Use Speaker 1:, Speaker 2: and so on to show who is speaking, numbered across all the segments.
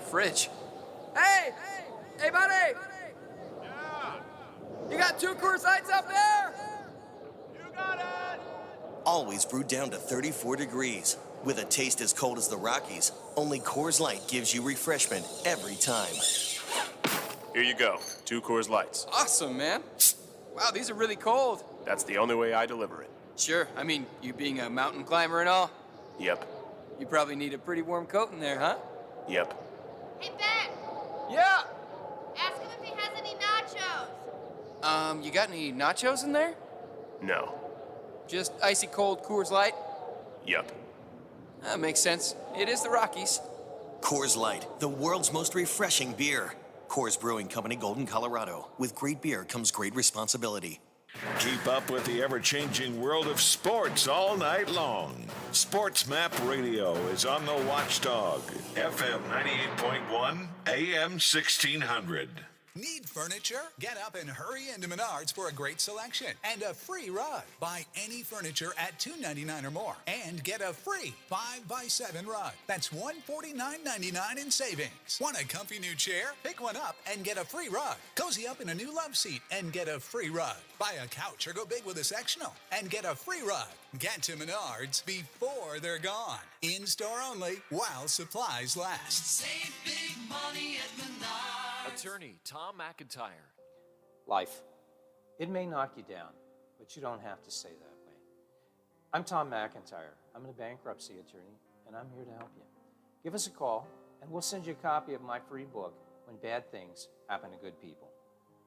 Speaker 1: Fridge. Hey! Hey, buddy!
Speaker 2: Yeah!
Speaker 1: You got 2 Coors Lights up there?
Speaker 2: You got it!
Speaker 3: Always brewed down to 34 degrees. With a taste as cold as the Rockies, only Coors Light gives you refreshment every time.
Speaker 2: Here you go. 2 Coors Lights.
Speaker 1: Awesome, man. Wow, these are really cold.
Speaker 2: That's the only way I deliver it.
Speaker 1: Sure, I mean, you being a mountain climber and all,
Speaker 2: Yep.
Speaker 1: you probably need a pretty warm coat in there, huh?
Speaker 2: Yep.
Speaker 4: Hey, Ben!
Speaker 1: Yeah!
Speaker 4: Ask him if he has any nachos.
Speaker 1: You got any nachos in there?
Speaker 2: No.
Speaker 1: Just icy cold Coors Light?
Speaker 2: Yep.
Speaker 1: That makes sense. It is the Rockies.
Speaker 3: Coors Light, the world's most refreshing beer. Coors Brewing Company, Golden, Colorado. With great beer comes great responsibility.
Speaker 5: Keep up with the ever-changing world of sports all night long. Sports Map Radio is on the Watchdog, FM 98.1, AM 1600.
Speaker 6: Need furniture? Get up and hurry into Menards for a great selection and a free rug. Buy any furniture at $2.99 or more and get a free 5x7 rug. That's $149.99 in savings. Want a comfy new chair? Pick one up and get a free rug. Cozy up in a new love seat and get a free rug. Buy a couch or go big with a sectional and get a free rug. Get to Menards before they're gone. In-store only while supplies last.
Speaker 7: Save big money at Menards.
Speaker 8: Attorney Tom McIntyre.
Speaker 9: Life. It may knock you down, but you don't have to say that way. I'm Tom McIntyre. I'm a bankruptcy attorney, and I'm here to help you. Give us a call, and we'll send you a copy of my free book, When Bad Things Happen to Good People.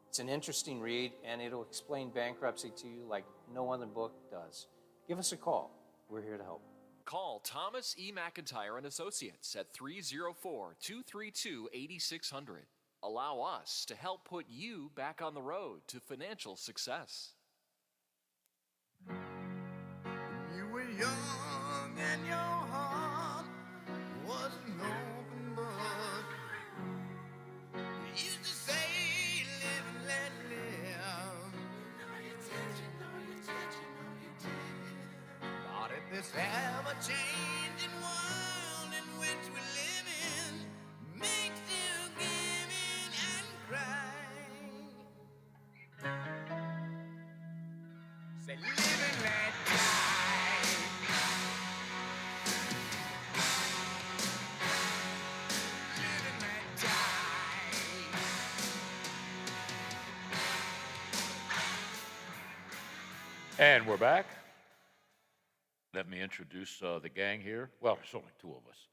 Speaker 9: It's an interesting read, and it'll explain bankruptcy to you like no other book does. Give us a call. We're here to help.
Speaker 8: Call Thomas E. McIntyre and Associates at 304-232-8600. Allow us to help put you back on the road to financial success.
Speaker 7: You were young and your heart was an open book. You used to say, live and let live. No, you didn't, no, you didn't, no, you didn't. Not in this ever-changing world in which we live in, makes you give in and cry. Say, live and let die. Live and let die.
Speaker 10: And we're back. Let me introduce the gang here. Well, there's only 2 of us.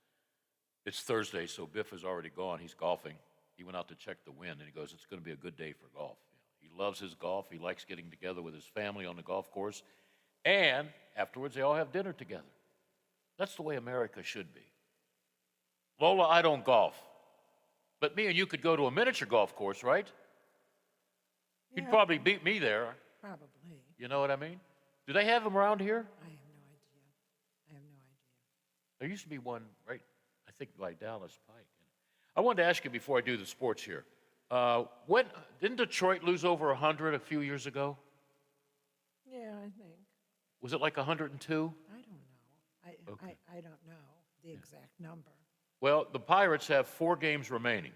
Speaker 10: It's Thursday, so Biff is already gone. He's golfing. He went out to check the wind, and he goes, it's going to be a good day for golf. He loves his golf. He likes getting together with his family on the golf course. And afterwards, they all have dinner together. That's the way America should be. Lola, I don't golf. But me and you could go to a miniature golf course, right? You'd probably beat me there.
Speaker 11: Probably.
Speaker 10: You know what I mean? Do they have them around here?
Speaker 11: I have no idea. I have no idea.
Speaker 10: There used to be one, right, I think by Dallas Pike. I wanted to ask you before I do the sports here. When didn't Detroit lose over 100 a few years ago?
Speaker 11: Yeah, I think.
Speaker 10: Was it like 102?
Speaker 11: I don't know.
Speaker 10: Okay.
Speaker 11: I don't know the exact number.
Speaker 10: Well, the Pirates have 4 games remaining.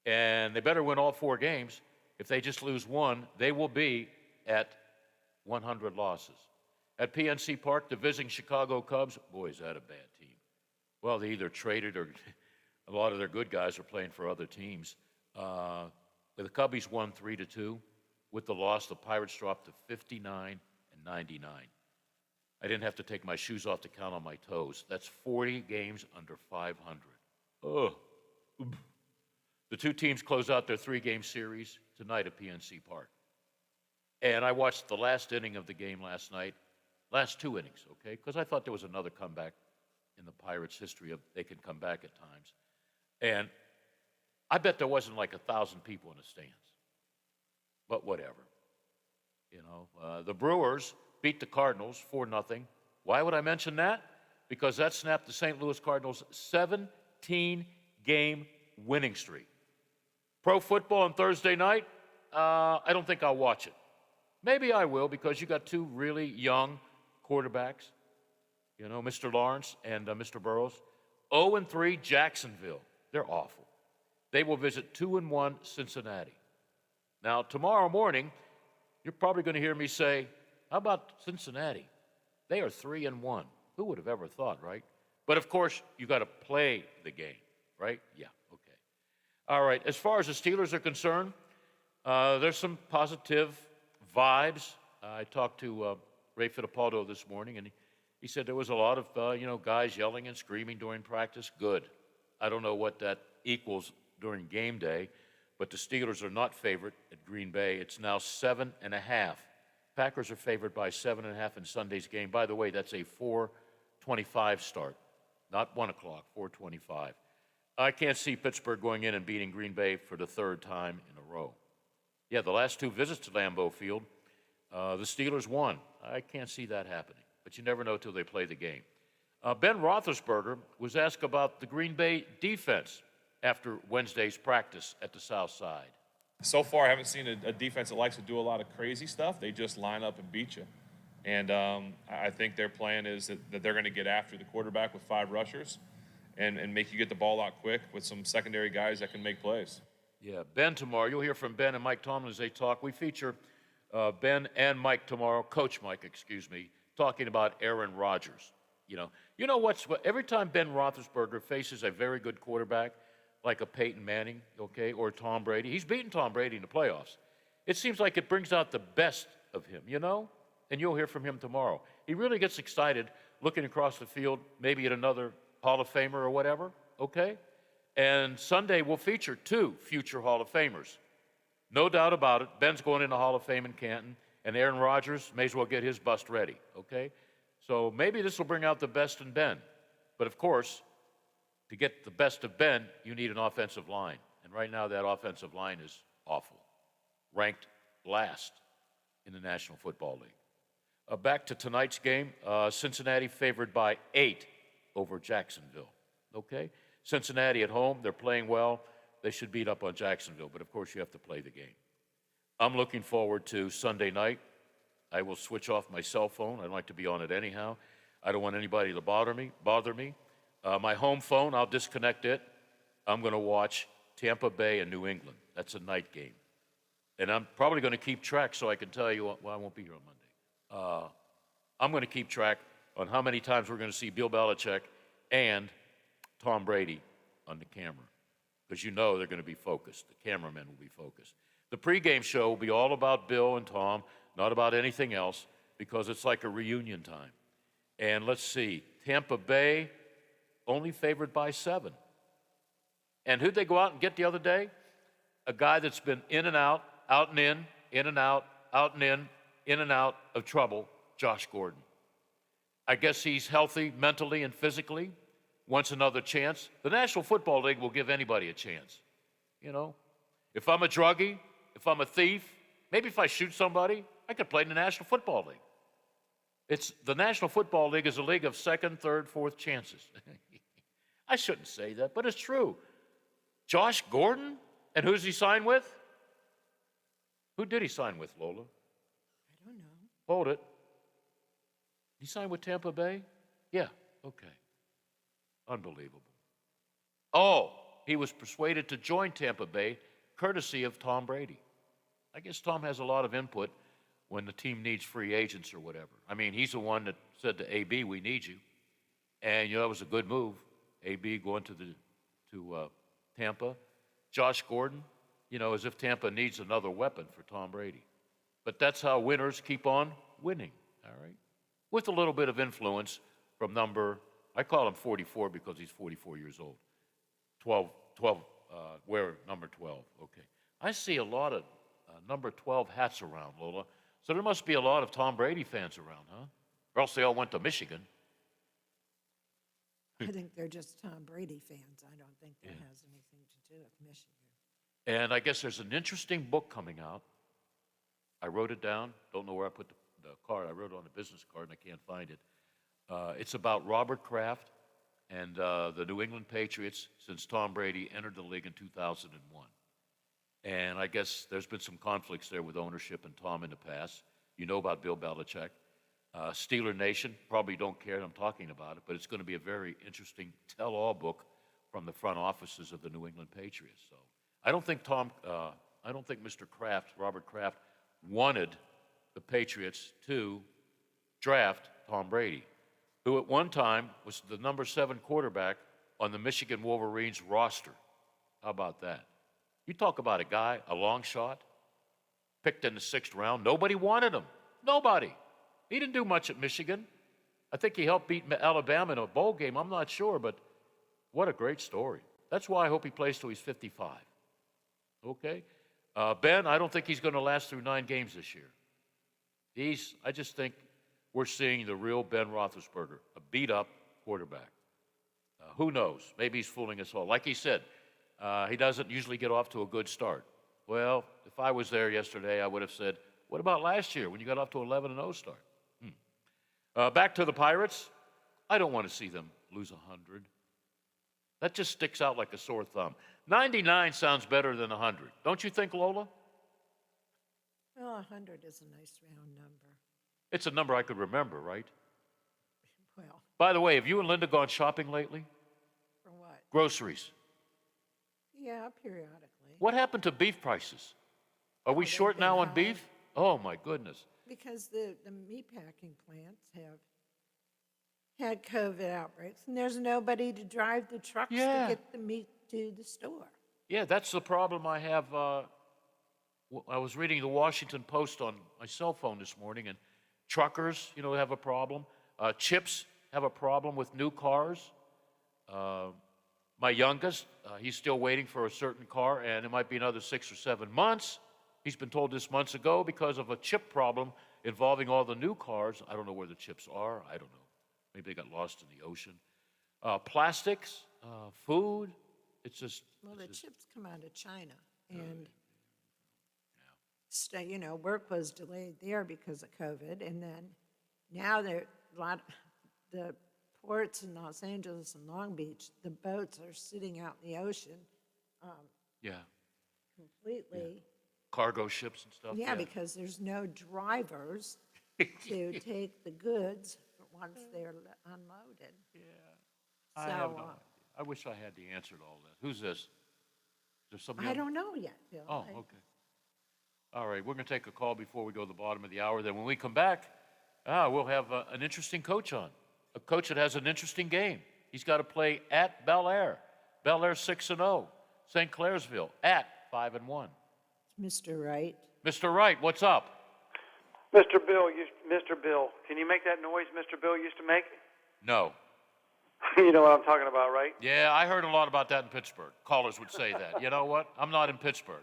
Speaker 10: And they better win all 4 games. If they just lose one, they will be at 100 losses. At PNC Park, the visiting Chicago Cubs, boy, is that a bad team. Well, they either traded or a lot of their good guys are playing for other teams. The Cubbies won 3-2. With the loss, the Pirates dropped to 59 and 99. I didn't have to take my shoes off to count on my toes. That's 40 games under 500. Oh. The 2 teams close out their 3-game series tonight at PNC Park. And I watched the last inning of the game last night, last 2 innings, okay? Because I thought there was another comeback in the Pirates' history of they can come back at times. And I bet there wasn't like 1,000 people in the stands. But whatever. You know, the Brewers beat the Cardinals 4-0. Why would I mention that? Because that snapped the St. Louis Cardinals' 17-game winning streak. Pro football on Thursday night, I don't think I'll watch it. Maybe I will because you got 2 really young quarterbacks. You know, Mr. Lawrence and Mr. Burrows. 0-3 Jacksonville. They're awful. They will visit 2-1 Cincinnati. Now, tomorrow morning, you're probably going to hear me say, how about Cincinnati? They are 3-1. Who would have ever thought, right? But of course, you got to play the game, right? Yeah, okay. All right, as far as the Steelers are concerned, there's some positive vibes. I talked to Ray Fittipaldo this morning, and he said there was a lot of, guys yelling and screaming during practice. Good. I don't know what that equals during game day, but the Steelers are not favored at Green Bay. It's now 7.5. Packers are favored by 7.5 in Sunday's game. By the way, that's a 4:25 start, not 1 o'clock, 4:25. I can't see Pittsburgh going in and beating Green Bay for the third time in a row. Yeah, the last two visits to Lambeau Field, the Steelers won. I can't see that happening, but you never know till they play the game. Ben Roethlisberger was asked about the Green Bay defense after Wednesday's practice at the South Side.
Speaker 12: So far, I haven't seen a defense that likes to do a lot of crazy stuff. They just line up and beat you. And I think their plan is that they're going to get after the quarterback with 5 rushers and make you get the ball out quick with some secondary guys that can make plays.
Speaker 10: Yeah, Ben tomorrow. You'll hear from Ben and Mike Tomlin as they talk. We feature Ben and Mike tomorrow, Coach Mike, excuse me, talking about Aaron Rodgers. You know what's every time Ben Roethlisberger faces a very good quarterback, like a Peyton Manning, okay, or Tom Brady. He's beaten Tom Brady in the playoffs. It seems like it brings out the best of him, and you'll hear from him tomorrow. He really gets excited looking across the field, maybe at another Hall of Famer or whatever, okay? And Sunday will feature 2 future Hall of Famers. No doubt about it. Ben's going in the Hall of Fame in Canton, and Aaron Rodgers may as well get his bust ready, okay? So maybe this will bring out the best in Ben. But of course, to get the best of Ben, you need an offensive line. And right now, that offensive line is awful, ranked last in the National Football League. Back to tonight's game, Cincinnati favored by 8 over Jacksonville. Okay? Cincinnati at home, they're playing well. They should beat up on Jacksonville, but of course you have to play the game. I'm looking forward to Sunday night. I will switch off my cell phone. I don't like to be on it anyhow. I don't want anybody to bother me. My home phone, I'll disconnect it. I'm going to watch Tampa Bay and New England. That's a night game. And I'm probably going to keep track so I can tell you, I won't be here on Monday. I'm going to keep track on how many times we're going to see Bill Belichick and Tom Brady on the camera. Because they're going to be focused. The cameramen will be focused. The pregame show will be all about Bill and Tom, not about anything else, because it's like a reunion time. And let's see, Tampa Bay only favored by 7. And who'd they go out and get the other day? A guy that's been in and out and in and out and in and out of trouble, Josh Gordon. I guess he's healthy mentally and physically, wants another chance. The National Football League will give anybody a chance. If I'm a druggie, if I'm a thief, maybe if I shoot somebody, I could play in the National Football League. The National Football League is a league of second, third, fourth chances. I shouldn't say that, but it's true. Josh Gordon? And who's he signed with? Who did he sign with, Lola?
Speaker 11: I don't know.
Speaker 10: Hold it. He signed with Tampa Bay? Yeah, okay. Unbelievable. Oh, he was persuaded to join Tampa Bay courtesy of Tom Brady. I guess Tom has a lot of input when the team needs free agents or whatever. I mean, he's the one that said to AB, we need you. And, that was a good move. AB going to Tampa. Josh Gordon, as if Tampa needs another weapon for Tom Brady. But that's how winners keep on winning, all right? With a little bit of influence from I call him 44 because he's 44 years old. 12, wear number 12, okay. I see a lot of number 12 hats around, Lola. So there must be a lot of Tom Brady fans around, huh? Or else they all went to Michigan.
Speaker 11: I think they're just Tom Brady fans. I don't think that has anything to do with Michigan.
Speaker 10: And I guess there's an interesting book coming out. I wrote it down. Don't know where I put the card. I wrote it on a business card, and I can't find it. It's about Robert Kraft and the New England Patriots since Tom Brady entered the league in 2001. And I guess there's been some conflicts there with ownership and Tom in the past. You know about Bill Belichick. Steeler Nation, probably don't care that I'm talking about it, but it's going to be a very interesting tell-all book from the front offices of the New England Patriots. So I don't think Mr. Kraft, Robert Kraft, wanted the Patriots to draft Tom Brady, who at one time was the number 7 quarterback on the Michigan Wolverines roster. How about that? You talk about a guy, a long shot, picked in the 6th round. Nobody wanted him. Nobody. He didn't do much at Michigan. I think he helped beat Alabama in a bowl game. I'm not sure, but what a great story. That's why I hope he plays till he's 55. Okay? Ben, I don't think he's going to last through 9 games this year. I just think we're seeing the real Ben Roethlisberger, a beat-up quarterback. Who knows? Maybe he's fooling us all. Like he said, he doesn't usually get off to a good start. Well, if I was there yesterday, I would have said, what about last year when you got off to an 11-0 start? Back to the Pirates. I don't want to see them lose 100. That just sticks out like a sore thumb. 99 sounds better than 100. Don't you think, Lola?
Speaker 11: Well, 100 is a nice round number.
Speaker 10: It's a number I could remember, right?
Speaker 11: Well,
Speaker 10: By the way, have you and Linda gone shopping lately?
Speaker 11: for what?
Speaker 10: Groceries.
Speaker 11: Yeah, periodically.
Speaker 10: What happened to beef prices? Are we
Speaker 11: they've
Speaker 10: short
Speaker 11: been
Speaker 10: now on
Speaker 11: high.
Speaker 10: beef? Oh, my goodness.
Speaker 11: Because the meat packing plants have had COVID outbreaks, and there's nobody to drive the trucks
Speaker 10: Yeah.
Speaker 11: to get the meat to the store.
Speaker 10: Yeah, that's the problem I have. I was reading the Washington Post on my cell phone this morning, and truckers, have a problem. Chips have a problem with new cars. My youngest, he's still waiting for a certain car, and it might be another 6 or 7 months. He's been told this months ago because of a chip problem involving all the new cars. I don't know where the chips are. I don't know. Maybe they got lost in the ocean. Plastics, food. It's just.
Speaker 11: Well, the chips come out of China, and work was delayed there because of COVID, and then now the ports in Los Angeles and Long Beach, the boats are sitting out in the ocean, completely.
Speaker 10: Cargo ships and stuff.
Speaker 11: Yeah, because there's no drivers to take the goods once they're unloaded.
Speaker 10: I have no idea. I wish I had the answer to all that. Who's this? Is there somebody?
Speaker 11: I don't know yet, Bill.
Speaker 10: Oh, okay. All right, we're going to take a call before we go to the bottom of the hour. Then when we come back, we'll have an interesting coach on, a coach that has an interesting game. He's got to play at Bel Air. Bel Air 6-0. St. Clairsville at 5-1.
Speaker 11: Mr. Wright.
Speaker 10: Mr. Wright, what's up?
Speaker 13: Mr. Bill, can you make that noise Mr. Bill used to make?
Speaker 10: No.
Speaker 13: You know what I'm talking about, right?
Speaker 10: Yeah, I heard a lot about that in Pittsburgh. Callers would say that. You know what? I'm not in Pittsburgh.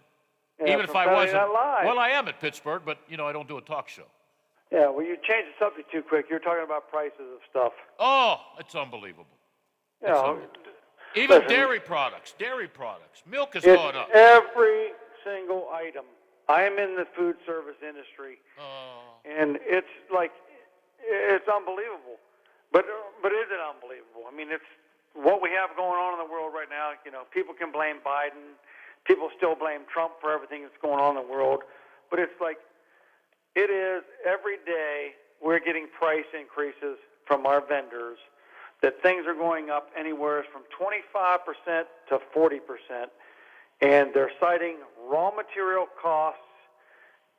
Speaker 13: Yeah,
Speaker 10: Even if I
Speaker 13: Saturday
Speaker 10: wasn't.
Speaker 13: Night Live.
Speaker 10: Well, I am at Pittsburgh, but, I don't do a talk show.
Speaker 13: Yeah, well, you changed the subject too quick. You're talking about prices of stuff.
Speaker 10: Oh, it's unbelievable.
Speaker 13: You know,
Speaker 10: Even
Speaker 13: listen,
Speaker 10: dairy products. Milk has
Speaker 13: it's
Speaker 10: gone up.
Speaker 13: every single item. I am in the food service industry, and it's unbelievable. But is it unbelievable? I mean, it's what we have going on in the world right now. People can blame Biden. People still blame Trump for everything that's going on in the world. But it's like it is every day we're getting price increases from our vendors that things are going up anywhere from 25% to 40%. And they're citing raw material costs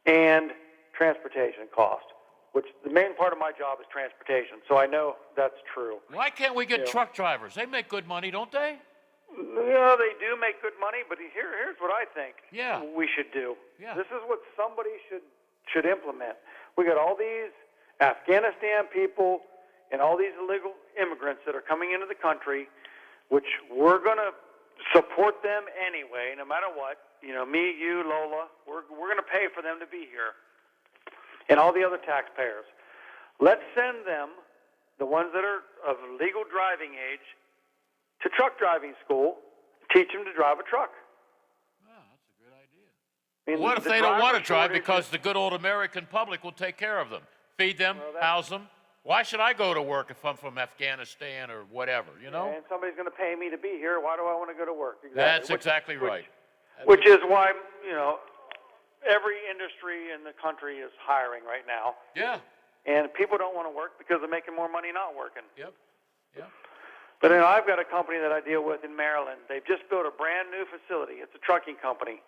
Speaker 13: and transportation costs, which the main part of my job is transportation, so I know that's true.
Speaker 10: Why can't we get truck drivers? They make good money, don't they?
Speaker 13: Yeah, they do make good money, but here's what I think we should do.
Speaker 10: Yeah.
Speaker 13: This is what somebody should implement. We got all these Afghanistan people and all these illegal immigrants that are coming into the country, which we're going to support them anyway, no matter what. Me, you, Lola, we're going to pay for them to be here, and all the other taxpayers. Let's send them, the ones that are of legal driving age, to truck driving school, teach them to drive a truck.
Speaker 10: That's a good idea.
Speaker 13: I mean,
Speaker 10: What if
Speaker 13: the
Speaker 10: they don't want to
Speaker 13: driver
Speaker 10: drive because the good old American public will take care of them, feed them, house them? Why should I go to work if I'm from Afghanistan or whatever,
Speaker 13: And somebody's going to pay me to be here. Why do I want to go to work? Exactly.
Speaker 10: That's exactly right.
Speaker 13: Which is why, every industry in the country is hiring right now.
Speaker 10: Yeah.
Speaker 13: And people don't want to work because they're making more money not working.
Speaker 10: Yep.
Speaker 13: But I've got a company that I deal with in Maryland. They've just built a brand new facility. It's a trucking company.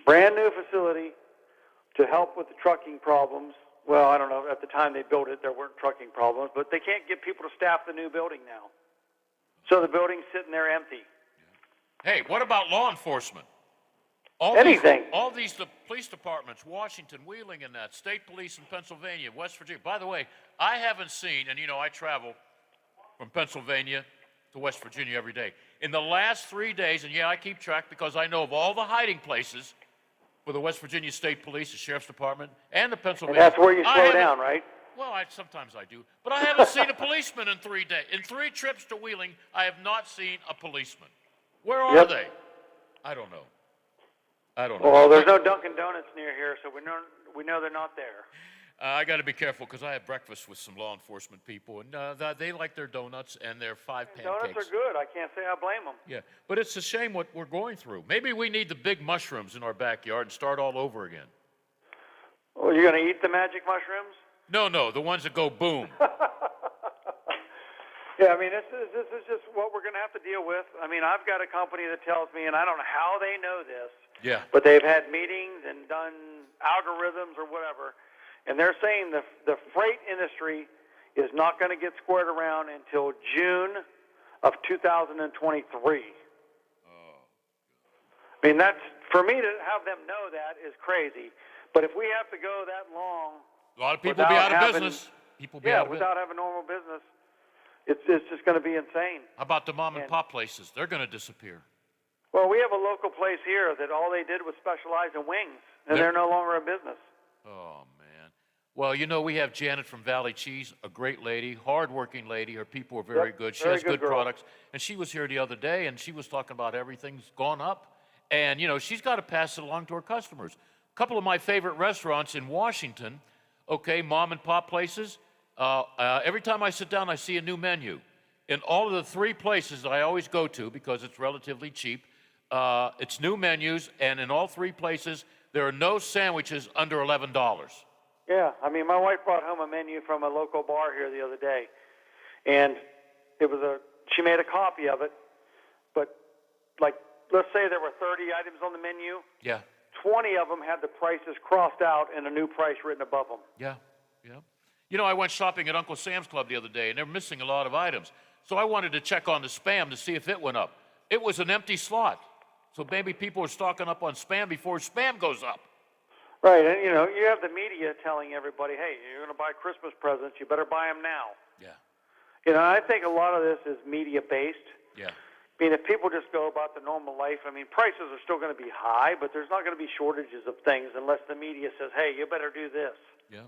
Speaker 13: Brand new facility to help with the trucking problems. Well, I don't know. At the time they built it, there weren't trucking problems, but they can't get people to staff the new building now. So the building's sitting there empty.
Speaker 10: Hey, what about law enforcement?
Speaker 13: Anything.
Speaker 10: All these the police departments, Washington, Wheeling, and that, state police in Pennsylvania, West Virginia. By the way, I haven't seen, and I travel from Pennsylvania to West Virginia every day. In the last 3 days, and I keep track because I know of all the hiding places for the West Virginia State Police, the Sheriff's Department, and the Pennsylvania.
Speaker 13: And that's where you slow down, right?
Speaker 10: Well, sometimes I do. But I haven't seen a policeman in 3 days. In 3 trips to Wheeling, I have not seen a policeman. Where are they? I don't know.
Speaker 13: Well, there's no Dunkin' Donuts near here, so we know they're not there.
Speaker 10: I got to be careful because I had breakfast with some law enforcement people, and they like their donuts and their 5 pancakes.
Speaker 13: Donuts are good. I can't say I blame them.
Speaker 10: Yeah, but it's a shame what we're going through. Maybe we need the big mushrooms in our backyard and start all over again.
Speaker 13: Oh, you're going to eat the magic mushrooms?
Speaker 10: No, the ones that go boom.
Speaker 13: Yeah, I mean, this is just what we're going to have to deal with. I mean, I've got a company that tells me, and I don't know how they know this, but they've had meetings and done algorithms or whatever, and they're saying the freight industry is not going to get squared around until June of 2023. I mean, that's, for me to have them know that is crazy. But if we have to go that long,
Speaker 10: a lot of people will be out of business.
Speaker 13: Without having normal business, it's just going to be insane.
Speaker 10: How about the mom and pop places? They're going to disappear.
Speaker 13: Well, we have a local place here that all they did was specialize in wings, and they're no longer in business.
Speaker 10: Oh, man. Well, we have Janet from Valley Cheese, a great lady, hard-working lady. Her people are very good. She has good products. And she was here the other day, and she was talking about everything's gone up. And, she's got to pass it along to her customers. A couple of my favorite restaurants in Washington, mom and pop places, every time I sit down, I see a new menu. In all of the 3 places that I always go to, because it's relatively cheap, it's new menus, and in all 3 places, there are no sandwiches under $11.
Speaker 13: Yeah, I mean, my wife brought home a menu from a local bar here the other day, and she made a copy of it, but let's say there were 30 items on the menu.
Speaker 10: Yeah.
Speaker 13: 20 of them had the prices crossed out and a new price written above them.
Speaker 10: Yeah. I went shopping at Uncle Sam's Club the other day, and they're missing a lot of items. So I wanted to check on the Spam to see if it went up. It was an empty slot. So maybe people are stocking up on Spam before Spam goes up.
Speaker 13: Right, and you have the media telling everybody, hey, you're going to buy Christmas presents, you better buy them now.
Speaker 10: Yeah.
Speaker 13: I think a lot of this is media-based.
Speaker 10: Yeah.
Speaker 13: I mean, if people just go about the normal life, I mean, prices are still going to be high, but there's not going to be shortages of things unless the media says, hey, you better do this.
Speaker 10: Yeah.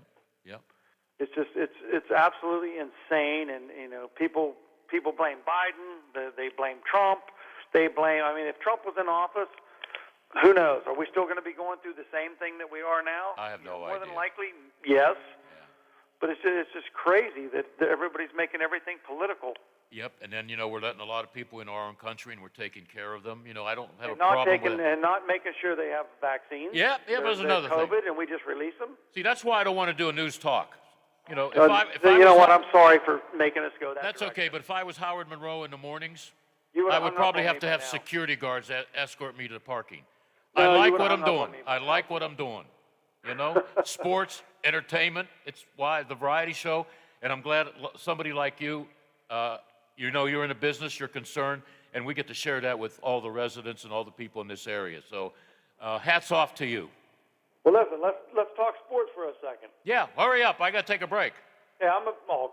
Speaker 13: It's just, it's absolutely insane, and, people blame Biden, they blame Trump, if Trump was in office, who knows? Are we still going to be going through the same thing that we are now?
Speaker 10: I have no idea.
Speaker 13: More than likely, yes. Yeah. But it's just crazy that everybody's making everything political.
Speaker 10: Yep, and then, we're letting a lot of people in our own country, and we're taking care of them. I don't have a problem with it.
Speaker 13: And not making sure they have vaccines.
Speaker 10: Yeah, there's another thing.
Speaker 13: COVID, and we just release them.
Speaker 10: See, that's why I don't want to do a news talk.
Speaker 13: I'm sorry for making us go that
Speaker 10: That's
Speaker 13: direction.
Speaker 10: okay, but if I was Howard Monroe in the mornings,
Speaker 13: I
Speaker 10: would probably have to have security guards escort me to the parking.
Speaker 13: No,
Speaker 10: I like what I'm doing. I like what I'm doing. Sports, entertainment, it's why the variety show, and I'm glad somebody like you, you're in a business, you're concerned, and we get to share that with all the residents and all the people in this area. So hats off to you.
Speaker 13: Well, listen, let's talk sports for a second.
Speaker 10: Yeah, hurry up. I got to take a break.
Speaker 13: Yeah,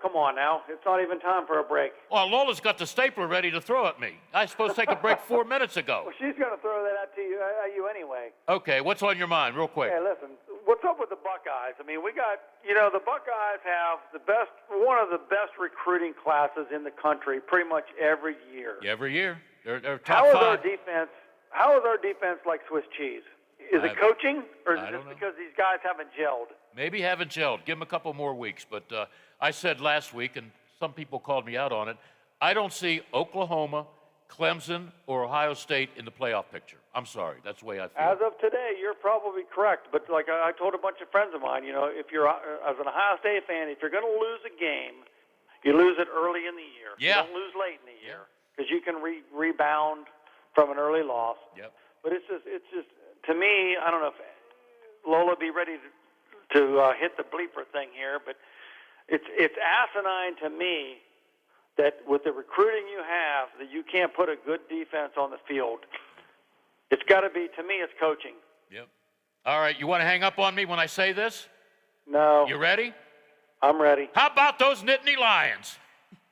Speaker 13: come on now. It's not even time for a break.
Speaker 10: Oh, Lola's got the stapler ready to throw at me. I was supposed to take a break 4 minutes ago.
Speaker 13: Well, she's going to throw that at you anyway.
Speaker 10: Okay, what's on your mind, real quick?
Speaker 13: Hey, listen, what's up with the Buckeyes? I mean, we got, the Buckeyes have one of the best recruiting classes in the country pretty much every year.
Speaker 10: Every year. They're top 5.
Speaker 13: How is our defense like Swiss cheese? Is it coaching, or is it just because these guys haven't gelled?
Speaker 10: Maybe haven't gelled. Give them a couple more weeks. But I said last week, and some people called me out on it, I don't see Oklahoma, Clemson, or Ohio State in the playoff picture. I'm sorry. That's the way I feel.
Speaker 13: As of today, you're probably correct. But like I told a bunch of friends of mine, if you're, as an Ohio State fan, if you're going to lose a game, you lose it early in the year.
Speaker 10: Yeah.
Speaker 13: You don't lose late in the year. because you can rebound from an early loss.
Speaker 10: Yep.
Speaker 13: But it's just to me, I don't know if Lola be ready to hit the bleeper thing here, but it's asinine to me that with the recruiting you have, that you can't put a good defense on the field. It's got to be, to me, it's coaching.
Speaker 10: Yep. All right, you want to hang up on me when I say this?
Speaker 13: No.
Speaker 10: You ready?
Speaker 13: I'm ready.
Speaker 10: How about those Nittany Lions?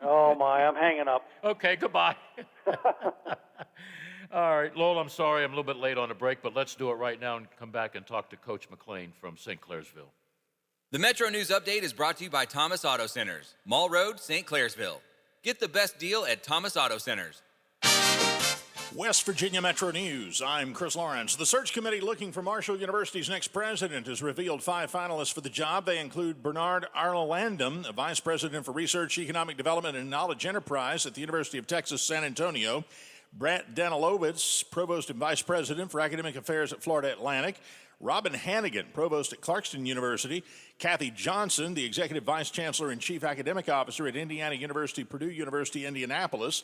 Speaker 13: Oh, my, I'm hanging up.
Speaker 10: Okay, goodbye. All right, Lowell, I'm sorry I'm a little bit late on the break, but let's do it right now and come back and talk to Coach McLean from St. Clairsville.
Speaker 14: The Metro News Update is brought to you by Thomas Auto Centers, Mall Road, St. Clairsville. Get the best deal at Thomas Auto Centers.
Speaker 15: West Virginia Metro News. I'm Chris Lawrence. The search committee looking for Marshall University's next president has revealed 5 finalists for the job. They include Bernard Arlandam, a vice president for research, economic development, and knowledge enterprise at the University of Texas, San Antonio; Brett Danilowitz, provost and vice president for academic affairs at Florida Atlantic; Robin Hannigan, provost at Clarkston University; Kathy Johnson, the executive vice chancellor and chief academic officer at Indiana University, Purdue University, Indianapolis;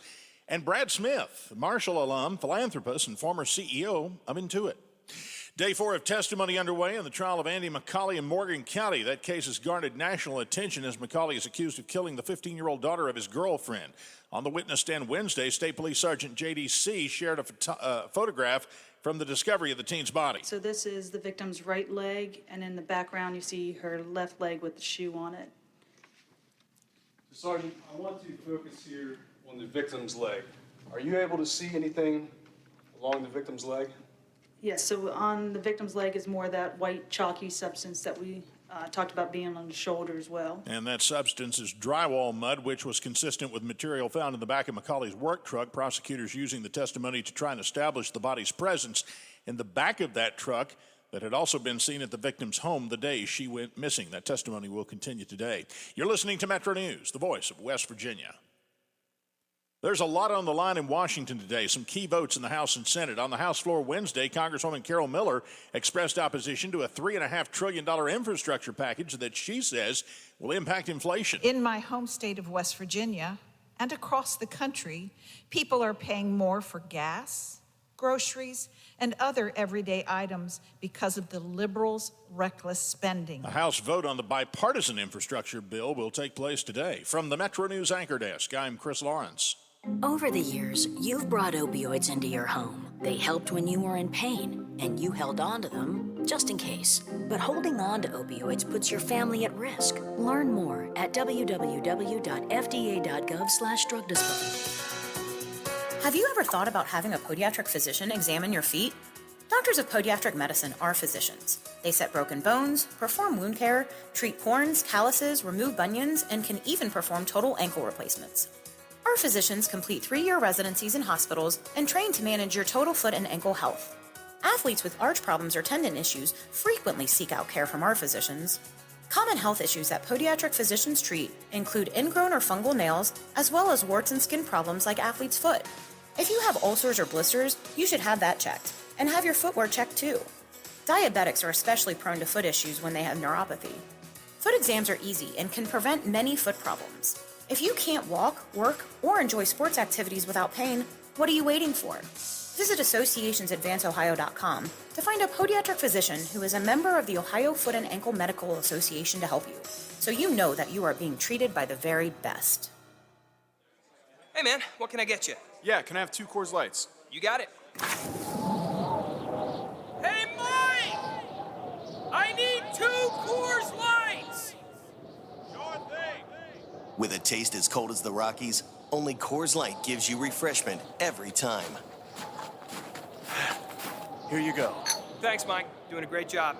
Speaker 15: and Brad Smith, Marshall alum, philanthropist, and former CEO of Intuit. Day 4 of testimony underway in the trial of Andy McCauley in Morgan County. That case has garnered national attention as McCauley is accused of killing the 15-year-old daughter of his girlfriend. On the witness stand Wednesday, State Police Sergeant J.D.C. shared a photograph from the discovery of the teen's body.
Speaker 16: So this is the victim's right leg, and in the background you see her left leg with the shoe on it.
Speaker 17: Sergeant, I want to focus here on the victim's leg. Are you able to see anything along the victim's leg?
Speaker 16: Yes, so on the victim's leg is more that white chalky substance that we talked about being on the shoulder as well.
Speaker 15: And that substance is drywall mud, which was consistent with material found in the back of McCauley's work truck. Prosecutors using the testimony to try and establish the body's presence in the back of that truck that had also been seen at the victim's home the day she went missing. That testimony will continue today. You're listening to Metro News, the voice of West Virginia. There's a lot on the line in Washington today, some key votes in the House and Senate. On the House floor Wednesday, Congresswoman Carol Miller expressed opposition to a $3.5 trillion infrastructure package that she says will impact inflation.
Speaker 18: In my home state of West Virginia and across the country, people are paying more for gas, groceries, and other everyday items because of the liberals' reckless spending.
Speaker 15: A House vote on the bipartisan infrastructure bill will take place today. From the Metro News Anchor Desk, I'm Chris Lawrence.
Speaker 19: Over the years, you've brought opioids into your home. They helped when you were in pain, and you held on to them just in case. But holding on to opioids puts your family at risk. Learn more at www.fda.gov/drug disposal.
Speaker 20: Have you ever thought about having a podiatric physician examine your feet? Doctors of podiatric medicine are physicians. They set broken bones, perform wound care, treat corns, calluses, remove bunions, and can even perform total ankle replacements. Our physicians complete 3-year residencies in hospitals and train to manage your total foot and ankle health. Athletes with arch problems or tendon issues frequently seek out care from our physicians. Common health issues that podiatric physicians treat include ingrown or fungal nails, as well as warts and skin problems like athlete's foot. If you have ulcers or blisters, you should have that checked, and have your footwear checked too. Diabetics are especially prone to foot issues when they have neuropathy. Foot exams are easy and can prevent many foot problems. If you can't walk, work, or enjoy sports activities without pain, what are you waiting for? Visit associationsadvanceohio.com to find a podiatric physician who is a member of the Ohio Foot and Ankle Medical Association to help you, so you know that you are being treated by the very best.
Speaker 21: Hey man, what can I get you?
Speaker 17: Yeah, can I have 2 Coors Lights?
Speaker 21: You got it. Hey Mike! I need 2 Coors Lights!
Speaker 3: With a taste as cold as the Rockies, only Coors Light gives you refreshment every time.
Speaker 17: Here you go.
Speaker 21: Thanks, Mike. Doing a great job.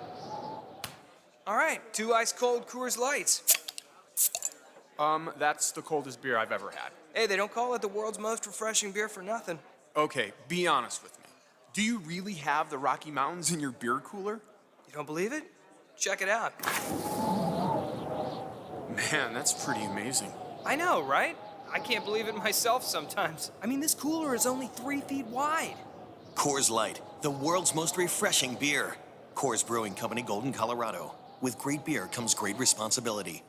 Speaker 21: All right, 2 ice-cold Coors Lights.
Speaker 17: That's the coldest beer I've ever had.
Speaker 21: Hey, they don't call it the world's most refreshing beer for nothing.
Speaker 17: Okay, be honest with me. Do you really have the Rocky Mountains in your beer cooler?
Speaker 21: You don't believe it? Check it out.
Speaker 17: Man, that's pretty amazing.
Speaker 21: I know, right? I can't believe it myself sometimes. I mean, this cooler is only 3 feet wide.
Speaker 3: Coors Light, the world's most refreshing beer. Coors Brewing Company, Golden, Colorado. With great beer comes great responsibility.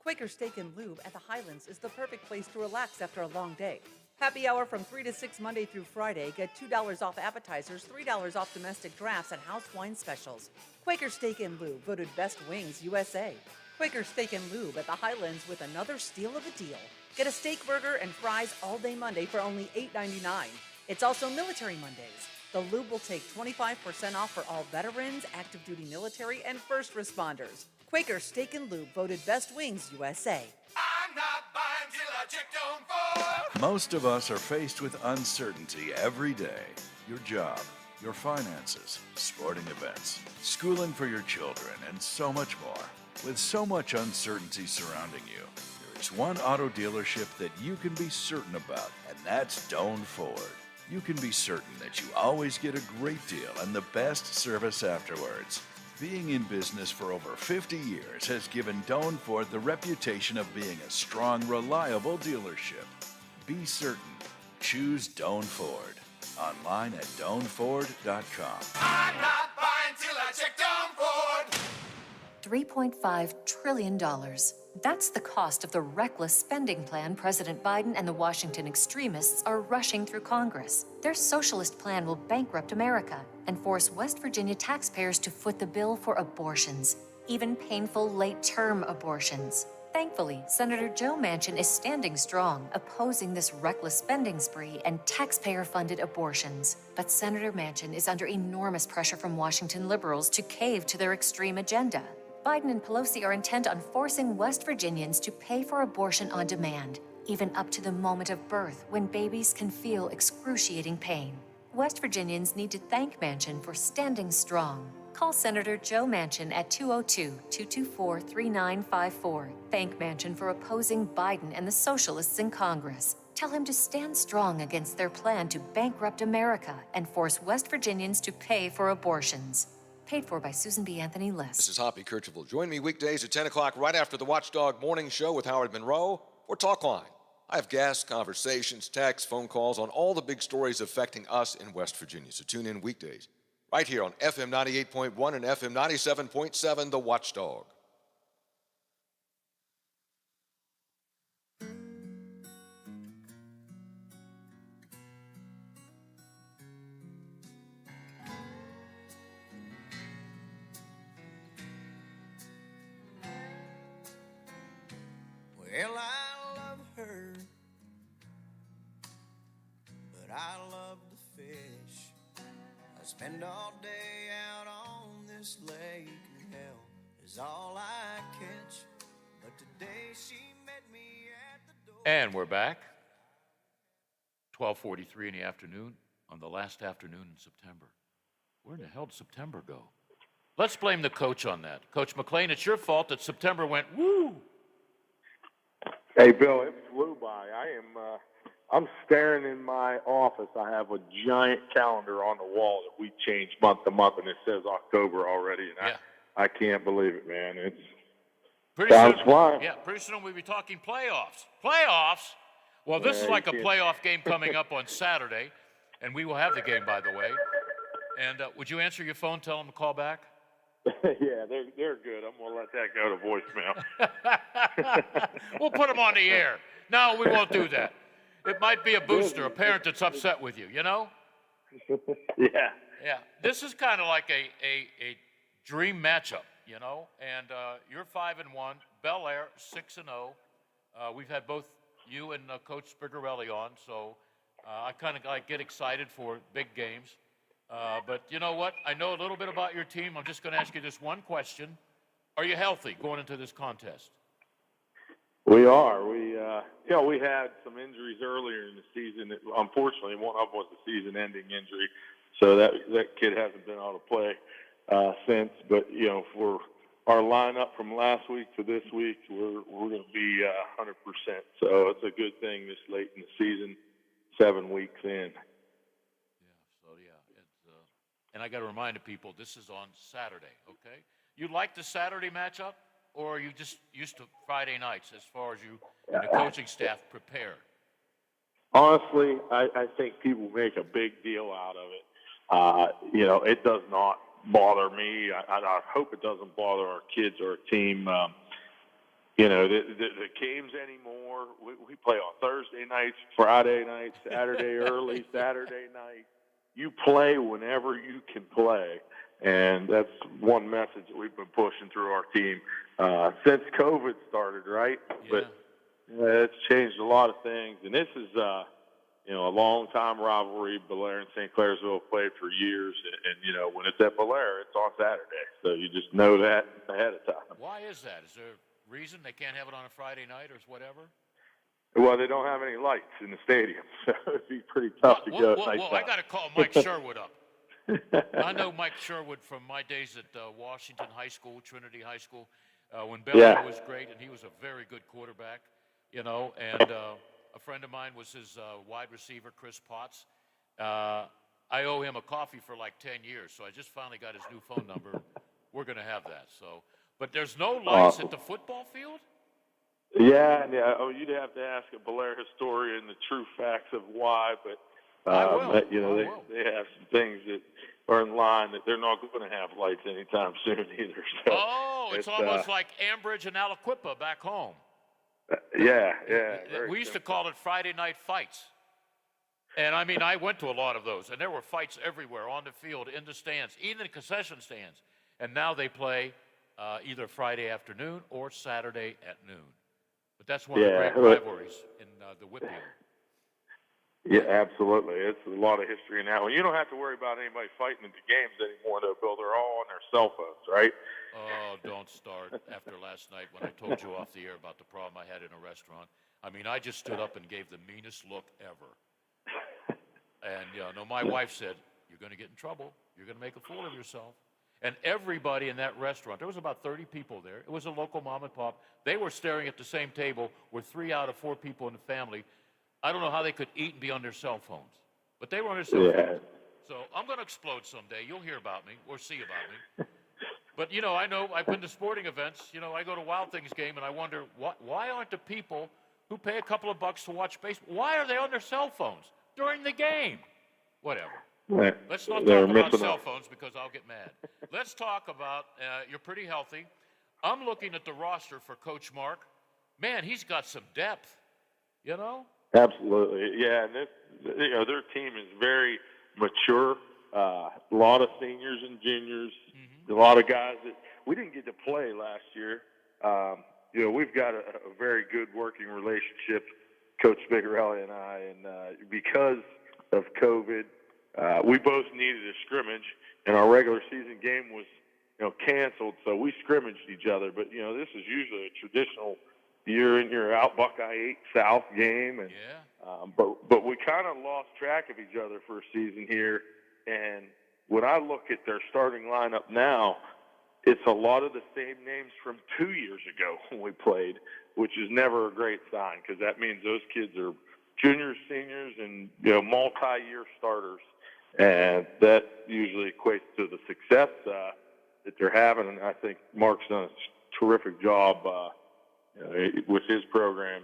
Speaker 4: Quaker Steak and Lube at the Highlands is the perfect place to relax after a long day. Happy hour from 3 to 6 Monday through Friday. Get $2 off appetizers, $3 off domestic drafts, and house wine specials. Quaker Steak and Lube, voted Best Wings USA. Quaker Steak and Lube at the Highlands with another steal of a deal. Get a steak burger and fries all day Monday for only $8.99. It's also Military Mondays. The Lube will take 25% off for all veterans, active duty military, and first responders. Quaker Steak and Lube, voted Best Wings USA.
Speaker 7: I'm not buying till I check Dome Ford.
Speaker 22: Most of us are faced with uncertainty every day. Your job, your finances, sporting events, schooling for your children, and so much more. With so much uncertainty surrounding you, there is one auto dealership that you can be certain about, and that's Doane Ford. You can be certain that you always get a great deal and the best service afterwards. Being in business for over 50 years has given Doane Ford the reputation of being a strong, reliable dealership. Be certain. Choose Doane Ford. Online at DoaneFord.com.
Speaker 7: I'm not buying till I check Dome Ford.
Speaker 23: $3.5 trillion. That's the cost of the reckless spending plan President Biden and the Washington extremists are rushing through Congress. Their socialist plan will bankrupt America and force West Virginia taxpayers to foot the bill for abortions, even painful late-term abortions. Thankfully, Senator Joe Manchin is standing strong, opposing this reckless spending spree and taxpayer-funded abortions. But Senator Manchin is under enormous pressure from Washington liberals to cave to their extreme agenda. Biden and Pelosi are intent on forcing West Virginians to pay for abortion on demand, even up to the moment of birth when babies can feel excruciating pain. West Virginians need to thank Manchin for standing strong. Call Senator Joe Manchin at 202-224-3954. Thank Manchin for opposing Biden and the socialists in Congress. Tell him to stand strong against their plan to bankrupt America and force West Virginians to pay for abortions. Paid for by Susan B. Anthony List.
Speaker 24: This is Hoppy Kercheval. Join me weekdays at 10 o'clock right after the Watchdog Morning Show with Howard Monroe for Talk Line. I have guests, conversations, texts, phone calls on all the big stories affecting us in West Virginia. So tune in weekdays right here on FM 98.1 and FM 97.7, The Watchdog.
Speaker 7: Well, I love her, but I love to fish. I spend all day out on this lake, and hell is all I catch. But today she met me at the door.
Speaker 10: And we're back. 12:43 in the afternoon on the last afternoon in September. Where in the hell did September go? Let's blame the coach on that. Coach McLean, it's your fault that September went woo.
Speaker 25: Hey, Bill, it flew by. I'm staring in my office. I have a giant calendar on the wall that we change month to month, and it says October already. And I can't believe it, man. It's time's flying.
Speaker 10: Yeah, pretty soon we'll be talking playoffs. Playoffs? Well, this is like a playoff game coming up on Saturday, and we will have the game, by the way. And would you answer your phone, tell them to call back?
Speaker 25: Yeah, they're good. I'm going to let that go to voicemail.
Speaker 10: We'll put them on the air. No, we won't do that. It might be a booster, a parent that's upset with you, you know?
Speaker 25: Yeah.
Speaker 10: Yeah. This is kind of like a dream matchup, you know? And you're 5-1, Bel Air 6-0. We've had both you and Coach Spigarelli on, so I kind of get excited for big games. But you know what? I know a little bit about your team. I'm just going to ask you this one question. Are you healthy going into this contest?
Speaker 25: We are. We had some injuries earlier in the season. Unfortunately, one of them was a season-ending injury, so that kid hasn't been able to play since. But for our lineup from last week to this week, we're going to be 100%. So it's a good thing this late in the season, 7 weeks in.
Speaker 10: And I got to remind the people, this is on Saturday, okay? You like the Saturday matchup, or are you just used to Friday nights as far as you and the coaching staff prepare?
Speaker 25: Honestly, I think people make a big deal out of it. It does not bother me. I hope it doesn't bother our kids or our team. the games anymore. We play on Thursday nights, Friday nights, Saturday early, Saturday night. You play whenever you can play. And that's one message that we've been pushing through our team since COVID started, right?
Speaker 10: Yeah.
Speaker 25: But it's changed a lot of things. And this is, a long-time rivalry. Belair and St. Clairsville have played for years. And, when it's at Belair, it's on Saturday. So you just know that ahead of time.
Speaker 10: Why is that? Is there a reason they can't have it on a Friday night or whatever?
Speaker 25: Well, they don't have any lights in the stadium, so it'd be pretty tough to go at night.
Speaker 10: Well, I got to call Mike Sherwood up. I know Mike Sherwood from my days at Washington High School, Trinity High School, when Belair was great, and he was a very good quarterback, and a friend of mine was his wide receiver, Chris Potts. I owe him a coffee for like 10 years, so I just finally got his new phone number. We're going to have that. But there's no lights at the football field?
Speaker 25: Yeah. Oh, you'd have to ask a Belair historian the true facts of why, but they have some things that are in line that they're not going to have lights anytime soon either. So
Speaker 10: it's almost like Ambridge and Aliquippa back home.
Speaker 25: Yeah.
Speaker 10: We used to call it Friday night fights. And I went to a lot of those, and there were fights everywhere, on the field, in the stands, even the concession stands. And now they play either Friday afternoon or Saturday at noon. But that's one of the great rivalries in the Whitfield.
Speaker 25: Yeah, absolutely. It's a lot of history now. You don't have to worry about anybody fighting at the games anymore, though, Bill. They're all on their cell phones, right?
Speaker 10: Oh, don't start after last night when I told you off the air about the problem I had in a restaurant. I just stood up and gave the meanest look ever. And, my wife said, "You're going to get in trouble. You're going to make a fool of yourself." And everybody in that restaurant, there was about 30 people there. It was a local mom and pop. They were staring at the same table with 3 out of 4 people in the family. I don't know how they could eat and be on their cell phones, but they were on their cell phones. So I'm going to explode someday. You'll hear about me or see about me. But, I know I've been to sporting events. I go to Wild Things game, and I wonder, why aren't the people who pay a couple of bucks to watch baseball, why are they on their cell phones during the game? Whatever. Let's not talk about cell phones because I'll get mad. Let's talk about, you're pretty healthy. I'm looking at the roster for Coach Mark. Man, he's got some depth,
Speaker 25: Absolutely. Yeah, and their team is very mature. A lot of seniors and juniors, a lot of guys that we didn't get to play last year. We've got a very good working relationship, Coach Spigarelli and I, and because of COVID, we both needed a scrimmage, and our regular season game was, canceled, so we scrimmaged each other. But, this is usually a traditional year in, year out Buckeye 8 South game, and but we kind of lost track of each other for a season here. And when I look at their starting lineup now, it's a lot of the same names from 2 years ago when we played, which is never a great sign because that means those kids are juniors, seniors, and multi-year starters, and that usually equates to the success that they're having. And I think Mark's done a terrific job with his program.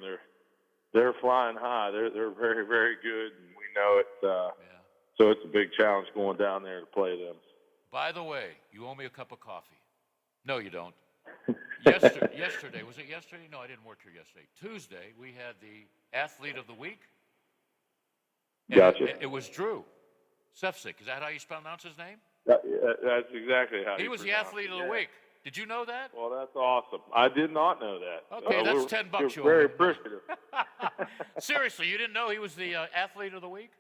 Speaker 25: They're flying high. They're very, very good, and we know it. So it's a big challenge going down there to play them.
Speaker 10: By the way, you owe me a cup of coffee. No, you don't. Yesterday, was it yesterday? No, I didn't work here yesterday. Tuesday, we had the Athlete of the Week.
Speaker 25: Gotcha.
Speaker 10: It was Drew Sefcik. Is that how you pronounce his name?
Speaker 25: That's exactly how
Speaker 10: he was the Athlete of the Week. Did you know that?
Speaker 25: Well, that's awesome. I did not know that.
Speaker 10: Okay, that's $10 you owe
Speaker 25: very
Speaker 10: me.
Speaker 25: appreciative.
Speaker 10: Seriously, you didn't know he was the Athlete of the Week?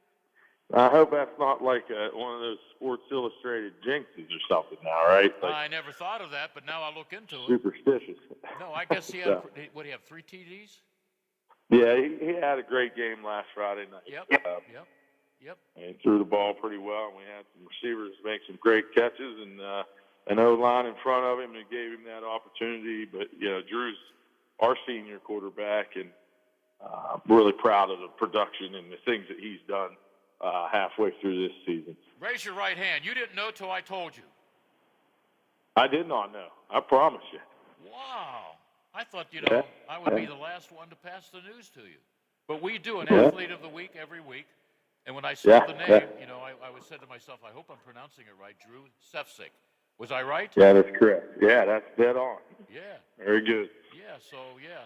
Speaker 25: I hope that's not like one of those Sports Illustrated jinxes or something now, right? Like,
Speaker 10: I never thought of that, but now I look into it.
Speaker 25: Superstitious.
Speaker 10: No, I guess he had, what, he have 3 TDs?
Speaker 25: Yeah, he had a great game last Friday night.
Speaker 10: Yep.
Speaker 25: And he threw the ball pretty well, and we had some receivers make some great catches, and an O-line in front of him that gave him that opportunity. But, Drew's our senior quarterback, and really proud of the production and the things that he's done halfway through this season.
Speaker 10: Raise your right hand. You didn't know till I told you.
Speaker 25: I did not know. I promise you.
Speaker 10: Wow. I thought, I would be the last one to pass the news to you. But we do an Athlete of the Week every week. And when I saw the name, I was said to myself, I hope I'm pronouncing it right, Drew Sefcik. Was I right?
Speaker 25: Yeah, that's correct. Yeah, that's dead on.
Speaker 10: Yeah.
Speaker 25: Very good.
Speaker 10: Yeah, so,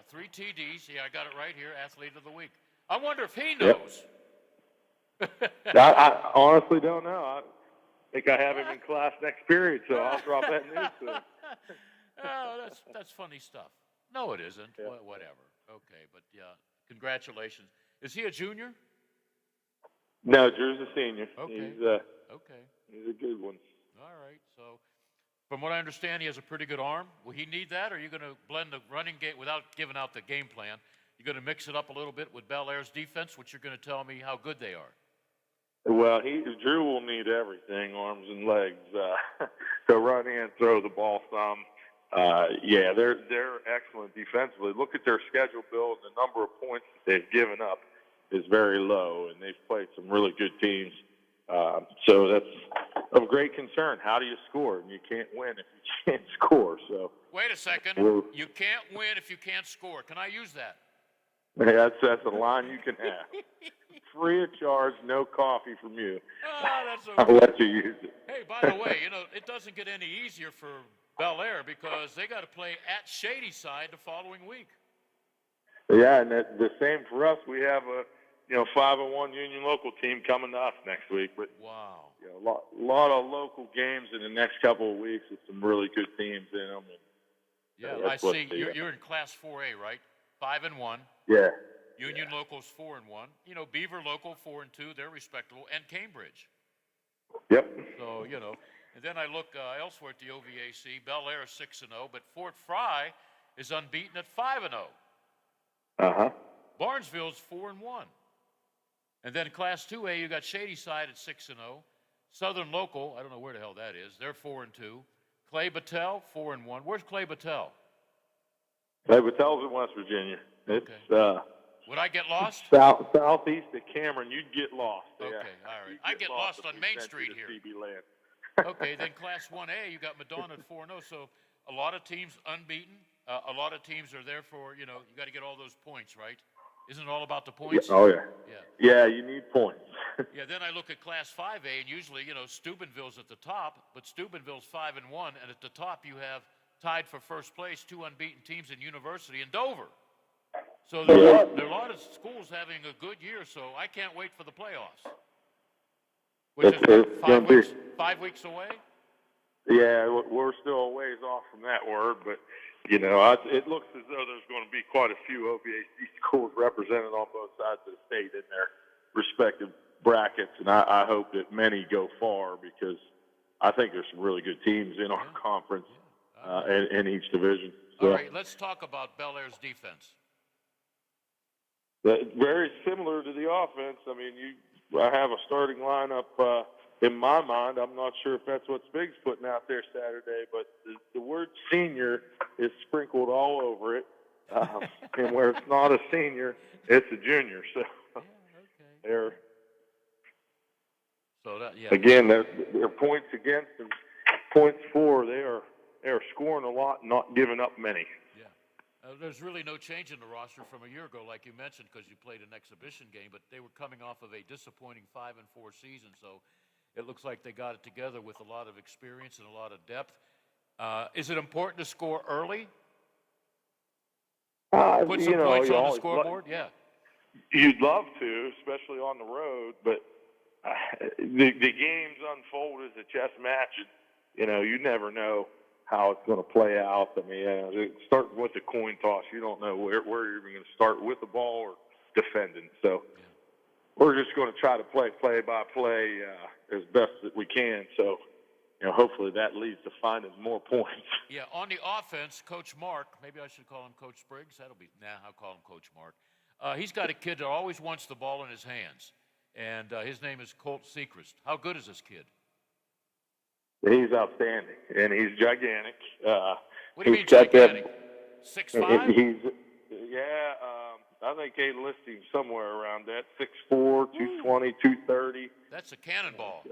Speaker 10: 3 TDs. Yeah, I got it right here, Athlete of the Week. I wonder if he knows.
Speaker 25: I honestly don't know. I think I have him in class next period, so I'll drop that news to him.
Speaker 10: Oh, that's funny stuff. No, it isn't.
Speaker 25: Yeah.
Speaker 10: Whatever. Okay, but congratulations. Is he a junior?
Speaker 25: No, Drew's a senior.
Speaker 10: Okay.
Speaker 25: He's a good one.
Speaker 10: All right. So, from what I understand, he has a pretty good arm. Will he need that, or are you going to blend the running game without giving out the game plan? You're going to mix it up a little bit with Bel Air's defense, which you're going to tell me how good they are.
Speaker 25: Well, Drew will need everything, arms and legs, to run in, throw the ball some. They're excellent defensively. Look at their schedule, Bill, and the number of points that they've given up is very low, and they've played some really good teams. So that's of great concern. How do you score? And you can't win if you can't score. So
Speaker 10: wait a second. You can't win if you can't score. Can I use that?
Speaker 25: That's a line you can have. Free of charge, no coffee from you.
Speaker 10: That's okay.
Speaker 25: I'll let you use it.
Speaker 10: Hey, by the way, it doesn't get any easier for Bel Air because they got to play at Shadyside the following week.
Speaker 25: Yeah, and the same for us. We have a 5-1 Union local team coming to us next week. But
Speaker 10: wow,
Speaker 25: a lot of local games in the next couple of weeks with some really good teams in them. And,
Speaker 10: I see. You're in Class 4A, right? 5-1.
Speaker 25: Yeah.
Speaker 10: Union Local's 4-1. Beaver Local 4-2. They're respectable, and Cambridge.
Speaker 25: Yep.
Speaker 10: So and then I look elsewhere at the OVAC. Bel Air is 6-0, but Fort Fry is unbeaten at 5-0. Barnesville's 4-1. And then Class 2A, you got Shadyside at 6-0. Southern Local, I don't know where the hell that is. They're 4-2. Clay Battelle 4-1. Where's Clay Battelle?
Speaker 25: Clay Battelle's in West Virginia. It's
Speaker 10: would I get lost?
Speaker 25: Southeast of Cameron, you'd get lost.
Speaker 10: Okay, all right. I get lost on Main Street here.
Speaker 25: CB land.
Speaker 10: Okay, then Class 1A, you got Madonna at 4-0. So a lot of teams unbeaten. A lot of teams are there for, you got to get all those points, right? Isn't it all about the points?
Speaker 25: Oh, yeah.
Speaker 10: Yeah,
Speaker 25: you need points.
Speaker 10: Yeah, then I look at Class 5A, and usually, Steubenville's at the top, but Steubenville's 5-1, and at the top you have tied for first place 2 unbeaten teams in University and Dover. So there are a lot of schools having a good year, so I can't wait for the playoffs. Which is 5 weeks away?
Speaker 25: Yeah, we're still a ways off from that word, but, it looks as though there's going to be quite a few OVAC schools represented on both sides of the state in their respective brackets, and I hope that many go far because I think there's some really good teams in our conference in each division. So,
Speaker 10: all right, let's talk about Bel Air's defense.
Speaker 25: Very similar to the offense. I mean, I have a starting lineup in my mind. I'm not sure if that's what Spig's putting out there Saturday, but the word senior is sprinkled all over it. And where it's not a senior, it's a junior. So they're again, they're points against and points for. They are scoring a lot, and not giving up many.
Speaker 10: There's really no change in the roster from a year ago, like you mentioned, because you played an exhibition game, but they were coming off of a disappointing 5-4 season, so it looks like they got it together with a lot of experience and a lot of depth. Is it important to score early? Put some points on the scoreboard?
Speaker 25: You'd love to, especially on the road, but the games unfold as a chess match, and, you never know how it's going to play out. I mean, starting with the coin toss, you don't know where you're even going to start with the ball or defending. So we're just going to try to play by play as best that we can. So, hopefully that leads to finding more points.
Speaker 10: Yeah, on the offense, Coach Mark, maybe I should call him Coach Spriggs. I'll call him Coach Mark. He's got a kid that always wants the ball in his hands, and his name is Colt Sechrist. How good is this kid?
Speaker 25: He's outstanding, and he's gigantic.
Speaker 10: What do you mean gigantic? 6'5"?
Speaker 25: I think they list him somewhere around that, 6'4", 220, 230.
Speaker 10: That's a cannonball.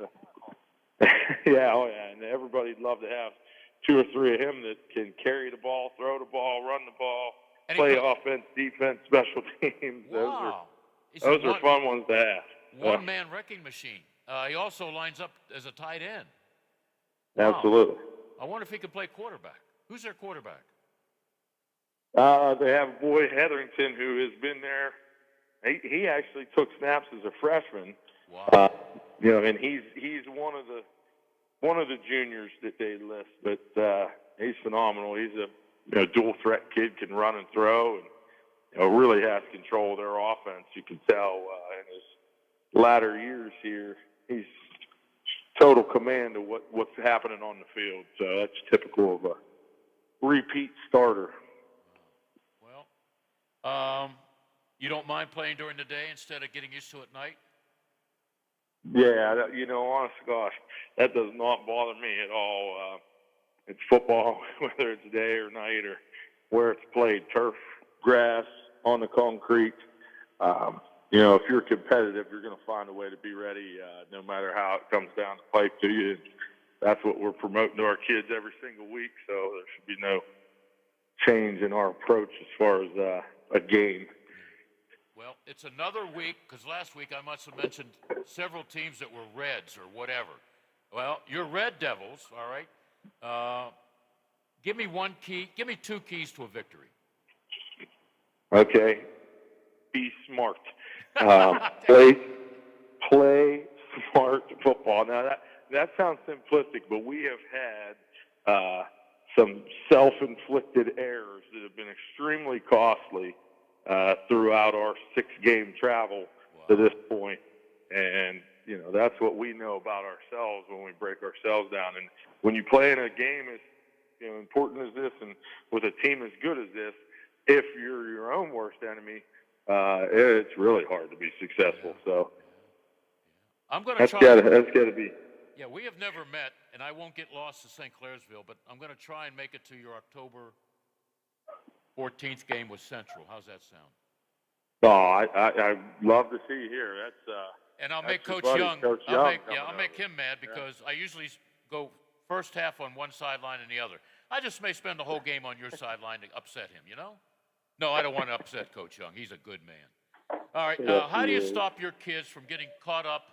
Speaker 25: And everybody'd love to have 2 or 3 of him that can carry the ball, throw the ball, run the ball, play offense, defense, special teams.
Speaker 10: Wow.
Speaker 25: Those are fun ones to have.
Speaker 10: One-man wrecking machine. He also lines up as a tight end.
Speaker 25: Wow. Absolutely.
Speaker 10: I wonder if he could play quarterback. Who's their quarterback?
Speaker 25: They have a boy, Hetherington, who has been there. He actually took snaps as a freshman.
Speaker 10: Wow.
Speaker 25: And he's one of the juniors that they list, but he's phenomenal. He's a dual threat kid, can run and throw, and really has control of their offense. You can tell in his latter years here, he's total command of what's happening on the field. So that's typical of a repeat starter.
Speaker 10: You don't mind playing during the day instead of getting used to it at night?
Speaker 25: Yeah, honest to gosh, that does not bother me at all. It's football, whether it's day or night or where it's played, turf, grass, on the concrete. If you're competitive, you're going to find a way to be ready no matter how it comes down the pipe to you. That's what we're promoting to our kids every single week, so there should be no change in our approach as far as a game.
Speaker 10: Well, it's another week, because last week I must have mentioned several teams that were Reds or whatever. Well, you're Red Devils, all right? Give me one key. Give me two keys to a victory.
Speaker 25: Okay. Be smart. Play smart football. Now, that sounds simplistic, but we have had some self-inflicted errors that have been extremely costly throughout our 6-game travel to this point. And, that's what we know about ourselves when we break ourselves down. And when you play in a game as important as this and with a team as good as this, if you're your own worst enemy, it's really hard to be successful. So
Speaker 10: I'm going to
Speaker 25: that's got to be.
Speaker 10: Yeah, we have never met, and I won't get lost to St. Clairsville, but I'm going to try and make it to your October 14th game with Central. How's that sound?
Speaker 25: Oh, I'd love to see you here.
Speaker 10: And I'll make Coach
Speaker 25: buddy,
Speaker 10: Young.
Speaker 25: Coach
Speaker 10: I'll
Speaker 25: Young
Speaker 10: make him mad because I usually go first half on one sideline and the other. I just may spend the whole game on your sideline to upset him. No, I don't want to upset Coach Young. He's a good man. All right. How do you stop your kids from getting caught up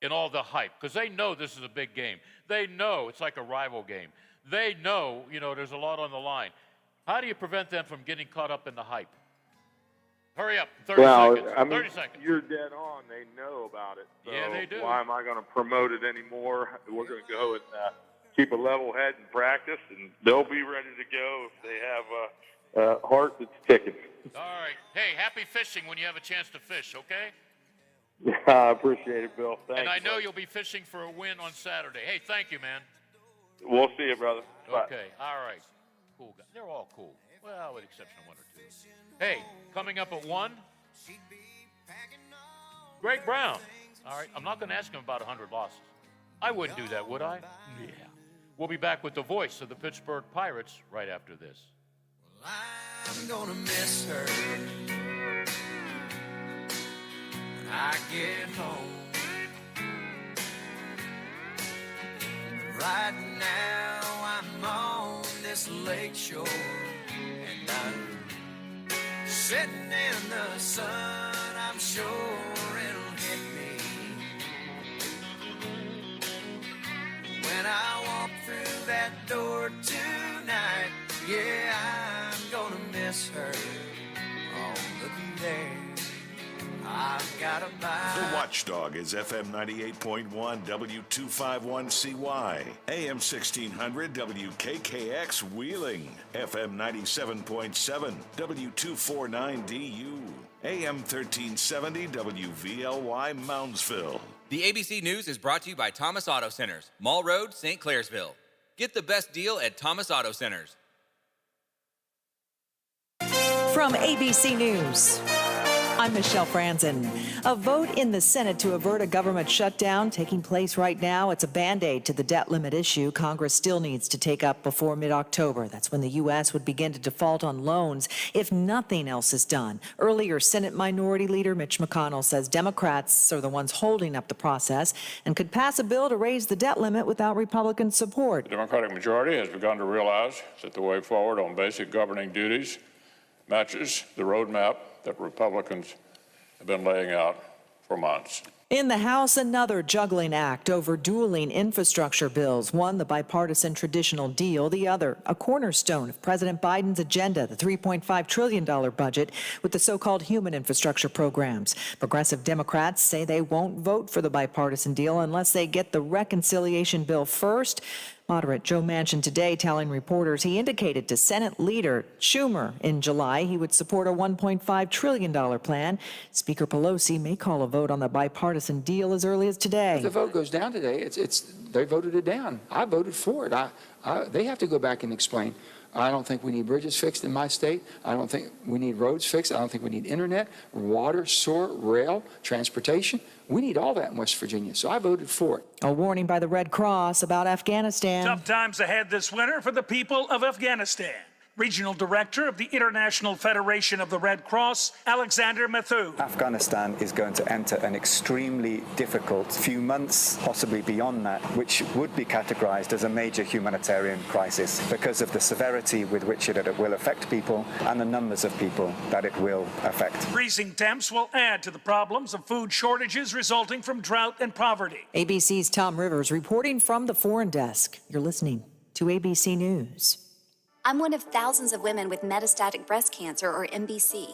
Speaker 10: in all the hype? Because they know this is a big game. They know it's like a rival game. They know, there's a lot on the line. How do you prevent them from getting caught up in the hype? Hurry up, 30 seconds. 30 seconds.
Speaker 25: You're dead on. They know about it. So
Speaker 10: yeah, they do.
Speaker 25: Why am I going to promote it anymore? We're going to go and keep a level head in practice, and they'll be ready to go if they have a heart that's ticking.
Speaker 10: All right. Hey, happy fishing when you have a chance to fish, okay?
Speaker 25: I appreciate it, Bill. Thanks.
Speaker 10: And I know you'll be fishing for a win on Saturday. Hey, thank you, man.
Speaker 25: We'll see you, brother. Bye.
Speaker 10: Okay, all right. Cool guy. They're all cool. Well, with the exception of one or two. Hey, coming up at 1, Greg Brown. All right, I'm not going to ask him about 100 losses. I wouldn't do that, would I? Yeah. We'll be back with the voice of the Pittsburgh Pirates right after this.
Speaker 7: I'm gonna miss her when I get home. Right now I'm on this lake shore and I'm sitting in the sun. I'm sure it'll hit me when I walk through that door tonight. Yeah, I'm gonna miss her. Oh, looky there. I've got a buy.
Speaker 1: The Watchdog is FM 98.1 W251CY, AM 1600 WKKX Wheeling, FM 97.7 W249DU, AM 1370 WVLY Moundsville.
Speaker 14: The ABC News is brought to you by Thomas Auto Centers, Mall Road, St. Clairsville. Get the best deal at Thomas Auto Centers.
Speaker 2: From ABC News, I'm Michelle Franzen. A vote in the Senate to avert a government shutdown taking place right now. It's a Band-Aid to the debt limit issue Congress still needs to take up before mid-October. That's when the U.S. would begin to default on loans if nothing else is done. Earlier, Senate Minority Leader Mitch McConnell says Democrats are the ones holding up the process and could pass a bill to raise the debt limit without Republican support.
Speaker 5: The Democratic majority has begun to realize that the way forward on basic governing duties matches the roadmap that Republicans have been laying out for months.
Speaker 2: In the House, another juggling act over dueling infrastructure bills. One, the bipartisan traditional deal. The other, a cornerstone of President Biden's agenda, the $3.5 trillion budget with the so-called human infrastructure programs. Progressive Democrats say they won't vote for the bipartisan deal unless they get the reconciliation bill first. Moderate Joe Manchin today telling reporters he indicated to Senate Leader Schumer in July he would support a $1.5 trillion plan. Speaker Pelosi may call a vote on the bipartisan deal as early as today.
Speaker 6: If the vote goes down today, they voted it down. I voted for it. They have to go back and explain. I don't think we need bridges fixed in my state. I don't think we need roads fixed. I don't think we need internet, water, sewer, rail, transportation. We need all that in West Virginia, so I voted for it.
Speaker 2: A warning by the Red Cross about Afghanistan.
Speaker 8: Tough times ahead this winter for the people of Afghanistan. Regional Director of the International Federation of the Red Cross, Alexander Mathieu.
Speaker 9: Afghanistan is going to enter an extremely difficult few months, possibly beyond that, which would be categorized as a major humanitarian crisis because of the severity with which it will affect people and the numbers of people that it will affect.
Speaker 8: Freezing temps will add to the problems of food shortages resulting from drought and poverty.
Speaker 2: ABC's Tom Rivers reporting from the Foreign Desk. You're listening to ABC News.
Speaker 11: I'm one of thousands of women with metastatic breast cancer, or MBC,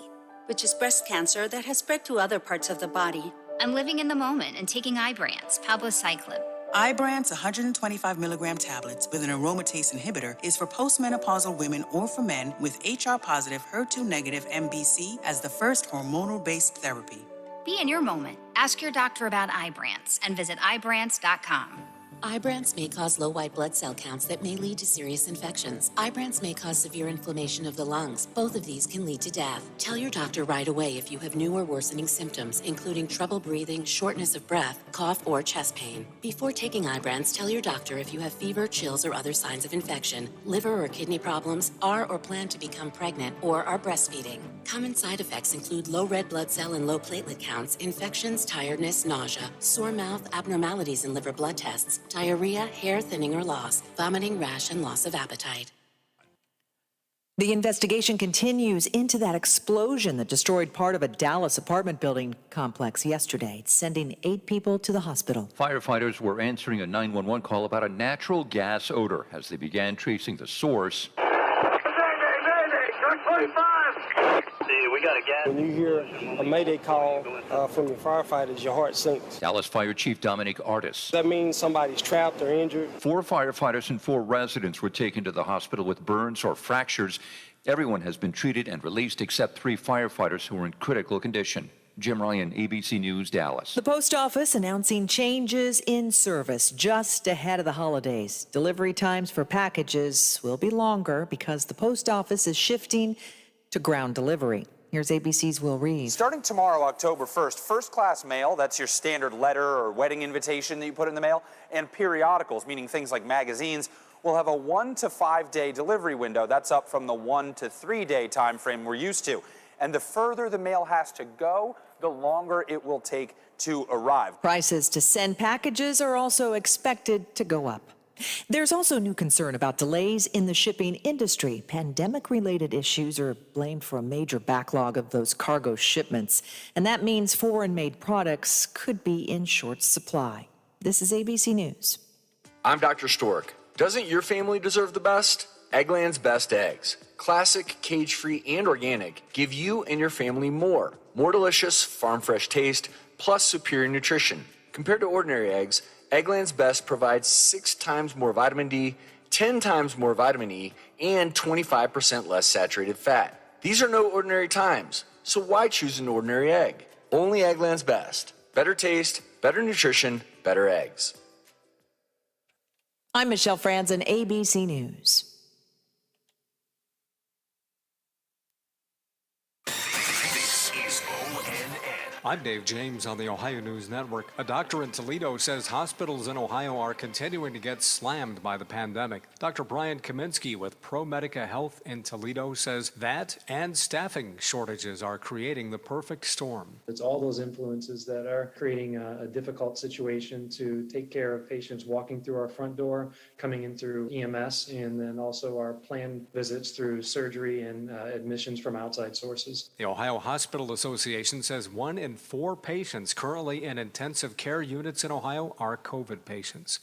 Speaker 11: which is breast cancer that has spread to other parts of the body.
Speaker 12: I'm living in the moment and taking Ibrance, palbociclib.
Speaker 26: Ibrance 125 milligram tablets with an aromatase inhibitor is for postmenopausal women or for men with HR-positive, HER2-negative MBC as the first hormonal-based therapy.
Speaker 12: Be in your moment. Ask your doctor about Ibrance and visit Ibrance.com.
Speaker 27: Ibrance may cause low white blood cell counts that may lead to serious infections. Ibrance may cause severe inflammation of the lungs. Both of these can lead to death. Tell your doctor right away if you have new or worsening symptoms, including trouble breathing, shortness of breath, cough, or chest pain. Before taking Ibrance, tell your doctor if you have fever, chills, or other signs of infection, liver or kidney problems, are or plan to become pregnant, or are breastfeeding. Common side effects include low red blood cell and low platelet counts, infections, tiredness, nausea, sore mouth, abnormalities in liver blood tests, diarrhea, hair thinning or loss, vomiting, rash, and loss of appetite.
Speaker 2: The investigation continues into that explosion that destroyed part of a Dallas apartment building complex yesterday, sending 8 people to the hospital.
Speaker 28: Firefighters were answering a 911 call about a natural gas odor as they began tracing the source.
Speaker 29: We got a gas. When you hear a mayday call from your firefighters, your heart sinks.
Speaker 28: Dallas Fire Chief Dominic Artis.
Speaker 29: That means somebody's trapped or injured.
Speaker 28: 4 firefighters and 4 residents were taken to the hospital with burns or fractures. Everyone has been treated and released except 3 firefighters who are in critical condition. Jim Ryan, ABC News, Dallas.
Speaker 2: The post office announcing changes in service just ahead of the holidays. Delivery times for packages will be longer because the post office is shifting to ground delivery. Here's ABC's Will Reed.
Speaker 30: Starting tomorrow, October 1st, first-class mail, that's your standard letter or wedding invitation that you put in the mail, and periodicals, meaning things like magazines, will have a 1 to 5 day delivery window. That's up from the 1 to 3 day time frame we're used to. And the further the mail has to go, the longer it will take to arrive.
Speaker 2: Prices to send packages are also expected to go up. There's also new concern about delays in the shipping industry. Pandemic-related issues are blamed for a major backlog of those cargo shipments, and that means foreign-made products could be in short supply. This is ABC News.
Speaker 31: I'm Dr. Stork. Doesn't your family deserve the best? Eggland's Best Eggs. Classic, cage-free, and organic give you and your family more. More delicious, farm-fresh taste, plus superior nutrition. Compared to ordinary eggs, Eggland's Best provides 6 times more vitamin D, 10 times more vitamin E, and 25% less saturated fat. These are no ordinary times, so why choose an ordinary egg? Only Eggland's Best. Better taste, better nutrition, better eggs.
Speaker 2: I'm Michelle Franzen, ABC News.
Speaker 32: I'm Dave James on the Ohio News Network. A doctor in Toledo says hospitals in Ohio are continuing to get slammed by the pandemic. Dr. Brian Kaminsky with ProMedica Health in Toledo says that and staffing shortages are creating the perfect storm.
Speaker 33: It's all those influences that are creating a difficult situation to take care of patients walking through our front door, coming in through EMS, and then also our planned visits through surgery and admissions from outside sources.
Speaker 32: The Ohio Hospital Association says 1 in in 4 patients currently in intensive care units in Ohio are COVID patients.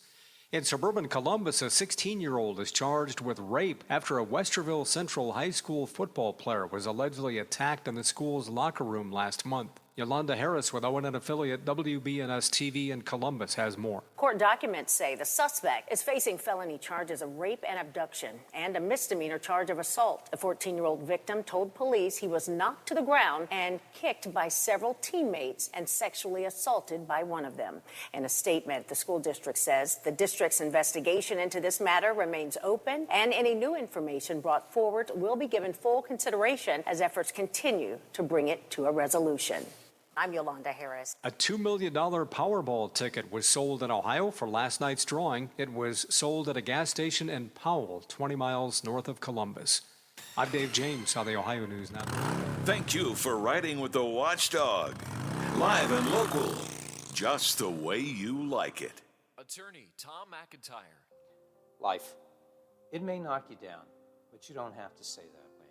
Speaker 32: In suburban Columbus, a 16-year-old is charged with rape after a Westerville Central High School football player was allegedly attacked in the school's locker room last month. Yolanda Harris with ONN affiliate WBNS TV in Columbus has more.
Speaker 3: Court documents say the suspect is facing felony charges of rape and abduction and a misdemeanor charge of assault. The 14-year-old victim told police he was knocked to the ground and kicked by several teammates and sexually assaulted by one of them. In a statement, the school district says the district's investigation into this matter remains open, and any new information brought forward will be given full consideration as efforts continue to bring it to a resolution. I'm Yolanda Harris.
Speaker 32: A $2 million Powerball ticket was sold in Ohio for last night's drawing. It was sold at a gas station in Powell, 20 miles north of Columbus. I'm Dave James on the Ohio News Network.
Speaker 1: Thank you for riding with the Watchdog. Live and local, just the way you like it.
Speaker 4: Attorney Tom McIntyre.
Speaker 13: Life. It may knock you down, but you don't have to say that way.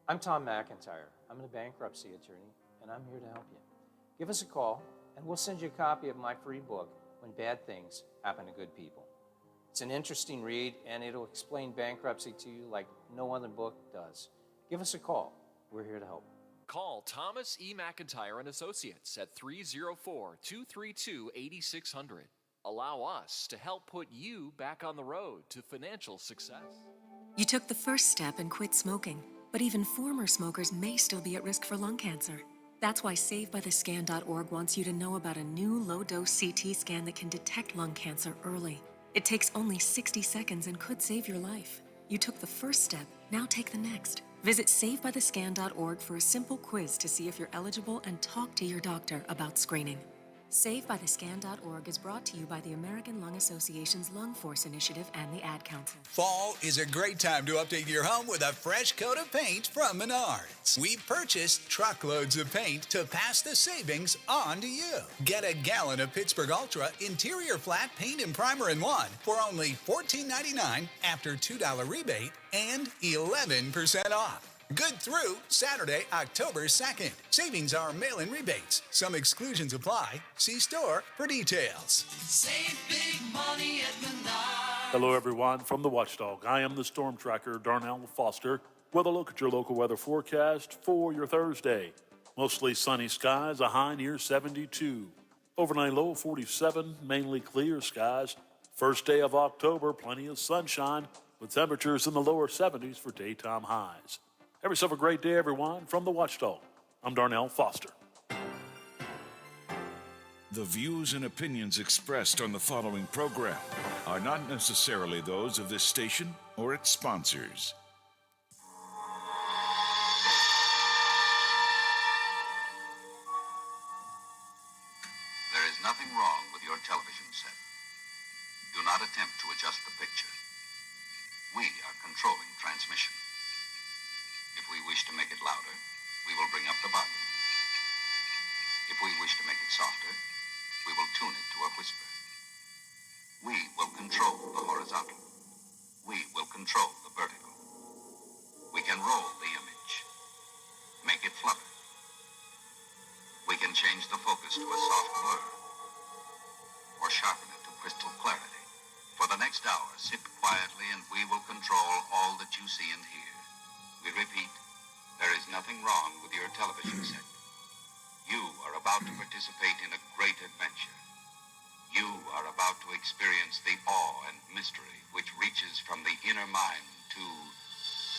Speaker 13: I'm Tom McIntyre. I'm a bankruptcy attorney, and I'm here to help you. Give us a call, and we'll send you a copy of my free book, When Bad Things Happen to Good People. It's an interesting read, and it'll explain bankruptcy to you like no other book does. Give us a call. We're here to help.
Speaker 4: Call Thomas E. McIntyre and Associates at 304-232-8600. Allow us to help put you back on the road to financial success.
Speaker 15: You took the first step and quit smoking, but even former smokers may still be at risk for lung cancer. That's why SaveByTheScan.org wants you to know about a new low-dose CT scan that can detect lung cancer early. It takes only 60 seconds and could save your life. You took the first step, now take the next. Visit SaveByTheScan.org for a simple quiz to see if you're eligible and talk to your doctor about screening. SaveByTheScan.org is brought to you by the American Lung Association's Lung Force Initiative and the Ad Council.
Speaker 16: Fall is a great time to update your home with a fresh coat of paint from Menards. We've purchased truckloads of paint to pass the savings on to you. Get a gallon of Pittsburgh Ultra Interior Flat Paint and Primer in one for only $14.99 after $2 rebate and 11% off. Good through Saturday, October 2nd. Savings are mail-in rebates. Some exclusions apply. See store for details.
Speaker 7: Save big money at Menards.
Speaker 17: Hello, everyone, from the Watchdog. I am the Storm Tracker, Darnell Foster, with a look at your local weather forecast for your Thursday. Mostly sunny skies, a high near 72. Overnight low 47, mainly clear skies. First day of October, plenty of sunshine, with temperatures in the lower 70s for daytime highs. Have yourself a great day, everyone. From the Watchdog, I'm Darnell Foster.
Speaker 1: The views and opinions expressed on the following program are not necessarily those of this station or its sponsors.
Speaker 18: There is nothing wrong with your television set. Do not attempt to adjust the picture. We are controlling transmission. If we wish to make it louder, we will bring up the volume. If we wish to make it softer, we will tune it to a whisper. We will control the horizontal. We will control the vertical. We can roll the image, make it flutter. We can change the focus to a soft blur, or sharpen it to crystal clarity. For the next hour, sit quietly and we will control all that you see and hear. We repeat, there is nothing wrong with your television set. You are about to participate in a great adventure. You are about to experience the awe and mystery which reaches from the inner mind to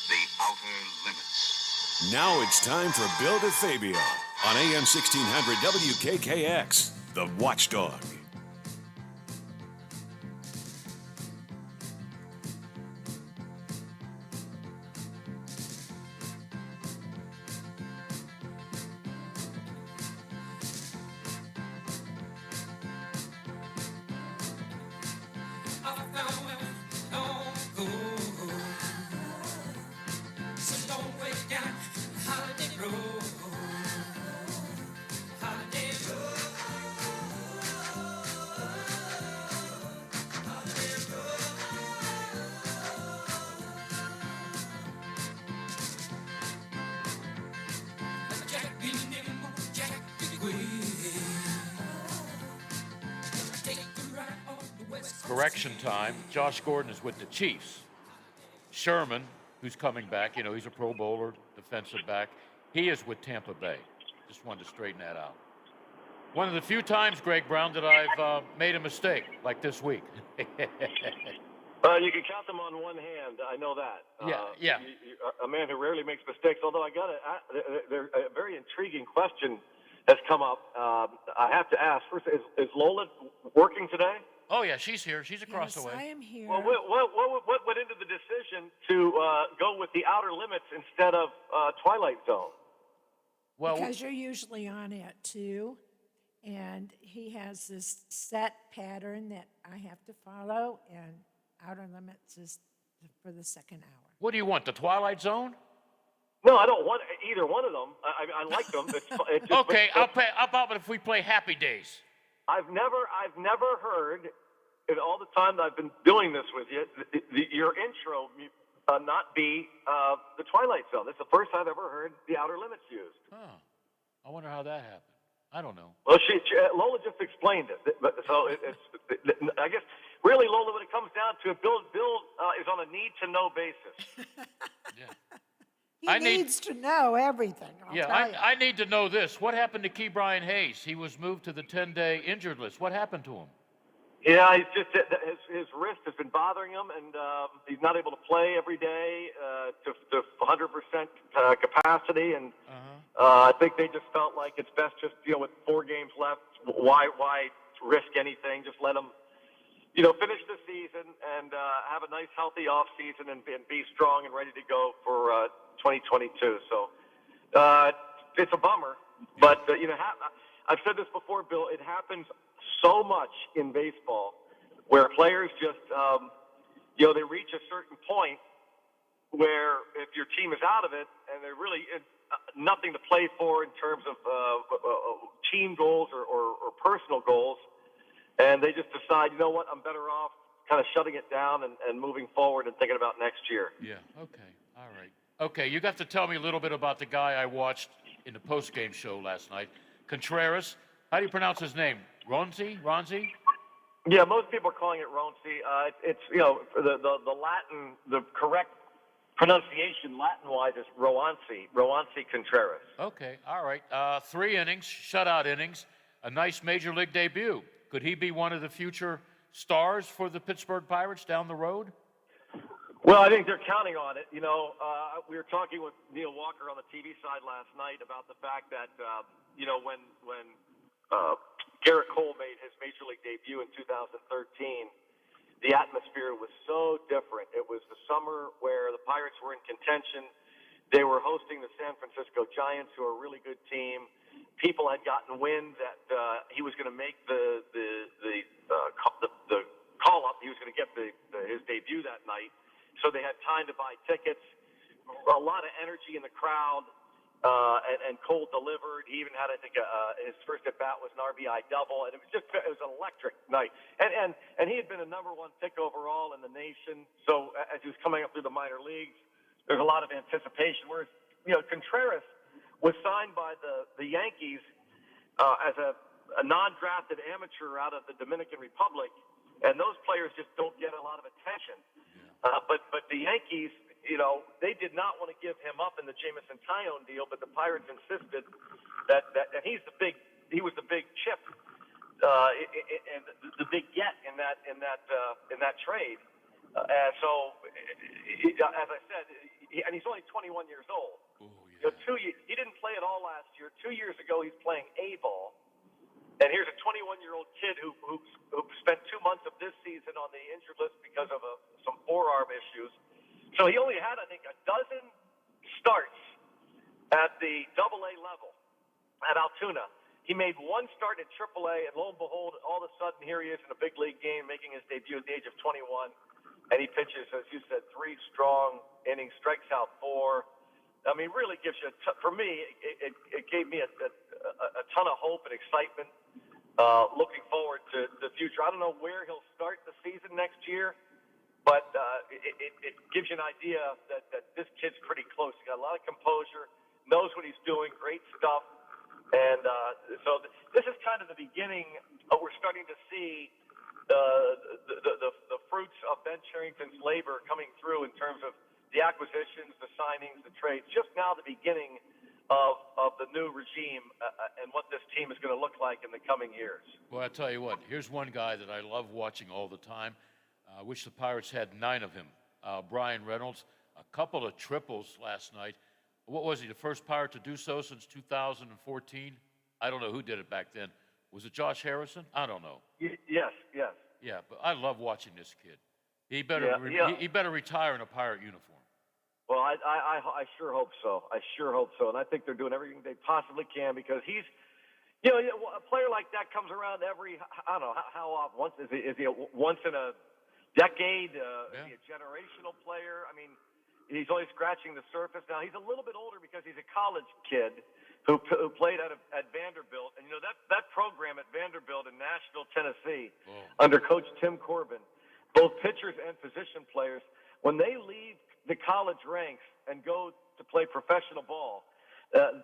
Speaker 18: the outer limits.
Speaker 1: Now it's time for Bill DeFabio on AM 1600 WKKX, the Watchdog.
Speaker 5: Correction time. Josh Gordon is with the Chiefs. Sherman, who's coming back, he's a Pro Bowler, defensive back. He is with Tampa Bay. Just wanted to straighten that out. One of the few times, Greg Brown, that I've made a mistake, like this week.
Speaker 6: You can count them on one hand. I know that.
Speaker 5: Yeah.
Speaker 6: A man who rarely makes mistakes. Although a very intriguing question has come up. I have to ask first: is Lola working today?
Speaker 5: Oh yeah, she's here. She's across the way.
Speaker 8: I am here.
Speaker 6: Well, what went into the decision to go with the Outer Limits instead of Twilight Zone?
Speaker 5: Well,
Speaker 8: because you're usually on it too, and he has this set pattern that I have to follow, and Outer Limits is for the second hour.
Speaker 5: What do you want? The Twilight Zone?
Speaker 6: No, I don't want either one of them. I like them. It's just,
Speaker 5: okay, How about if we play Happy Days?
Speaker 6: I've never heard in all the time that I've been doing this with you your intro not be the Twilight Zone. This is the first time I've ever heard the Outer Limits used.
Speaker 5: Oh, I wonder how that happened. I don't know.
Speaker 6: Well, Lola just explained it. So I guess really, Lola, when it comes down to it, Bill is on a need-to-know basis.
Speaker 8: He needs to know everything.
Speaker 5: I need to know this. What happened to Key Brian Hayes? He was moved to the 10-day injured list. What happened to him?
Speaker 6: Yeah, he's just his wrist has been bothering him, and he's not able to play every day to 100% capacity. And I think they just felt like it's best just with 4 games left. Why risk anything? Just let him finish the season and have a nice, healthy off season and be strong and ready to go for 2022. So it's a bummer, but I've said this before, Bill. It happens so much in baseball where players just they reach a certain point where if your team is out of it and they're really nothing to play for in terms of team goals or personal goals, and they just decide, you know what, I'm better off kind of shutting it down and moving forward and thinking about next year.
Speaker 5: Yeah, okay, all right. Okay, you got to tell me a little bit about the guy I watched in the post-game show last night. Contreras, how do you pronounce his name? Ronzi?
Speaker 6: Yeah, most people are calling it Ronzi. It's the Latin, the correct pronunciation Latin-wise is Roansy Contreras.
Speaker 5: Okay, all right. 3 innings, shutout innings, a nice major league debut. Could he be one of the future stars for the Pittsburgh Pirates down the road?
Speaker 6: Well, I think they're counting on it. We were talking with Neil Walker on the TV side last night about the fact that, when Garrett Cole made his major league debut in 2013, the atmosphere was so different. It was the summer where the Pirates were in contention. They were hosting the San Francisco Giants, who are a really good team. People had gotten wind that he was going to make the call up. He was going to get his debut that night. So they had time to buy tickets. A lot of energy in the crowd, and Cole delivered. He even had, I think, his first at bat was an RBI double, and it was an electric night. And he had been a number 1 pick overall in the nation. So as he was coming up through the minor leagues, there's a lot of anticipation. Whereas Contreras was signed by the Yankees as a non-drafted amateur out of the Dominican Republic, and those players just don't get a lot of attention. But the Yankees, they did not want to give him up in the Jameson Taillon deal, but the Pirates insisted that he was the big chip and the big get in that trade. So, as I said, and he's only 21 years old. He didn't play at all last year. 2 years ago, he's playing A-ball. And here's a 21-year-old kid who spent 2 months of this season on the injured list because of some forearm issues. So he only had, I think, a dozen starts at the AA level at Altoona. He made 1 start at AAA, and lo and behold, all of a sudden, here he is in a big league game, making his debut at the age of 21. And he pitches, as you said, 3 strong innings, strikes out 4. I mean, really gives you, for me, it gave me a ton of hope and excitement looking forward to the future. I don't know where he'll start the season next year, but it gives you an idea that this kid's pretty close. He's got a lot of composure, knows what he's doing, great stuff. And so this is kind of the beginning. We're starting to see Ben Cherington's labor coming through in terms of the acquisitions, the signings, the trades. Just now the beginning of the new regime and what this team is going to look like in the coming years.
Speaker 5: Well, I'll tell you what, here's one guy that I love watching all the time. I wish the Pirates had 9 of him. Brian Reynolds, a couple of triples last night. What was he, the first Pirate to do so since 2014? I don't know who did it back then. Was it Josh Harrison? I don't know.
Speaker 6: Yes.
Speaker 5: Yeah, but I love watching this kid. He better he better retire in a Pirate uniform.
Speaker 6: Well, I sure hope so. And I think they're doing everything they possibly can because he's, a player like that comes around every, I don't know, how often? Once, is he once in a decade? Is he a generational player? I mean, he's only scratching the surface. Now, he's a little bit older because he's a college kid who played at Vanderbilt. And, that program at Vanderbilt in Nashville, Tennessee, under Coach Tim Corbin, both pitchers and position players, when they leave the college ranks and go to play professional ball,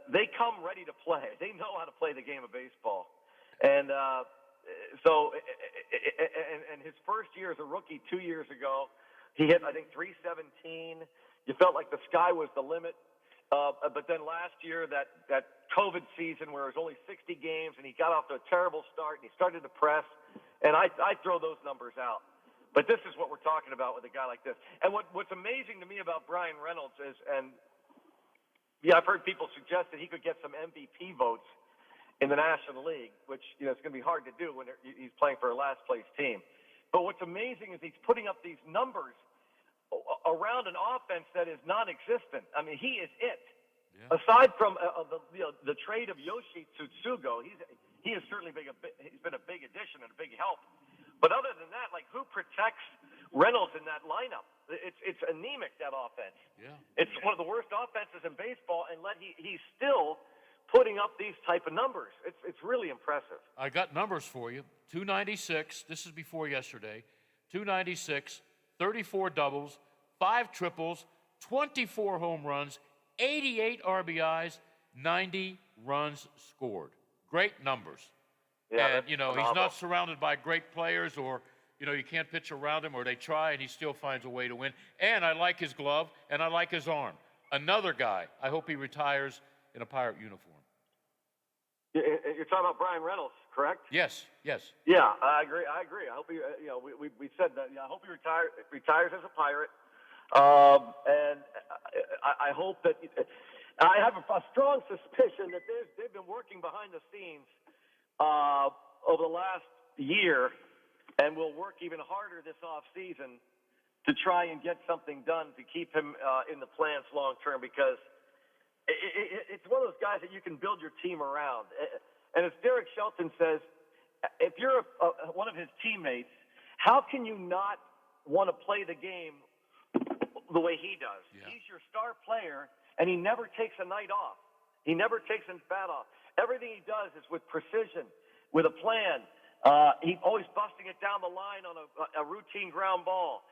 Speaker 6: they come ready to play. They know how to play the game of baseball. And and his first year as a rookie 2 years ago, he hit, I think, 317. You felt like the sky was the limit. But then last year, that COVID season where it was only 60 games and he got off to a terrible start and he started to press, and I throw those numbers out. But this is what we're talking about with a guy like this. And what's amazing to me about Brian Reynolds is, I've heard people suggest that he could get some MVP votes in the National League, which, it's going to be hard to do when he's playing for a last-place team. But what's amazing is he's putting up these numbers around an offense that is non-existent. I mean, he is it. Yeah. Aside from the trade of Yoshi Tsutsugo, he is certainly he's been a big addition and a big help. But other than that, who protects Reynolds in that lineup? It's anemic, that offense. Yeah. It's one of the worst offenses in baseball, and he's still putting up these type of numbers. It's really impressive.
Speaker 5: I got numbers for you. 296, this is before yesterday. 296, 34 doubles, 5 triples, 24 home runs, 88 RBIs, 90 runs scored. Great numbers. Yeah, and, he's not surrounded by great players or, you can't pitch around him or they try and he still finds a way to win. And I like his glove and I like his arm. Another guy, I hope he retires in a Pirate uniform.
Speaker 6: You're talking about Brian Reynolds, correct?
Speaker 5: Yes.
Speaker 6: Yeah, I agree. I hope he, we said that. Yeah, I hope he retires as a Pirate. And I hope that I have a strong suspicion that they've been working behind the scenes over the last year, and will work even harder this off season to try and get something done to keep him in the plans long term, because it's one of those guys that you can build your team around. And as Derek Shelton says, if you're one of his teammates, how can you not want to play the game the way he does? Yeah. He's your star player, and he never takes a night off. He never takes a bat off. Everything he does is with precision, with a plan. He's always busting it down the line on a routine ground ball.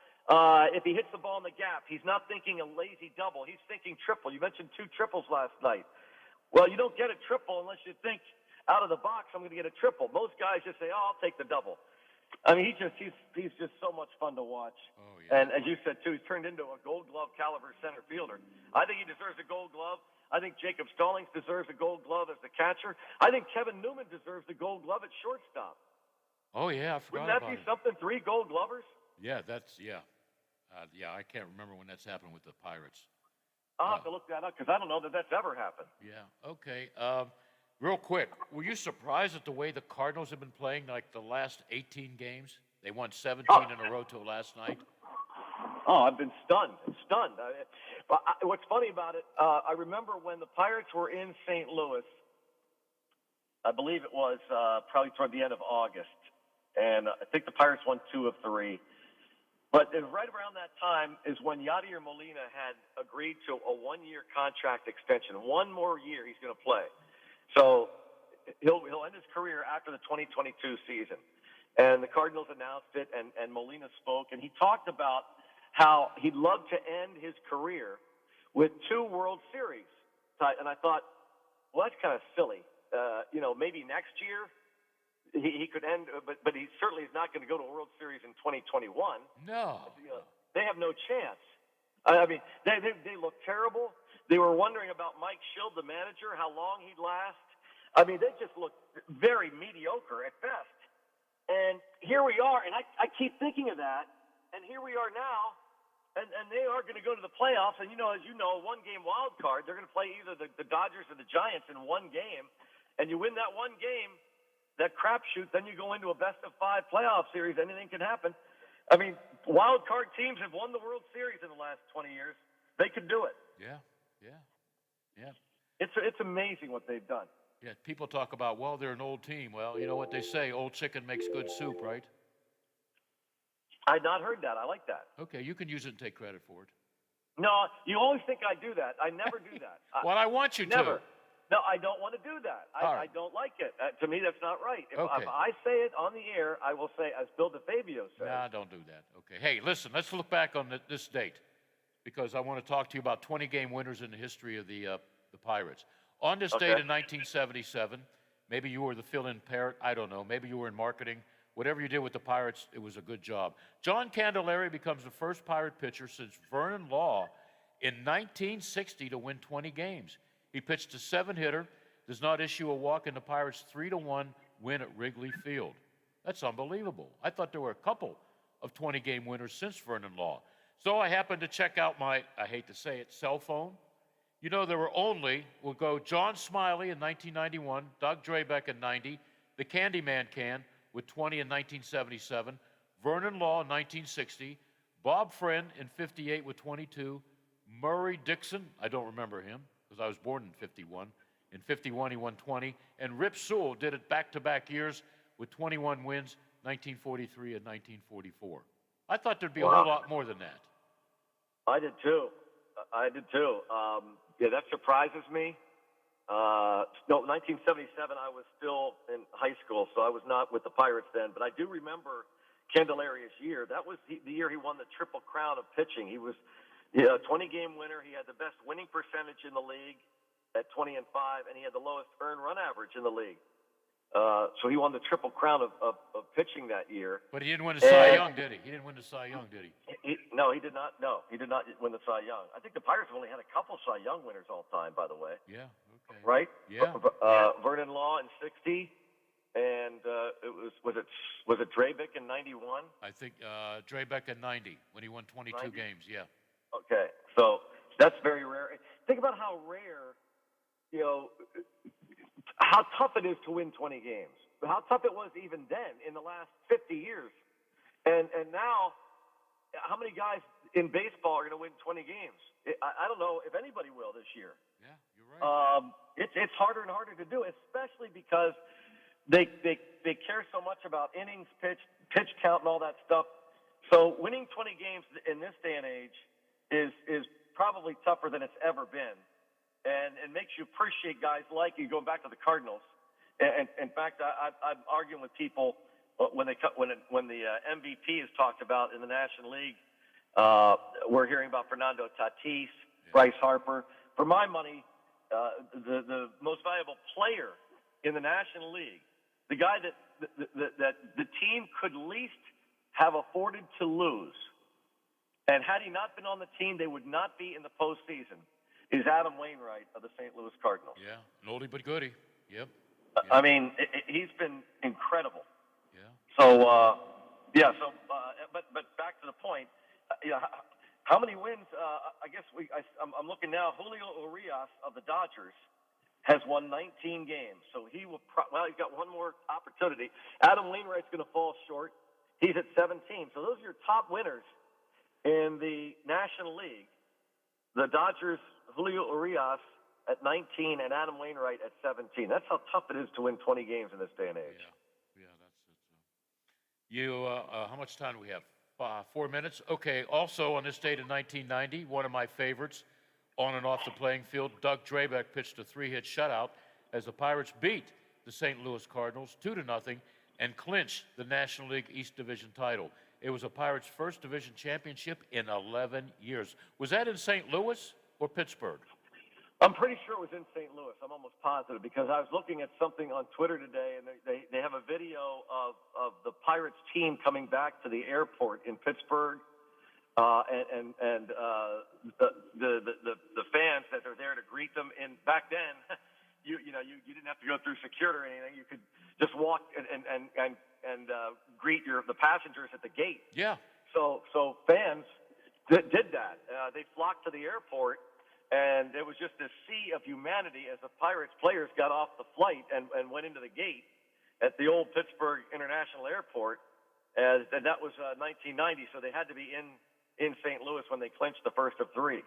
Speaker 6: If he hits the ball in the gap, he's not thinking a lazy double. He's thinking triple. You mentioned 2 triples last night. Well, you don't get a triple unless you think out of the box, I'm going to get a triple. Most guys just say, I'll take the double. I mean, he's just so much fun to watch. Oh, yeah. And as you said, too, he's turned into a Gold Glove caliber center fielder. I think he deserves a Gold Glove. I think Jacob Stallings deserves a Gold Glove as the catcher. I think Kevin Newman deserves the Gold Glove at shortstop.
Speaker 5: Oh, yeah, I forgot
Speaker 6: Wouldn't that be something? 3 Gold Glovers?
Speaker 5: Yeah, I can't remember when that's happened with the Pirates.
Speaker 6: I'll have to look that up because I don't know that that's ever happened.
Speaker 5: Yeah, okay. Real quick, were you surprised at the way the Cardinals have been playing the last 18 games? They won 17 in a row till last night.
Speaker 6: Oh, I've been stunned. What's funny about it, I remember when the Pirates were in St. Louis, I believe it was probably toward the end of August, and I think the Pirates won 2 of 3. But right around that time is when Yadier Molina had agreed to a 1-year contract extension. 1 more year he's going to play. So he'll end his career after the 2022 season. And the Cardinals announced it, and Molina spoke, and he talked about how he'd love to end his career with 2 World Series. And I thought, well, that's kind of silly. Maybe next year, he could end, but he certainly is not going to go to a World Series in 2021.
Speaker 5: No.
Speaker 6: They have no chance. I mean, they look terrible. They were wondering about Mike Schild, the manager, how long he'd last. I mean, they just look very mediocre at best. And here we are, and I keep thinking of that, and here we are now, and they are going to go to the playoffs. And, as you know, one-game wild card, they're going to play either the Dodgers or the Giants in one game, and you win that one game, that crapshoot, then you go into a best-of-5 playoff series. Anything can happen. I mean, wild card teams have won the World Series in the last 20 years. They could do it.
Speaker 5: Yeah.
Speaker 6: It's amazing what they've done.
Speaker 5: Yeah, people talk about, well, they're an old team. Well, you know what they say, old chicken makes good soup, right?
Speaker 6: I'd not heard that. I like that.
Speaker 5: Okay, you can use it and take credit for it.
Speaker 6: No, you always think I do that. I never do that.
Speaker 5: Well, I want you
Speaker 6: never.
Speaker 5: to.
Speaker 6: No, I don't want to do that. I don't like it. To me, that's not right. If I say it on the air, I will say, as Bill DeFabio said.
Speaker 5: Nah, don't do that. Okay. Hey, listen, let's look back on this date, because I want to talk to you about 20-game winners in the history of the Pirates. On this date in 1977, maybe you were the fill-in parrot. I don't know. Maybe you were in marketing. Whatever you did with the Pirates, it was a good job. John Candelaria becomes the first Pirate pitcher since Vernon Law in 1960 to win 20 games. He pitched a 7-hitter, does not issue a walk in the Pirates' 3-1 win at Wrigley Field. That's unbelievable. I thought there were a couple of 20-game winners since Vernon Law. So I happened to check out my, I hate to say it, cell phone. You know, there were only, we'll go John Smiley in 1991, Doug Drabeck in 90, the Candyman Can with 20 in 1977, Vernon Law in 1960, Bob Friend in 58 with 22, Murray Dixon, I don't remember him because I was born in 51. In 51, he won 20, and Rip Sewell did it back-to-back years with 21 wins, 1943 and 1944. I thought there'd be a whole lot more than that.
Speaker 6: I did too. Yeah, that surprises me. No, 1977, I was still in high school, so I was not with the Pirates then. But I do remember Candelaria's year. That was the year he won the Triple Crown of pitching. He was a 20-game winner. He had the best winning percentage in the league at 20-5, and he had the lowest earned run average in the league. So he won the Triple Crown of pitching that year.
Speaker 5: But he didn't win the Cy Young, did he? He didn't win the Cy Young, did he?
Speaker 6: No, he did not. No, he did not win the Cy Was I think the Pirates have only had a couple Cy Young winners all time, by the way.
Speaker 5: Yeah, okay.
Speaker 6: Right?
Speaker 5: Yeah.
Speaker 6: Vernon Law in 60, and it was it Drabeck in 91?
Speaker 5: I think Drabeck in 90 when he won 22 games, yeah.
Speaker 6: Okay, so that's very rare. Think about how rare, how tough it is to win 20 games. How tough it was even then in the last 50 years. And now, how many guys in baseball are going to win 20 games? I don't know if anybody will this year.
Speaker 5: Yeah, you're right.
Speaker 6: It's harder and harder to do, especially because they care so much about innings, pitch count, and all that stuff. So winning 20 games in this day and age is probably tougher than it's ever been. And it makes you appreciate guys like you, going back to the Cardinals. And in fact, I'm arguing with people when the MVP is talked about in the National League. We're hearing about Fernando Tatis, Bryce Harper. For my money, the most valuable player in the National League, the guy that the team could least have afforded to lose, and had he not been on the team, they would not be in the postseason, is Adam Wainwright of the St. Louis Cardinals.
Speaker 5: Yeah, an oldie but goodie. Yep.
Speaker 6: I mean, he's been incredible.
Speaker 5: Yeah.
Speaker 6: So, but back to the point, how many wins? I guess I'm looking now. Julio Urias of the Dodgers has won 19 games, so he will. He's got one more opportunity. Adam Wainwright's going to fall short. He's at 17. So those are your top winners in the National League. The Dodgers, Julio Urias at 19 and Adam Wainwright at 17. That's how tough it is to win 20 games in this day and age.
Speaker 5: Yeah, that's it. How much time do we have? 4 minutes? Okay, also on this date in 1990, one of my favorites on and off the playing field, Doug Drabeck pitched a 3-hit shutout as the Pirates beat the St. Louis Cardinals 2-0 and clinched the National League East Division title. It was a Pirates' first division championship in 11 years. Was that in St. Louis or Pittsburgh?
Speaker 6: I'm pretty sure it was in St. Louis. I'm almost positive because I was looking at something on Twitter today, and they have a video of the Pirates team coming back to the airport in Pittsburgh, and the fans that are there to greet them. And back then, you didn't have to go through security or anything. You could just walk and greet the passengers at the gate.
Speaker 5: Yeah.
Speaker 6: So fans did that. They flocked to the airport. And it was just this sea of humanity as the Pirates players got off the flight and went into the gate at the old Pittsburgh International Airport. And that was 1990, so they had to be in St. Louis when they clinched the first of three.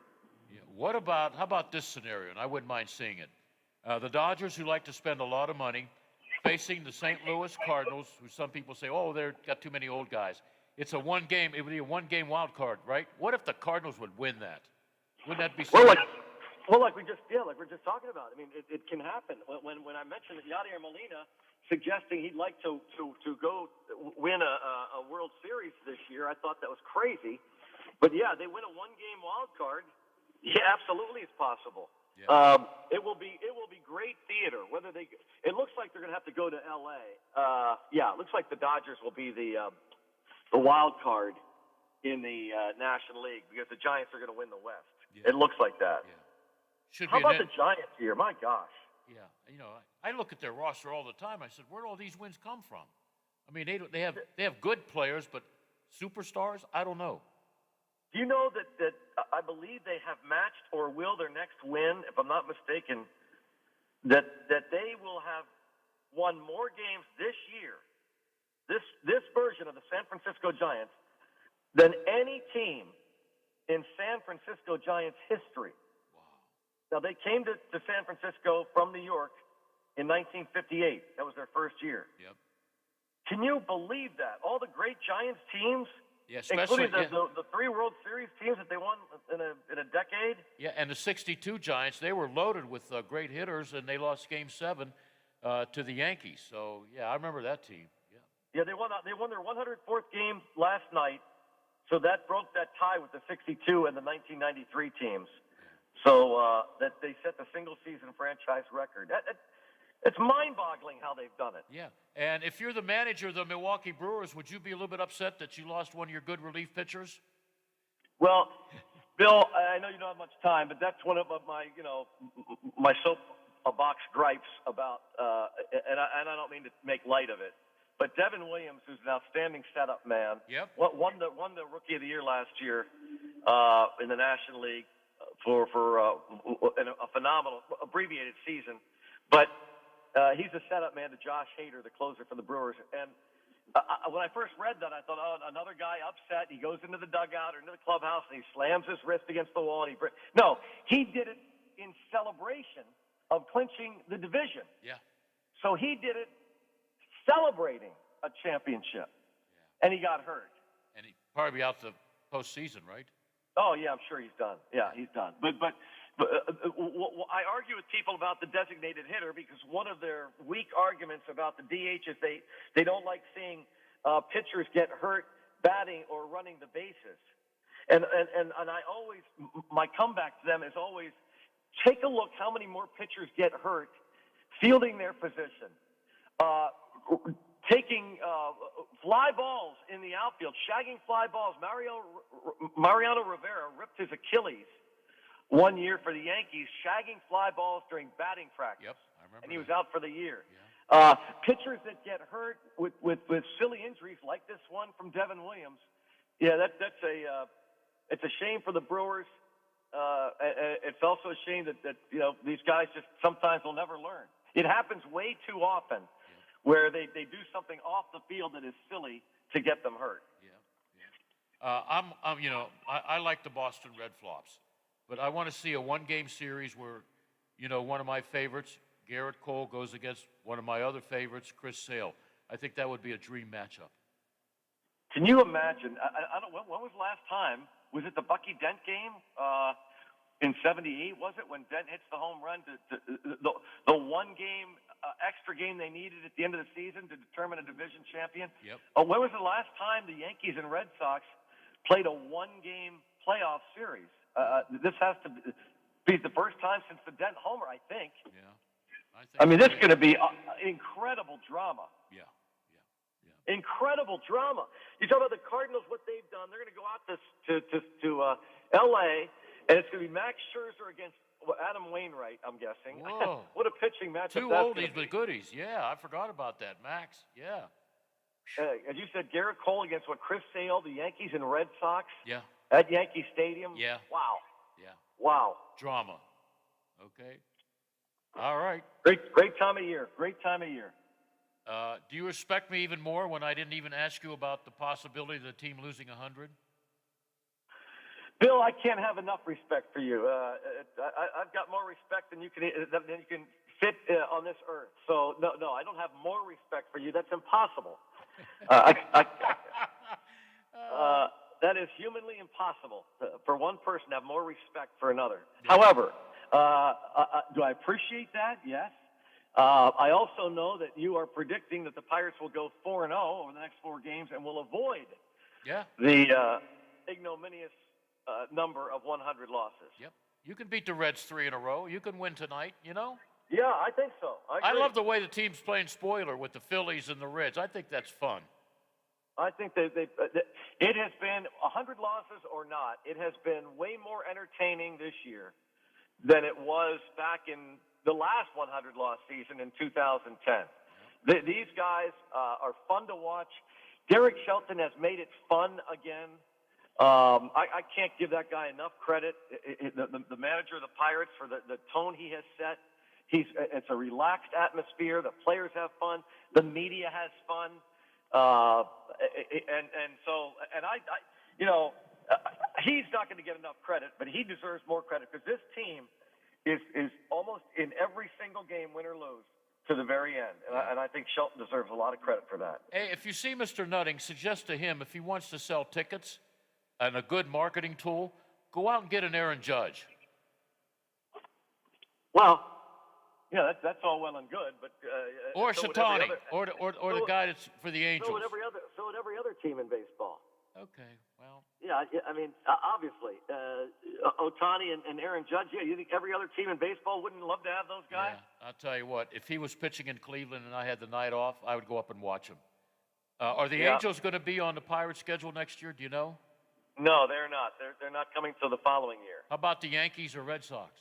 Speaker 5: Yeah. How about this scenario? And I wouldn't mind seeing it. The Dodgers, who like to spend a lot of money, facing the St. Louis Cardinals, who some people say, oh, they've got too many old guys. It would be a one-game wild card, right? What if the Cardinals would win that? Wouldn't that be so?
Speaker 6: Like we're just talking about. I mean, it can happen. When I mentioned that Yadier Molina suggesting he'd like to go win a World Series this year, I thought that was crazy. But yeah, they win a one-game wild card. Yeah, absolutely, it's possible. Yeah. It will be great theater. It looks like they're going to have to go to L.A. It looks like the Dodgers will be the wild card in the National League because the Giants are going to win the West. Yeah. It looks like that. Yeah. How about the Giants here? My gosh.
Speaker 5: Yeah. I look at their roster all the time. I said, where do all these wins come from? I mean, they have good players, but superstars, I don't know.
Speaker 6: Do you know that I believe they have matched or will their next win, if I'm not mistaken, that they will have won more games this year, this version of the San Francisco Giants, than any team in San Francisco Giants history. Wow. Now, they came to San Francisco from New York in 1958. That was their first year.
Speaker 5: Yep.
Speaker 6: Can you believe that? All the great Giants teams,
Speaker 5: especially
Speaker 6: including the three World Series teams that they won in a decade.
Speaker 5: Yeah, and the 62 Giants, they were loaded with great hitters, and they lost Game 7 to the Yankees. So, yeah, I remember that team.
Speaker 6: Yeah, they won their 104th game last night. So that broke that tie with the 62 and the 1993 teams. So that they set the single-season franchise record. It's mind-boggling how they've done it.
Speaker 5: Yeah, and if you're the manager of the Milwaukee Brewers, would you be a little bit upset that you lost one of your good relief pitchers?
Speaker 6: Well, Bill, I know you don't have much time, but that's one of my soapbox gripes about, and I don't mean to make light of it. But Devin Williams, who's an outstanding setup man, won the Rookie of the Year last year in the National League for a phenomenal abbreviated season. But he's a setup man to Josh Hader, the closer for the Brewers. And when I first read that, I thought, oh, another guy upset. He goes into the dugout or into the clubhouse and he slams his wrist against the wall. No, he did it in celebration of clinching the division.
Speaker 5: Yeah.
Speaker 6: So he did it celebrating a championship, and he got hurt.
Speaker 5: And he'd probably be out the postseason, right?
Speaker 6: Oh yeah, I'm sure he's done. Yeah, he's done. But I argue with people about the designated hitter because one of their weak arguments about the DH is they don't like seeing pitchers get hurt batting or running the bases, and I always my comeback to them is always take a look how many more pitchers get hurt fielding their position. Taking fly balls in the outfield, shagging fly balls. Mariano Rivera ripped his Achilles one year for the Yankees, shagging fly balls during batting practice.
Speaker 5: Yep, I remember.
Speaker 6: And he was out for the year.
Speaker 5: Yeah.
Speaker 6: Pitchers that get hurt with silly injuries like this one from Devin Williams. Yeah, it's a shame for the Brewers. It's also a shame that these guys just sometimes will never learn. It happens way too often. Where they do something off the field that is silly to get them hurt.
Speaker 5: I like the Boston Red Flops, but I want to see a one-game series where, one of my favorites, Garrett Cole, goes against one of my other favorites, Chris Sale. I think that would be a dream matchup.
Speaker 6: Can you imagine? I don't. When was the last time? Was it the Bucky Dent game? In '78, was it, when Dent hits the home run the one game extra game they needed at the end of the season to determine a division champion?
Speaker 5: Yep.
Speaker 6: When was the last time the Yankees and Red Sox played a one-game playoff series? This has to be the first time since the Dent homer, I think.
Speaker 5: Yeah.
Speaker 6: I mean, this is going to be incredible drama.
Speaker 5: Yeah.
Speaker 6: Incredible drama. You talk about the Cardinals, what they've done. They're going to go out to L.A., and it's going to be Max Scherzer against Adam Wainwright, I'm guessing.
Speaker 5: Whoa.
Speaker 6: What a pitching matchup.
Speaker 5: Two
Speaker 6: that's
Speaker 5: oldies but goodies. Yeah, I forgot about that. Max. Yeah.
Speaker 6: As you said, Garrett Cole against Chris Sale, the Yankees and Red Sox.
Speaker 5: Yeah.
Speaker 6: At Yankee Stadium.
Speaker 5: Yeah.
Speaker 6: Wow.
Speaker 5: Yeah.
Speaker 6: Wow.
Speaker 5: Drama. Okay. All right.
Speaker 6: Great time of year. Great time of year.
Speaker 5: Do you respect me even more when I didn't even ask you about the possibility of the team losing 100?
Speaker 6: Bill, I can't have enough respect for you. I've got more respect than you can fit on this earth. So no, I don't have more respect for you. That's impossible. That is humanly impossible for one person to have more respect for another. Yeah. However, do I appreciate that? Yes. I also know that you are predicting that the Pirates will go 4-0 over the next 4 games and will avoid the ignominious number of 100 losses.
Speaker 5: Yep. You can beat the Reds 3 in a row. You can win tonight, you know?
Speaker 6: Yeah, I think so. I
Speaker 5: love the way the team's playing spoiler with the Phillies and the Reds. I think that's fun.
Speaker 6: I think it has been 100 losses or not. It has been way more entertaining this year than it was back in the last 100-loss season in 2010. These guys are fun to watch. Derek Shelton has made it fun again. I can't give that guy enough credit. The manager of the Pirates for the tone he has set. It's a relaxed atmosphere. The players have fun. The media has fun. He's not going to get enough credit, but he deserves more credit because this team is almost in every single game, win or lose, to the very end. And I think Shelton deserves a lot of credit for that.
Speaker 5: Hey, if you see Mr. Nutting, suggest to him if he wants to sell tickets and a good marketing tool, go out and get an Aaron Judge.
Speaker 6: Well, yeah, that's all well and good, but
Speaker 5: or Shatani, or the guy that's for the Angels.
Speaker 6: So would every other team in baseball.
Speaker 5: Okay, well.
Speaker 6: Yeah, I mean, obviously, Ohtani and Aaron Judge. Yeah, you think every other team in baseball wouldn't love to have those guys?
Speaker 5: Yeah, I'll tell you what. If he was pitching in Cleveland and I had the night off, I would go up and watch him. Are the Angels going to be on the Pirates' schedule next year? Do you know?
Speaker 6: No, they're not. They're not coming till the following year.
Speaker 5: How about the Yankees or Red Sox?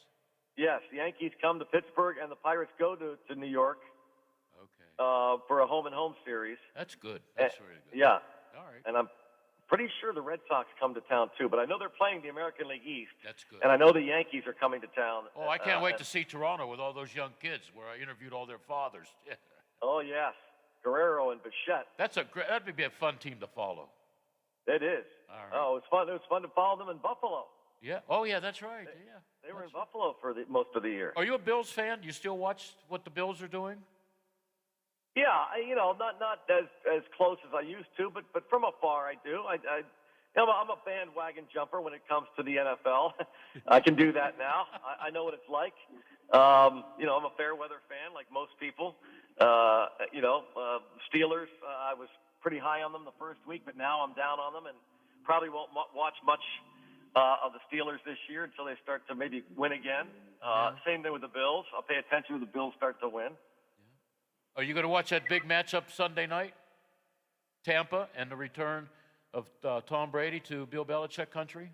Speaker 6: Yes, the Yankees come to Pittsburgh, and the Pirates go to New York.
Speaker 5: Okay.
Speaker 6: For a home-and-home series.
Speaker 5: That's good. That's really good.
Speaker 6: Yeah.
Speaker 5: All right.
Speaker 6: And I'm pretty sure the Red Sox come to town, too. But I know they're playing the American League East.
Speaker 5: That's good.
Speaker 6: And I know the Yankees are coming to town.
Speaker 5: Oh, I can't wait to see Toronto with all those young kids where I interviewed all their fathers.
Speaker 6: Oh, yes. Guerrero and Bichette.
Speaker 5: That'd be a fun team to follow.
Speaker 6: It is.
Speaker 5: All right.
Speaker 6: Oh, it was fun to follow them in Buffalo.
Speaker 5: Yeah. Oh, yeah, that's right. Yeah.
Speaker 6: They were in Buffalo for most of the year.
Speaker 5: Are you a Bills fan? Do you still watch what the Bills are doing?
Speaker 6: Yeah, not as close as I used to, but from afar I do. I'm a bandwagon jumper when it comes to the NFL. I can do that now. I know what it's like. I'm a fair weather fan like most people. Steelers, I was pretty high on them the first week, but now I'm down on them and probably won't watch much of the Steelers this year until they start to maybe win again. Same thing with the Bills. I'll pay attention when the Bills start to win.
Speaker 5: Are you going to watch that big matchup Sunday night? Tampa and the return of Tom Brady to Bill Belichick country?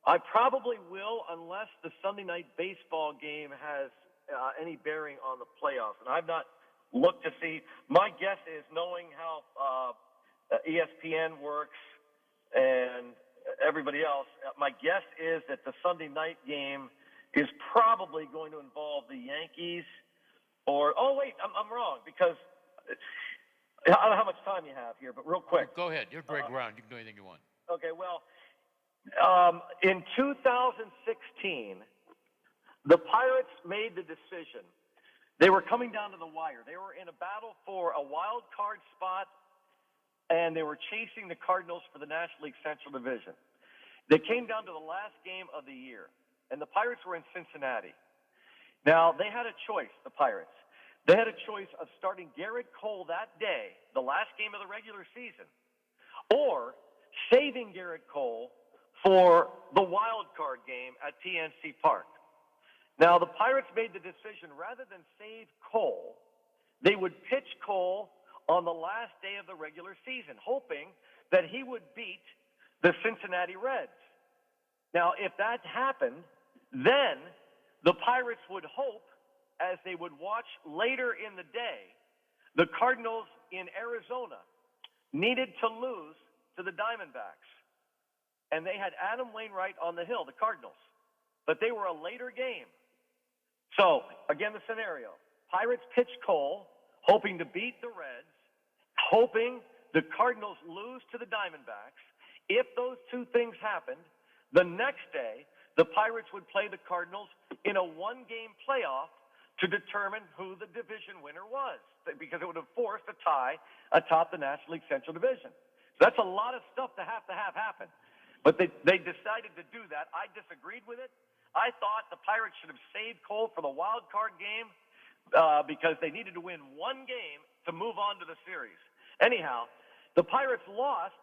Speaker 6: I probably will unless the Sunday night baseball game has any bearing on the playoffs. And I've not looked to see. My guess is, knowing how ESPN works and everybody else, my guess is that the Sunday night game is probably going to involve the Yankees I'm wrong, because I don't know how much time you have here, but real quick.
Speaker 5: Go ahead. You're Greg Brown. You can do anything you want.
Speaker 6: Okay, well, in 2016, the Pirates made the decision. They were coming down to the wire. They were in a battle for a wild card spot, and they were chasing the Cardinals for the National League Central Division. They came down to the last game of the year, and the Pirates were in Cincinnati. Now, they had a choice, the Pirates. They had a choice of starting Garrett Cole that day, the last game of the regular season, or saving Garrett Cole for the wild card game at PNC Park. Now, the Pirates made the decision, rather than save Cole, they would pitch Cole on the last day of the regular season, hoping that he would beat the Cincinnati Reds. Now, if that happened, then the Pirates would hope, as they would watch later in the day, the Cardinals in Arizona needed to lose to the Diamondbacks. And they had Adam Wainwright on the hill, the Cardinals. But they were a later game. So, again, the scenario. Pirates pitch Cole, hoping to beat the Reds, hoping the Cardinals lose to the Diamondbacks. If those two things happened, the next day, the Pirates would play the Cardinals in a one-game playoff to determine who the division winner was, because it would have forced a tie atop the National League Central Division. So that's a lot of stuff to have happen. But they decided to do that. I disagreed with it. I thought the Pirates should have saved Cole for the wild card game because they needed to win one game to move on to the series. Anyhow, the Pirates lost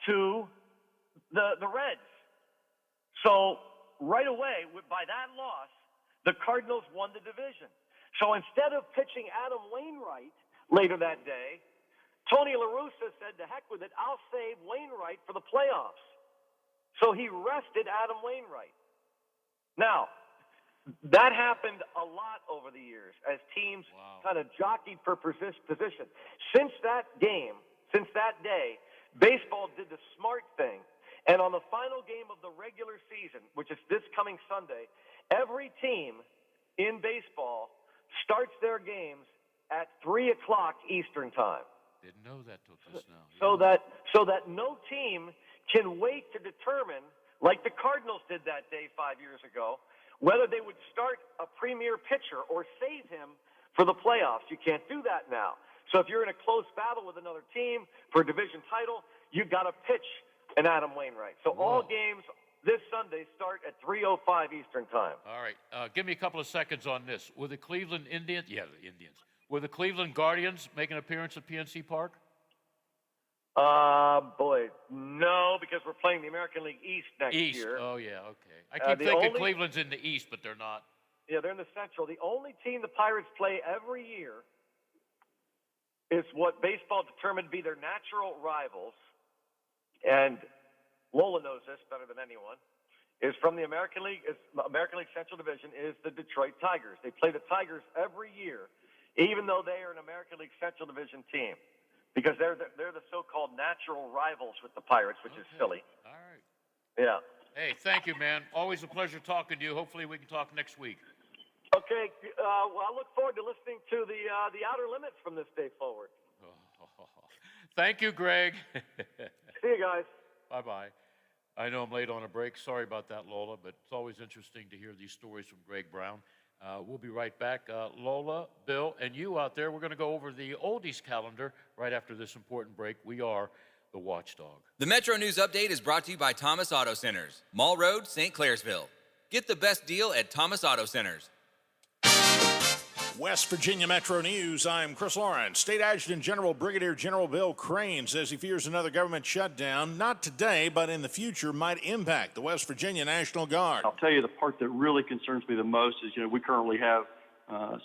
Speaker 6: to the Reds. So right away, by that loss, the Cardinals won the division. So instead of pitching Adam Wainwright later that day, Tony La Russa said, to heck with it, I'll save Wainwright for the playoffs. So he rested Adam Wainwright. Now, that happened a lot over the years as teams kind of jockeyed for position. Since that game, since that day, baseball did the smart thing. And on the final game of the regular season, which is this coming Sunday, every team in baseball starts their games at 3 o'clock Eastern time.
Speaker 5: Didn't know that till just now.
Speaker 6: So that no team can wait to determine, like the Cardinals did that day 5 years ago, whether they would start a premier pitcher or save him for the playoffs. You can't do that now. So if you're in a close battle with another team for a division title, you've got to pitch an Adam Wainwright. So all games this Sunday start at 3:05 Eastern time.
Speaker 5: All right. Give me a couple of seconds on this. Will the Cleveland Indians, the Indians, will the Cleveland Guardians make an appearance at PNC Park?
Speaker 6: Boy, no, because we're playing the American League East next year.
Speaker 5: Oh, yeah, okay. I keep thinking Cleveland's in the East, but they're not.
Speaker 6: Yeah, they're in the Central. The only team the Pirates play every year is what baseball determined to be their natural rivals, and Lola knows this better than anyone, is from the American League Central Division, is the Detroit Tigers. They play the Tigers every year, even though they are an American League Central Division team. Because they're the so-called natural rivals with the Pirates, which is silly.
Speaker 5: All right.
Speaker 6: Yeah.
Speaker 5: Hey, thank you, man. Always a pleasure talking to you. Hopefully we can talk next week.
Speaker 6: Okay. Well, I look forward to listening to the Outer Limits from this day forward.
Speaker 5: Thank you, Greg.
Speaker 6: See you guys.
Speaker 5: Bye-bye. I know I'm late on a break. Sorry about that, Lola, but it's always interesting to hear these stories from Greg Brown. We'll be right back. Lola, Bill, and you out there, we're going to go over the oldies calendar right after this important break. We are the Watchdog.
Speaker 9: The Metro News Update is brought to you by Thomas Auto Centers, Mall Road, St. Clairsville. Get the best deal at Thomas Auto Centers.
Speaker 1: West Virginia Metro News, I'm Chris Lawrence. State Adjutant General Brigadier General Bill Crane says he fears another government shutdown, not today, but in the future, might impact the West Virginia National Guard.
Speaker 10: I'll tell you the part that really concerns me the most is, we currently have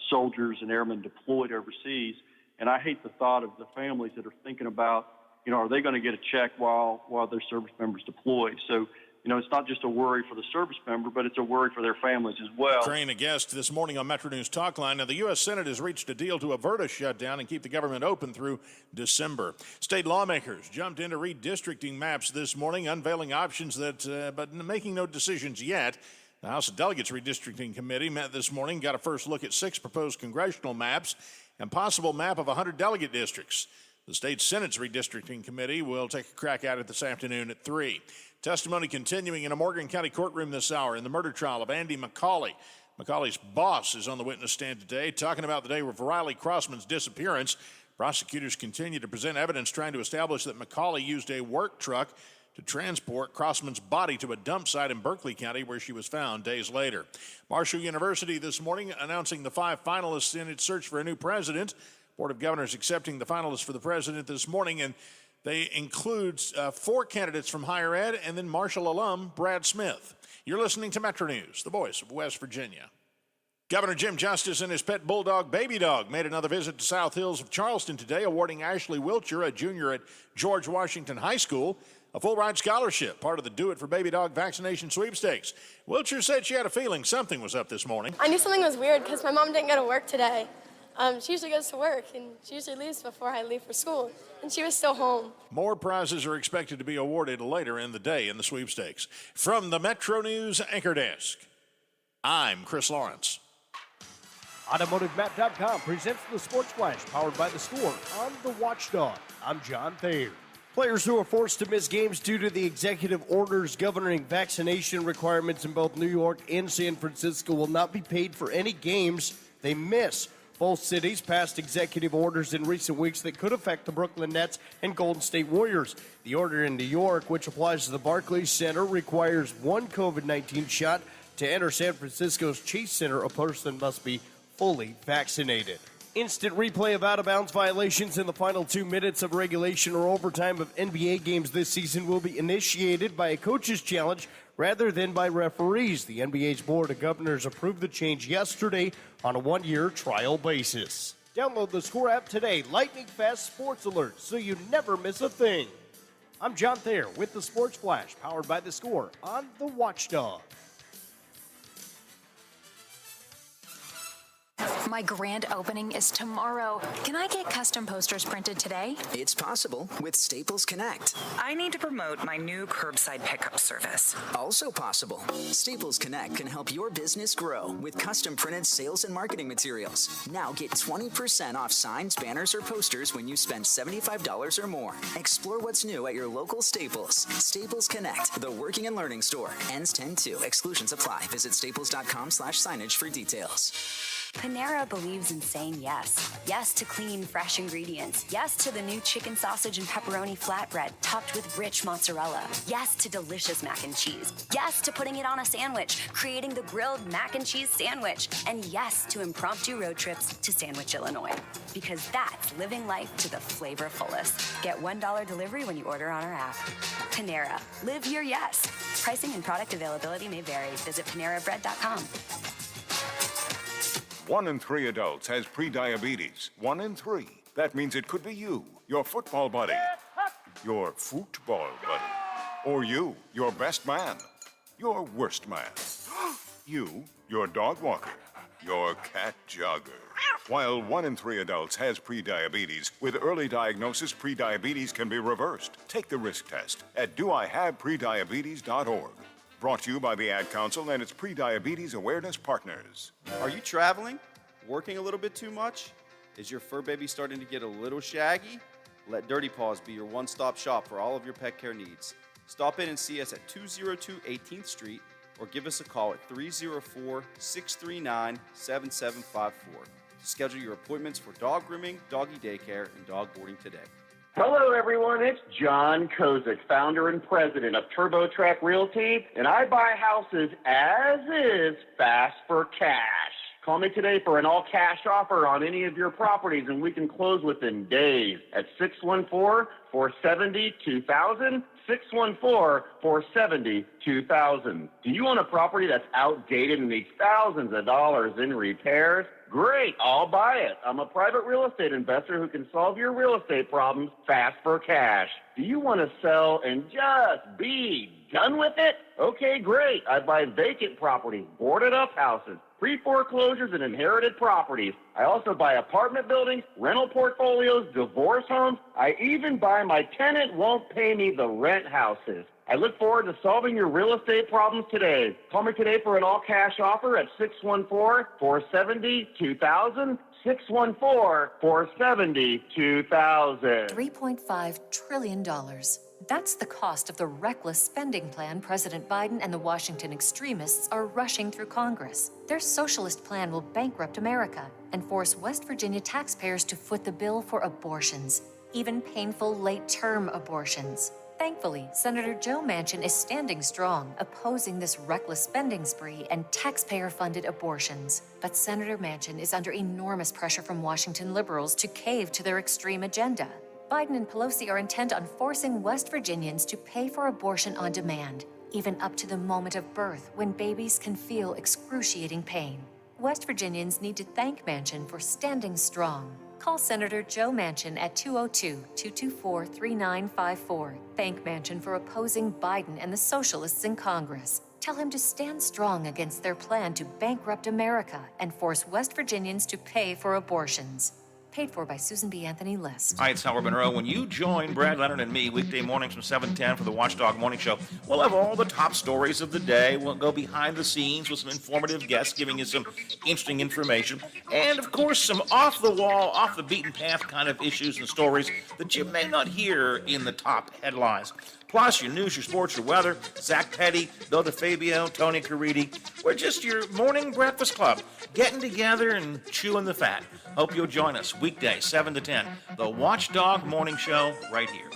Speaker 10: soldiers and airmen deployed overseas, and I hate the thought of the families that are thinking about, are they going to get a check while their service members deploy? So, it's not just a worry for the service member, but it's a worry for their families as well.
Speaker 1: Crane, a guest this morning on Metro News Talkline. Now, the U.S. Senate has reached a deal to avert a shutdown and keep the government open through December. State lawmakers jumped into redistricting maps this morning, unveiling options but making no decisions yet. The House of Delegates Redistricting Committee met this morning, got a first look at 6 proposed congressional maps and possible map of 100 delegate districts. The state Senate's Redistricting Committee will take a crack at it this afternoon at 3. Testimony continuing in a Morgan County courtroom this hour in the murder trial of Andy McCauley. McCauley's boss is on the witness stand today, talking about the day of Riley Crossman's disappearance. Prosecutors continue to present evidence trying to establish that McCauley used a work truck to transport Crossman's body to a dump site in Berkeley County where she was found days later. Marshall University this morning announcing the 5 finalists in its search for a new president. Board of Governors accepting the finalists for the president this morning, and they include 4 candidates from higher ed and then Marshall alum Brad Smith. You're listening to Metro News, the voice of West Virginia. Governor Jim Justice and his pet bulldog, Baby Dog, made another visit to South Hills of Charleston today, awarding Ashley Wiltshire, a junior at George Washington High School, a full-ride scholarship, part of the Do It for Baby Dog vaccination sweepstakes. Wiltshire said she had a feeling something was up this morning.
Speaker 11: I knew something was weird because my mom didn't go to work today. She usually goes to work, and she usually leaves before I leave for school, and she was still home.
Speaker 1: More prizes are expected to be awarded later in the day in the sweepstakes. From the Metro News Anchor Desk, I'm Chris Lawrence.
Speaker 12: AutomotiveMap.com presents the Sports Flash, powered by The Score on The Watchdog. I'm John Thayer. Players who are forced to miss games due to the executive orders governing vaccination requirements in both New York and San Francisco will not be paid for any games they miss. Both cities passed executive orders in recent weeks that could affect the Brooklyn Nets and Golden State Warriors. The order in New York, which applies to the Barclays Center, requires one COVID-19 shot. To enter San Francisco's Chase Center, a person must be fully vaccinated. Instant replay of out-of-bounds violations in the final 2 minutes of regulation or overtime of NBA games this season will be initiated by a coach's challenge rather than by referees. The NBA's Board of Governors approved the change yesterday on a one-year trial basis. Download the Score app today. Lightning fast sports alerts so you never miss a thing. I'm John Thayer with the Sports Flash, powered by The Score on The Watchdog.
Speaker 14: My grand opening is tomorrow. Can I get custom posters printed today?
Speaker 19: It's possible with Staples Connect.
Speaker 20: I need to promote my new curbside pickup service.
Speaker 19: Also possible. Staples Connect can help your business grow with custom printed sales and marketing materials. Now get 20% off signs, banners, or posters when you spend $75 or more. Explore what's new at your local Staples. Staples Connect, the working and learning store. Ends 10/2. Exclusions apply. Visit staples.com/signage for details.
Speaker 20: Panera believes in saying yes. Yes to clean, fresh ingredients. Yes to the new chicken sausage and pepperoni flatbread topped with rich mozzarella. Yes to delicious mac and cheese. Yes to putting it on a sandwich, creating the grilled mac and cheese sandwich. And yes to impromptu road trips to Sandwich, Illinois. Because that's living life to the flavor fullest. Get $1 delivery when you order on our app. Panera. Live your yes. Pricing and product availability may vary. Visit PaneraBread.com.
Speaker 21: 1 in 3 adults has prediabetes. 1 in 3. That means it could be you, your football buddy, your football buddy, or you, your best man, your worst man, you, your dog walker, your cat jogger. While 1 in 3 adults has prediabetes, with early diagnosis, prediabetes can be reversed. Take the risk test at doihaveprediabetes.org. Brought to you by the Ad Council and its Prediabetes Awareness Partners.
Speaker 22: Are you traveling? Working a little bit too much? Is your fur baby starting to get a little shaggy? Let Dirty Paws be your one-stop shop for all of your pet care needs. Stop in and see us at 202 18th Street or give us a call at 304-639-7754 to schedule your appointments for dog grooming, doggy daycare, and dog boarding today.
Speaker 23: Hello, everyone. It's John Kozik, founder and president of TurboTrack Realty, and I buy houses as is, fast for cash. Call me today for an all-cash offer on any of your properties, and we can close within days at 614-470-2000, 614-470-2000. Do you own a property that's outdated and needs thousands of dollars in repairs? Great, I'll buy it. I'm a private real estate investor who can solve your real estate problems fast for cash. Do you want to sell and just be done with it? Okay, great. I buy vacant properties, boarded up houses, pre-foreclosures, and inherited properties. I also buy apartment buildings, rental portfolios, divorce homes. I even buy my tenant won't pay me the rent houses. I look forward to solving your real estate problems today. Call me today for an all-cash offer at 614-470-2000, 614-470-2000.
Speaker 15: $3.5 trillion. That's the cost of the reckless spending plan President Biden and the Washington extremists are rushing through Congress. Their socialist plan will bankrupt America and force West Virginia taxpayers to foot the bill for abortions, even painful late-term abortions. Thankfully, Senator Joe Manchin is standing strong, opposing this reckless spending spree and taxpayer-funded abortions. But Senator Manchin is under enormous pressure from Washington liberals to cave to their extreme agenda. Biden and Pelosi are intent on forcing West Virginians to pay for abortion on demand, even up to the moment of birth when babies can feel excruciating pain.
Speaker 14: West Virginians need to thank Manchin for standing strong. Call Senator Joe Manchin at 202-224-3954. Thank Manchin for opposing Biden and the socialists in Congress. Tell him to stand strong against their plan to bankrupt America and force West Virginians to pay for abortions. Paid for by Susan B. Anthony List.
Speaker 2: Hi, it's Howard Monroe. When you join Brad Leonard and me weekday mornings from 7:10 for the Watchdog Morning Show, we'll have all the top stories of the day. We'll go behind the scenes with some informative guests giving you some interesting information. And, of course, some off-the-wall, off-the-beaten-path kind of issues and stories that you may not hear in the top headlines. Plus, your news, your sports, your weather. Zach Petty, Bill DeFabio, Tony Caridi. We're just your morning breakfast club, getting together and chewing the fat. Hope you'll join us weekday, 7 to 10. The Watchdog Morning Show right here.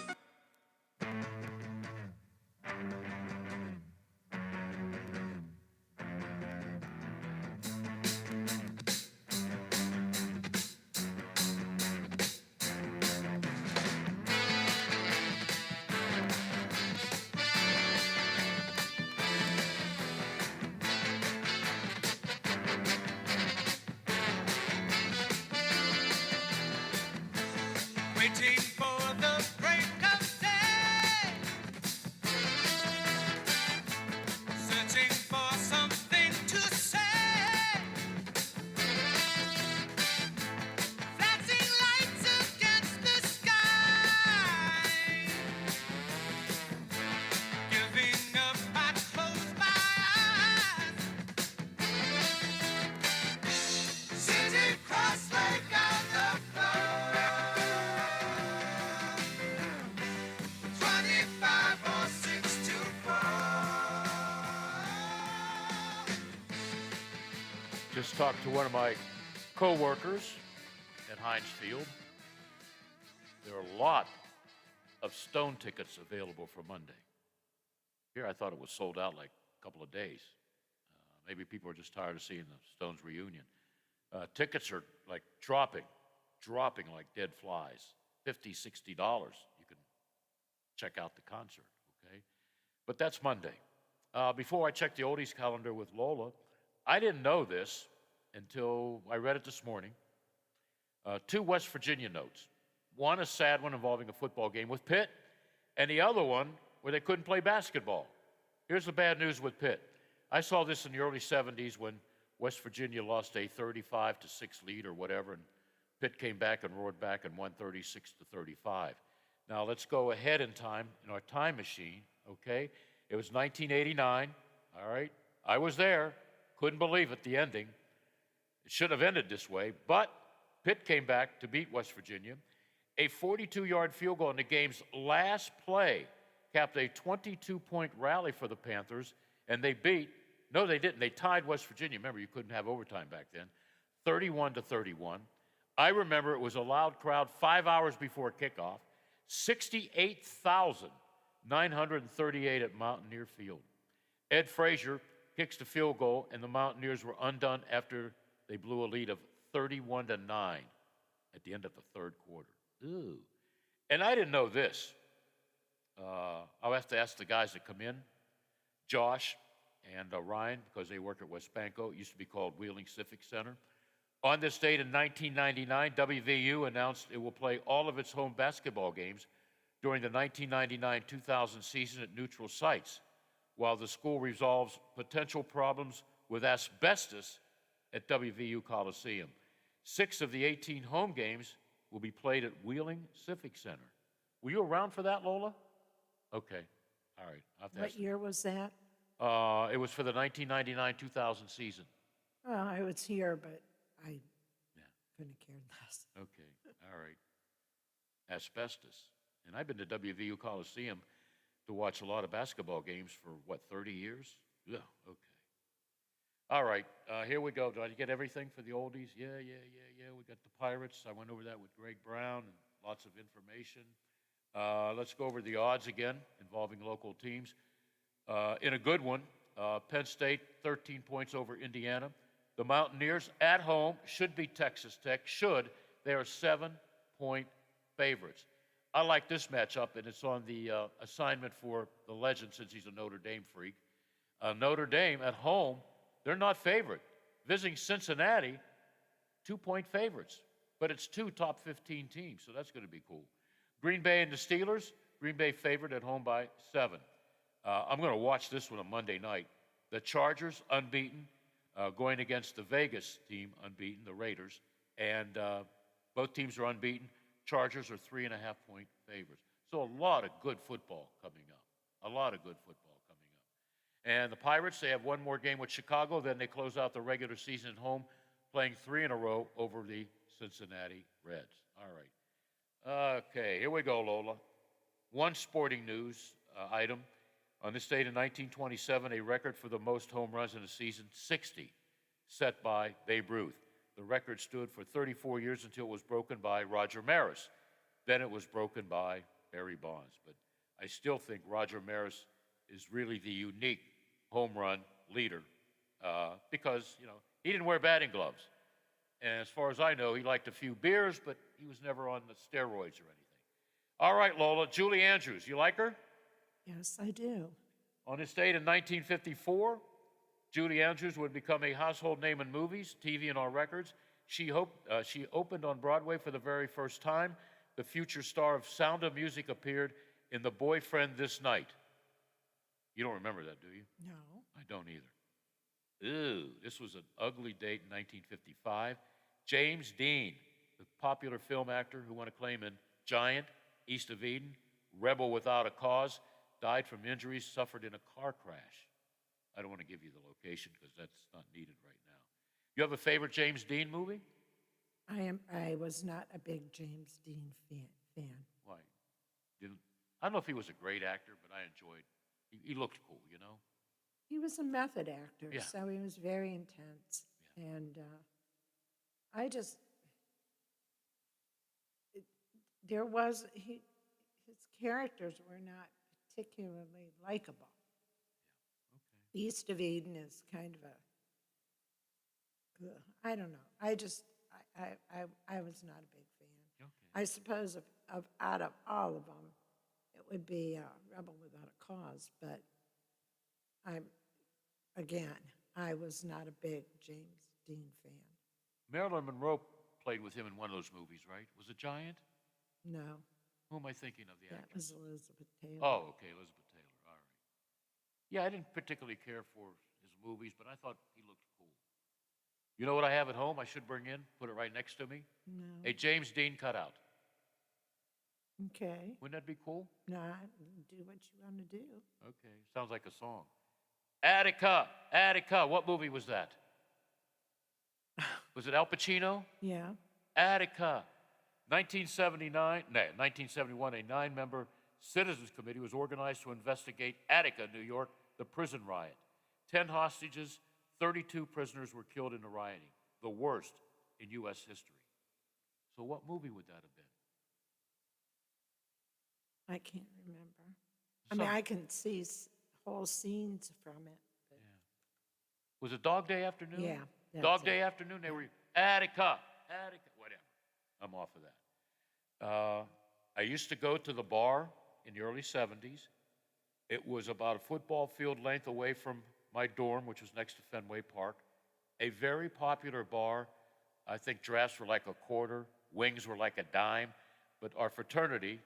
Speaker 7: Waiting for the break of day, searching for something to say, flashing lights against the sky, giving up, I close my eyes, sitting cross-legged on the floor. 25 or 6 to 4.
Speaker 5: Just talked to one of my co-workers at Heinz Field. There are a lot of Stone tickets available for Monday. Here, I thought it was sold out like a couple of days. Maybe people are just tired of seeing the Stones reunion. Tickets are like dropping like dead flies. $50, $60. You can check out the concert, okay? But that's Monday. Before I check the oldies calendar with Lola, I didn't know this until I read it this morning. 2 West Virginia notes. One, a sad one involving a football game with Pitt, and the other one where they couldn't play basketball. Here's the bad news with Pitt. I saw this in the early 70s when West Virginia lost a 35-6 lead or whatever, and Pitt came back and roared back and won 36-35. Now let's go ahead in time, in our time machine, okay? It was 1989, all right? I was there, couldn't believe it, the ending. It shouldn't have ended this way, but Pitt came back to beat West Virginia. A 42-yard field goal in the game's last play capped a 22-point rally for the Panthers, and they didn't. They tied West Virginia. Remember, you couldn't have overtime back then, 31-31. I remember it was a loud crowd 5 hours before kickoff. 68,938 at Mountaineer Field. Ed Frazier kicks the field goal, and the Mountaineers were undone after they blew a lead of 31-9 at the end of the third quarter. Ooh. And I didn't know this. I'll have to ask the guys that come in, Josh and Ryan, because they work at West Banco. It used to be called Wheeling Civic Center. On this date in 1999, WVU announced it will play all of its home basketball games during the 1999-2000 season at neutral sites, while the school resolves potential problems with asbestos at WVU Coliseum. 6 of the 18 home games will be played at Wheeling Civic Center. Were you around for that, Lola? Okay. All right. I'll have to
Speaker 8: What year was that?
Speaker 5: It was for the 1999-2000 season.
Speaker 8: Well, I was here, but I couldn't care less.
Speaker 5: Okay. All right. Asbestos. And I've been to WVU Coliseum to watch a lot of basketball games for, 30 years? Yeah, okay. All right, here we go. Did I get everything for the oldies? Yeah. We got the Pirates. I went over that with Greg Brown and lots of information. Let's go over the odds again involving local teams. In a good one, Penn State, 13 points over Indiana. The Mountaineers at home should beat Texas Tech. They are 7-point favorites. I like this matchup, and it's on the assignment for the legend since he's a Notre Dame freak. Notre Dame at home, they're not favored. visiting Cincinnati, 2-point favorites. But it's 2 top 15 teams, so that's going to be cool. Green Bay and the Steelers. Green Bay favored at home by 7. I'm going to watch this one on Monday night. The Chargers, unbeaten, going against the Vegas team, unbeaten, the Raiders. And both teams are unbeaten. Chargers are 3.5-point favorites. So a lot of good football coming up. A lot of good football coming up. And the Pirates, they have one more game with Chicago. Then they close out the regular season at home, playing 3 in a row over the Cincinnati Reds. All right. Okay, here we go, Lola. One sporting news item. On this date in 1927, a record for the most home runs in a season, 60, set by Babe Ruth. The record stood for 34 years until it was broken by Roger Maris. Then it was broken by Barry Bonds. But I still think Roger Maris is really the unique home run leader because, he didn't wear batting gloves. And as far as I know, he liked a few beers, but he was never on the steroids or anything. All right, Lola, Julie Andrews, you like her?
Speaker 8: Yes, I do.
Speaker 5: On this date in 1954, Julie Andrews would become a household name in movies, TV, and on records. She opened on Broadway for the very first time. The future star of Sound of Music appeared in The Boyfriend This Night. You don't remember that, do you?
Speaker 8: No.
Speaker 5: I don't either. Ew, this was an ugly date in 1955. James Dean, the popular film actor who won acclaim in Giant, East of Eden, Rebel Without a Cause, died from injuries suffered in a car crash. I don't want to give you the location because that's not needed right now. You have a favorite James Dean movie?
Speaker 8: I was not a big James Dean fan.
Speaker 5: Why? I don't know if he was a great actor, but I enjoyed. He looked cool,
Speaker 8: He was a method actor,
Speaker 5: Yeah.
Speaker 8: so he was very intense.
Speaker 5: Yeah.
Speaker 8: And his characters were not particularly likable.
Speaker 5: Okay.
Speaker 8: East of Eden is kind of I don't know. I was not a big fan.
Speaker 5: Okay.
Speaker 8: I suppose out of all of them, it would be Rebel Without a Cause, but I was not a big James Dean fan.
Speaker 5: Marilyn Monroe played with him in one of those movies, right? Was it Giant?
Speaker 8: No,
Speaker 5: Who am I thinking of? The
Speaker 8: that
Speaker 5: actress?
Speaker 8: was Elizabeth Taylor.
Speaker 5: Oh, okay, Elizabeth Taylor. All right. Yeah, I didn't particularly care for his movies, but I thought he looked cool. You know what I have at home I should bring in? Put it right next to me?
Speaker 8: No.
Speaker 5: A James Dean cutout.
Speaker 8: Okay.
Speaker 5: Wouldn't that be cool?
Speaker 8: No, do what you want to do.
Speaker 5: Okay, sounds like a song. Attica, Attica, what movie was that? Was it Al Pacino?
Speaker 8: Yeah.
Speaker 5: Attica. 1971, a 9-member citizens committee was organized to investigate Attica, New York, the prison riot. 10 hostages, 32 prisoners were killed in the rioting, the worst in U.S. history. So what movie would that have been?
Speaker 8: I can't remember. I mean, I can see whole scenes from it. But
Speaker 5: Was it Dog Day Afternoon?
Speaker 8: Yeah, that's
Speaker 5: Dog
Speaker 8: it.
Speaker 5: Day Afternoon, they were Attica, whatever. I'm off of that. I used to go to the bar in the early 70s. It was about a football field length away from my dorm, which was next to Fenway Park. A very popular bar. I think drafts were like a quarter, wings were like a dime. But our fraternity,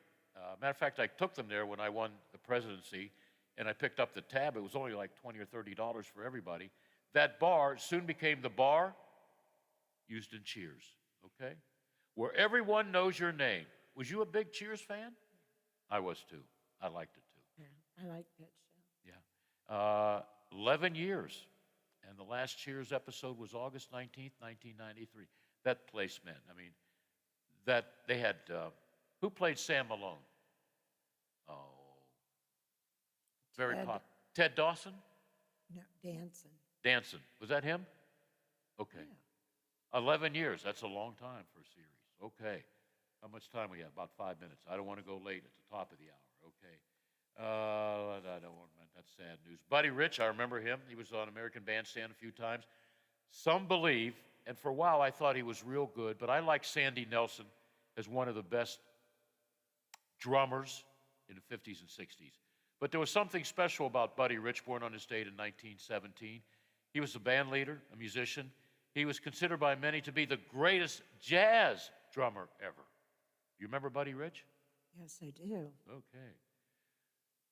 Speaker 5: matter of fact, I took them there when I won the presidency, and I picked up the tab. It was only like $20 or $30 for everybody. That bar soon became the bar used in Cheers, okay? Where everyone knows your name. Was you a big Cheers fan? I was too. I liked it too.
Speaker 8: yeah, I like that show.
Speaker 5: Yeah. 11 years. And the last Cheers episode was August 19th, 1993. That place meant, I mean, that they had, who played Sam Malone? Oh. Very pop. Ted Dawson?
Speaker 8: No, Danson.
Speaker 5: Danson. Was that him? Okay. 11 years. That's a long time for a series. Okay. How much time we have? About 5 minutes. I don't want to go late at the top of the hour. Okay. I don't want that's sad news. Buddy Rich, I remember him. He was on American Bandstand a few times. Some believe, and for a while I thought he was real good, but I like Sandy Nelson as one of the best drummers in the 50s and 60s. But there was something special about Buddy Rich, born on this date in 1917. He was a band leader, a musician. He was considered by many to be the greatest jazz drummer ever. You remember Buddy Rich?
Speaker 8: Yes, I do.
Speaker 5: Okay.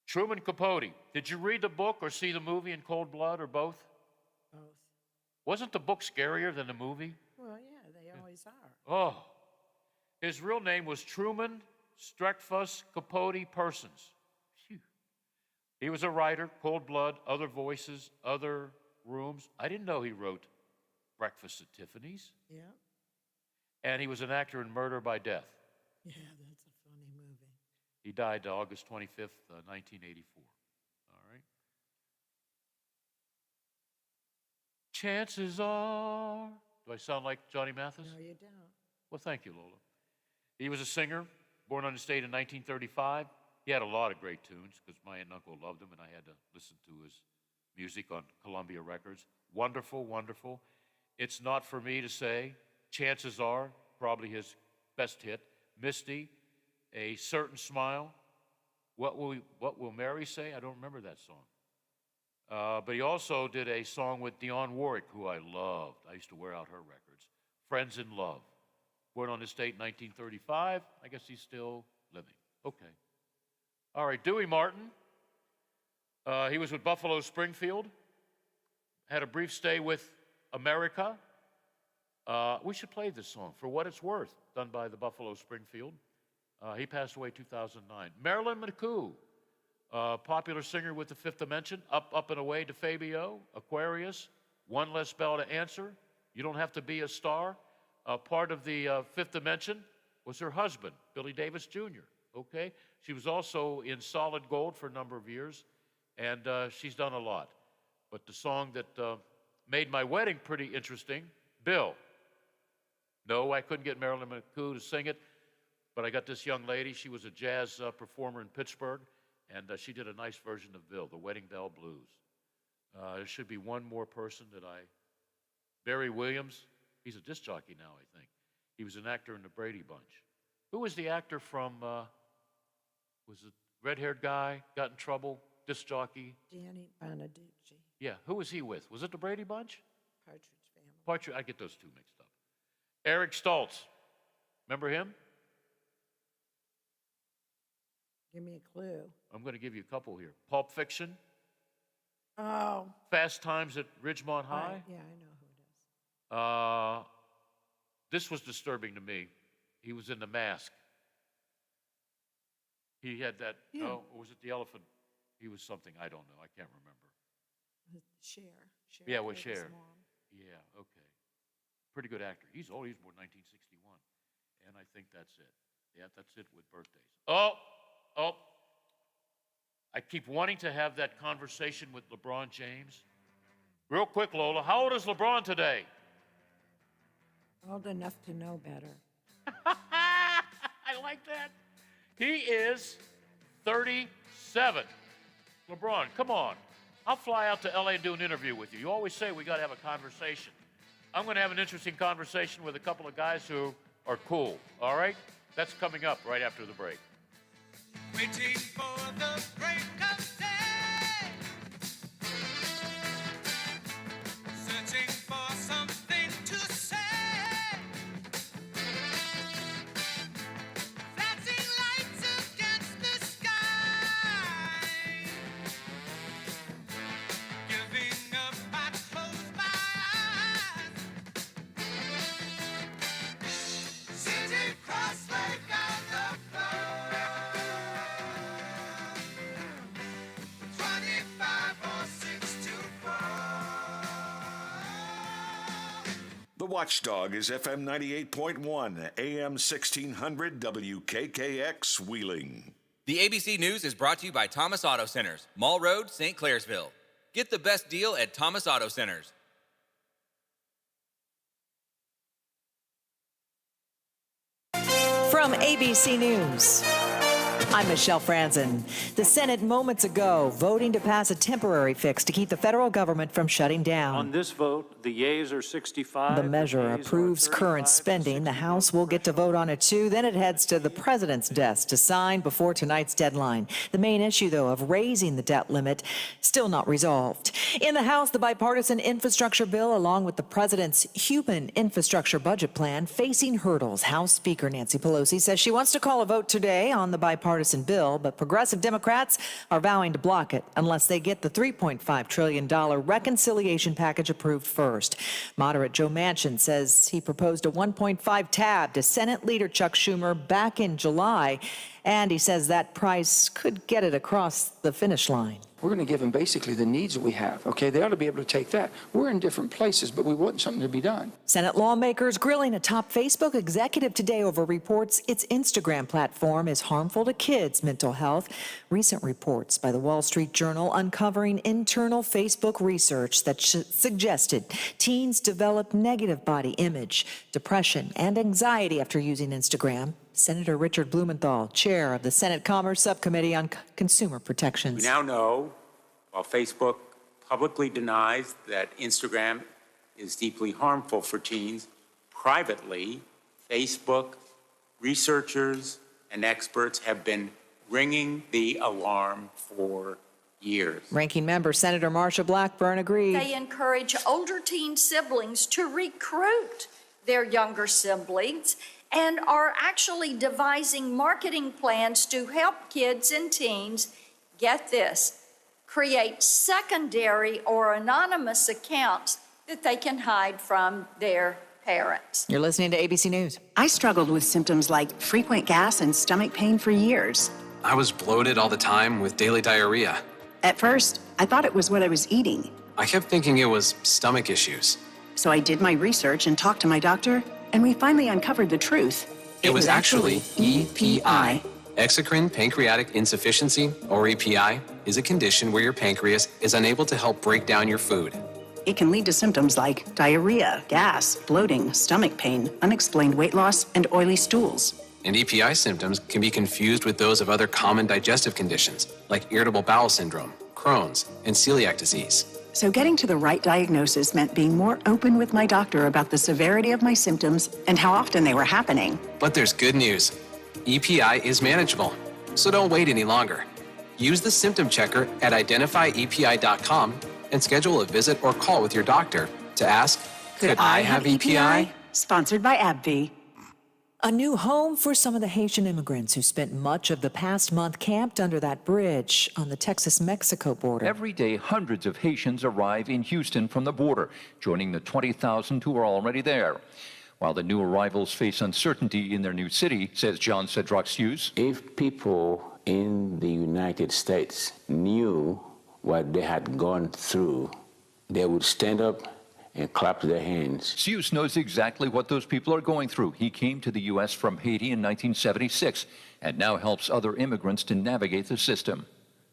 Speaker 5: Truman Capote. Did you read the book or see the movie in Cold Blood or both?
Speaker 8: Both.
Speaker 5: Wasn't the book scarier than the movie?
Speaker 8: Well, yeah, they always are.
Speaker 5: Oh. His real name was Truman Streckfuss Capote Persons. Phew. He was a writer, Cold Blood, Other Voices, Other Rooms. I didn't know he wrote Breakfast at Tiffany's.
Speaker 8: Yeah.
Speaker 5: And he was an actor in Murder by Death.
Speaker 8: Yeah, that's a funny movie.
Speaker 5: He died August 25th, 1984. All right. Chances are. Do I sound like Johnny Mathis?
Speaker 8: No, you don't.
Speaker 5: Well, thank you, Lola. He was a singer, born on the state in 1935. He had a lot of great tunes because my aunt and uncle loved him, and I had to listen to his music on Columbia Records. Wonderful, wonderful. It's not for me to say. Chances are, probably his best hit. Misty, A Certain Smile. What Will Mary Say? I don't remember that song. But he also did a song with Dionne Warwick, who I loved. I used to wear out her records. Friends in Love. Born on this date in 1935. I guess he's still living. Okay. All right, Dewey Martin. He was with Buffalo Springfield. Had a brief stay with America. We should play this song, For What It's Worth, done by the Buffalo Springfield. He passed away 2009. Marilyn McCoo, popular singer with the Fifth Dimension, Up and Away to Fabio, Aquarius, One Less Bell to Answer, You Don't Have to Be a Star. Part of the Fifth Dimension was her husband, Billy Davis Jr., okay? She was also in Solid Gold for a number of years, and she's done a lot. But the song that made my wedding pretty interesting, Bill. No, I couldn't get Marilyn McCoo to sing it, but I got this young lady. She was a jazz performer in Pittsburgh, and she did a nice version of Bill, the Wedding Bell Blues. There should be one more person that Barry Williams. He's a disc jockey now, I think. He was an actor in the Brady Bunch. Who was the actor from, was it red-haired guy, got in trouble, disc jockey?
Speaker 8: Danny Bonaducci,
Speaker 5: Yeah, who was he with? Was it the Brady Bunch?
Speaker 8: Partridge Family.
Speaker 5: Partridge, I get those two mixed up. Eric Stoltz, remember him?
Speaker 8: Give me a clue.
Speaker 5: I'm going to give you a couple here. Pulp Fiction.
Speaker 8: Oh.
Speaker 5: Fast Times at Ridgemont High.
Speaker 8: Right. Yeah, I know who it is.
Speaker 5: This was disturbing to me. He was in The Mask. He had that, no, or was it the elephant? He was something, I don't know, I can't remember.
Speaker 8: Cher.
Speaker 5: Yeah, with
Speaker 8: played his
Speaker 5: Cher.
Speaker 8: mom.
Speaker 5: Yeah, okay. Pretty good actor. He's old, he's born 1961. And I think that's it. Yeah, that's it with birthdays. Oh, I keep wanting to have that conversation with LeBron James. Real quick, Lola, how old is LeBron today?
Speaker 8: Old enough to know better.
Speaker 5: I like that. He is 37. LeBron, come on. I'll fly out to LA and do an interview with you. You always say we got to have a conversation. I'm going to have an interesting conversation with a couple of guys who are cool, all right? That's coming up right after the break.
Speaker 7: Waiting for the break of day, searching for something to say, flashing lights against the sky, giving up, I close my eyes, sitting cross-legged on the floor. 25 or 6 to 4.
Speaker 21: The Watchdog is FM 98.1, AM 1600 WKKX Wheeling.
Speaker 9: The ABC News is brought to you by Thomas Auto Centers, Mall Road, St. Clairsville. Get the best deal at Thomas Auto Centers.
Speaker 3: From ABC News. I'm Michelle Franzen. The Senate moments ago voting to pass a temporary fix to keep the federal government from shutting down.
Speaker 4: On this vote, the yeas are 65.
Speaker 3: The measure approves current spending. The House will get to vote on it too. Then it heads to the president's desk to sign before tonight's deadline. The main issue, though, of raising the debt limit, still not resolved. In the House, the bipartisan infrastructure bill, along with the president's human infrastructure budget plan, facing hurdles. House Speaker Nancy Pelosi says she wants to call a vote today on the bipartisan bill, but progressive Democrats are vowing to block it unless they get the $3.5 trillion reconciliation package approved first. Moderate Joe Manchin says he proposed a 1.5 tab to Senate Leader Chuck Schumer back in July, and he says that price could get it across the finish line.
Speaker 13: We're going to give them basically the needs that we have, okay? They ought to be able to take that. We're in different places, but we want something to be done.
Speaker 3: Senate lawmakers grilling a top Facebook executive today over reports its Instagram platform is harmful to kids' mental health. Recent reports by the Wall Street Journal uncovering internal Facebook research that suggested teens develop negative body image, depression, and anxiety after using Instagram. Senator Richard Blumenthal, chair of the Senate Commerce Subcommittee on Consumer Protections.
Speaker 24: We now know, while Facebook publicly denies that Instagram is deeply harmful for teens, privately, Facebook researchers and experts have been ringing the alarm for years.
Speaker 3: Ranking member Senator Marsha Blackburn agreed.
Speaker 25: They encourage older teen siblings to recruit their younger siblings and are actually devising marketing plans to help kids and teens, get this, create secondary or anonymous accounts that they can hide from their parents.
Speaker 3: You're listening to ABC News.
Speaker 26: I struggled with symptoms like frequent gas and stomach pain for years.
Speaker 27: I was bloated all the time with daily diarrhea.
Speaker 26: At first, I thought it was what I was eating.
Speaker 27: I kept thinking it was stomach issues.
Speaker 26: So I did my research and talked to my doctor, and we finally uncovered the truth.
Speaker 27: It was actually EPI. Exocrine pancreatic insufficiency, or EPI, is a condition where your pancreas is unable to help break down your food.
Speaker 26: It can lead to symptoms like diarrhea, gas, bloating, stomach pain, unexplained weight loss, and oily stools.
Speaker 27: And EPI symptoms can be confused with those of other common digestive conditions, like irritable bowel syndrome, Crohn's, and celiac disease.
Speaker 26: So getting to the right diagnosis meant being more open with my doctor about the severity of my symptoms and how often they were happening.
Speaker 27: But there's good news. EPI is manageable, so don't wait any longer. Use the symptom checker at identifyepi.com and schedule a visit or call with your doctor to ask, could I have EPI?
Speaker 26: Sponsored by AbbVie.
Speaker 3: A new home for some of the Haitian immigrants who spent much of the past month camped under that bridge on the Texas-Mexico border.
Speaker 28: Every day, hundreds of Haitians arrive in Houston from the border, joining the 20,000 who are already there. While the new arrivals face uncertainty in their new city, says John Cedroc Hughes.
Speaker 29: If people in the United States knew what they had gone through, they would stand up and clap their hands.
Speaker 28: Hughes knows exactly what those people are going through. He came to the U.S. from Haiti in 1976 and now helps other immigrants to navigate the system.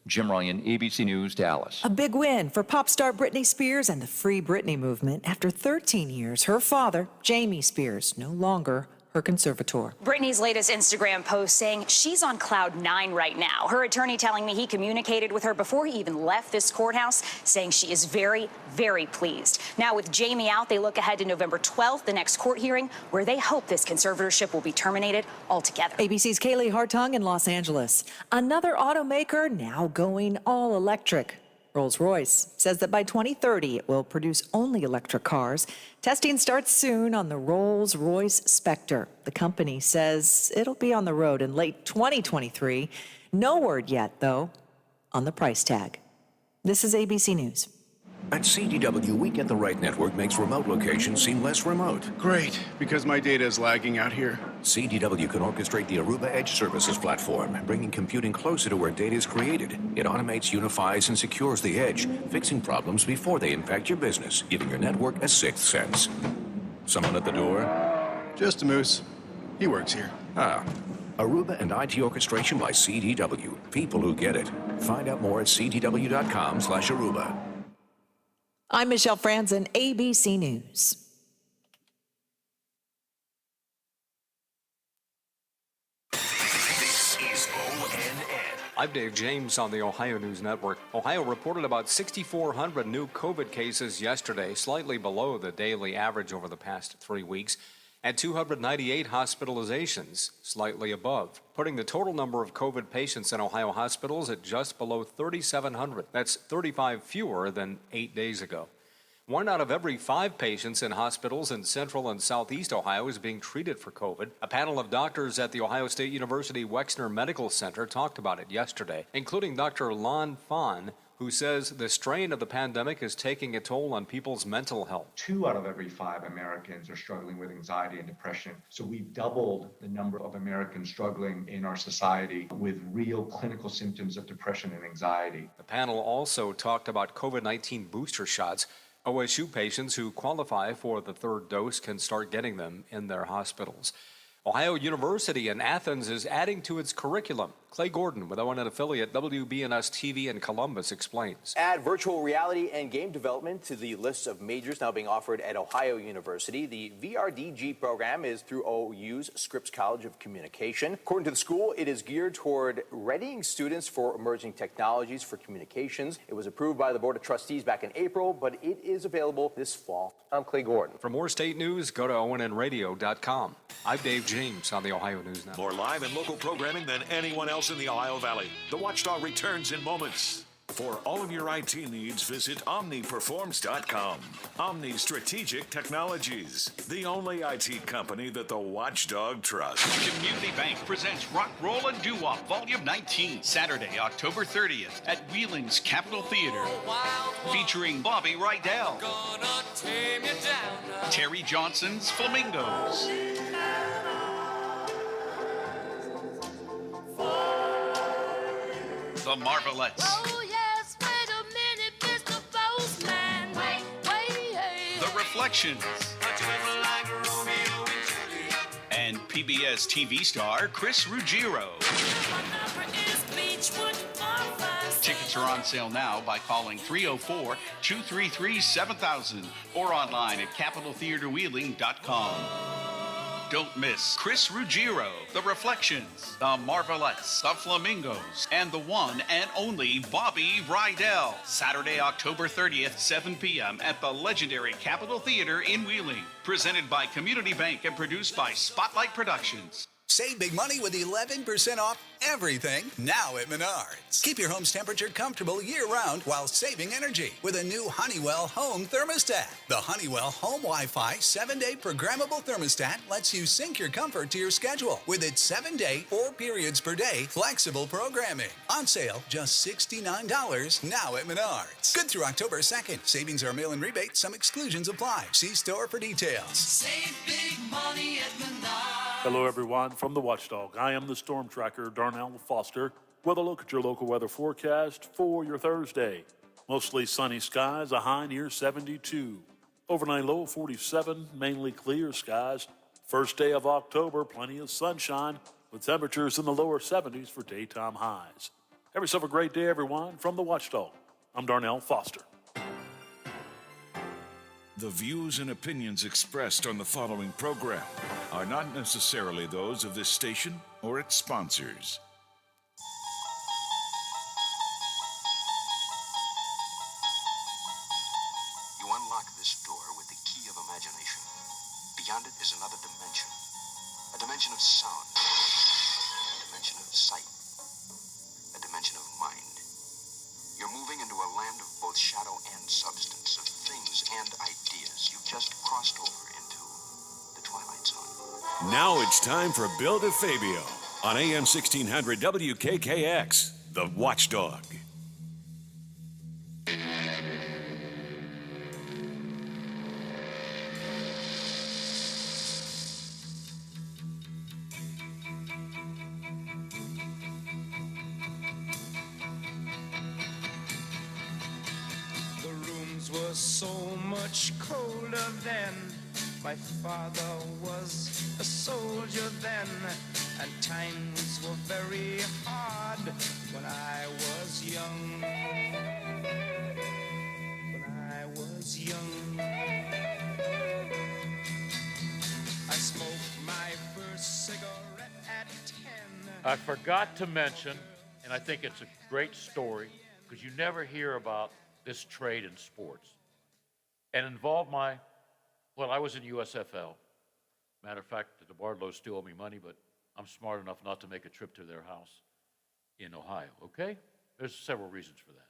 Speaker 28: Jim Ryan, ABC News, Dallas.
Speaker 3: A big win for pop star Britney Spears and the Free Britney movement. After 13 years, her father, Jamie Spears, no longer her conservator.
Speaker 30: Britney's latest Instagram post saying she's on cloud 9 right now. Her attorney telling me he communicated with her before he even left this courthouse, saying she is very, very pleased. Now with Jamie out, they look ahead to November 12th, the next court hearing, where they hope this conservatorship will be terminated altogether.
Speaker 3: ABC's Kaylee Hartung in Los Angeles. Another automaker now going all electric. Rolls-Royce says that by 2030, it will produce only electric cars. Testing starts soon on the Rolls-Royce Spectre. The company says it'll be on the road in late 2023. No word yet, though, on the price tag. This is ABC News.
Speaker 31: At CDW, we get the right network makes remote locations seem less remote.
Speaker 32: Great, because my data is lagging out here.
Speaker 31: CDW can orchestrate the Aruba Edge Services platform, bringing computing closer to where data is created. It automates, unifies, and secures the edge, fixing problems before they impact your business, giving your network a sixth sense. Someone at the door?
Speaker 32: Just a moose. He works here.
Speaker 31: Ah. Aruba and IT orchestration by CDW. People who get it. Find out more at cdw.com/Aruba.
Speaker 3: I'm Michelle Franzen, ABC News.
Speaker 21: This is ON
Speaker 1: I'm Dave James on the Ohio News Network. Ohio reported about 6,400 new COVID cases yesterday, slightly below the daily average over the past 3 weeks, and 298 hospitalizations, slightly above, putting the total number of COVID patients in Ohio hospitals at just below 3,700. That's 35 fewer than 8 days ago. 1 out of every 5 patients in hospitals in central and southeast Ohio is being treated for COVID. A panel of doctors at the Ohio State University Wexner Medical Center talked about it yesterday, including Dr. Lon Fahn, who says the strain of the pandemic is taking a toll on people's mental health.
Speaker 6: 2 out of every 5 Americans are struggling with anxiety and depression. So we've doubled the number of Americans struggling in our society with real clinical symptoms of depression and anxiety.
Speaker 1: The panel also talked about COVID-19 booster shots. OSU patients who qualify for the 3rd dose can start getting them in their hospitals. Ohio University in Athens is adding to its curriculum. Clay Gordon with ONN affiliate WBNS TV in Columbus explains.
Speaker 10: Add virtual reality and game development to the list of majors now being offered at Ohio University. The VRDG program is through OU's Scripps College of Communication. According to the school, it is geared toward readying students for emerging technologies for communications. It was approved by the Board of Trustees back in April, but it is available this fall. I'm Clay Gordon.
Speaker 1: For more state news, go to ONNradio.com. I'm Dave James on the Ohio News Network.
Speaker 11: More live and local programming than anyone else in the Ohio Valley. The Watchdog returns in moments. For all of your IT needs, visit OmniPerforms.com. Omni Strategic Technologies, the only IT company that the Watchdog trusts.
Speaker 12: Community Bank presents Rock, Roll, and Doo-Wop Volume 19, Saturday, October 30th at Wheeling's Capitol Theater. Featuring Bobby Rydell, Terry Johnson's Flamingos, The Marvelettes.
Speaker 7: Oh, yes, wait a minute, Mr. Postman. Wait.
Speaker 12: The Reflections. And PBS TV star Chris Ruggiero. Tickets are on sale now by calling 304-233-7000 or online at CapitolTheaterWheeling.com. Don't miss Chris Ruggiero, The Reflections, The Marvelettes, The Flamingos, and the one and only Bobby Rydell. Saturday, October 30th, 7 p.m. at the legendary Capitol Theater in Wheeling. Presented by Community Bank and produced by Spotlight Productions.
Speaker 16: Save big money with 11% off everything now at Menards. Keep your home's temperature comfortable year-round while saving energy with a new Honeywell Home Thermostat. The Honeywell Home Wi-Fi 7-day programmable thermostat lets you sync your comfort to your schedule with its 7-day, 4 periods per day flexible programming. On sale, just $69 now at Menards. Good through October 2nd. Savings are mail-in rebate. Some exclusions apply. See store for details.
Speaker 7: Save big money at Menards.
Speaker 17: Hello, everyone, from the Watchdog. I am the Storm Tracker, Darnell Foster, with a look at your local weather forecast for your Thursday. Mostly sunny skies, a high near 72. Overnight low 47, mainly clear skies. First day of October, plenty of sunshine, with temperatures in the lower 70s for daytime highs. Have yourself a great day, everyone, from the Watchdog. I'm Darnell Foster.
Speaker 21: The views and opinions expressed on the following program are not necessarily those of this station or its sponsors.
Speaker 18: You unlock this door with the key of imagination. Beyond it is another dimension. A dimension of sound. A dimension of sight. A dimension of mind. You're moving into a land of both shadow and substance, of things and ideas. You've just crossed over into the Twilight Zone.
Speaker 21: Now it's time for Bill DeFabio on AM 1600 WKKX, The Watchdog.
Speaker 7: Was so much colder then. My father was a soldier then, and times were very hard when I was young. When I was young, I smoked my first cigarette at 10.
Speaker 5: I forgot to mention, and I think it's a great story because you never hear about this trade in sports. And involved I was in USFL. Matter of fact, the Bardlows still owe me money, but I'm smart enough not to make a trip to their house in Ohio, okay? There's several reasons for that.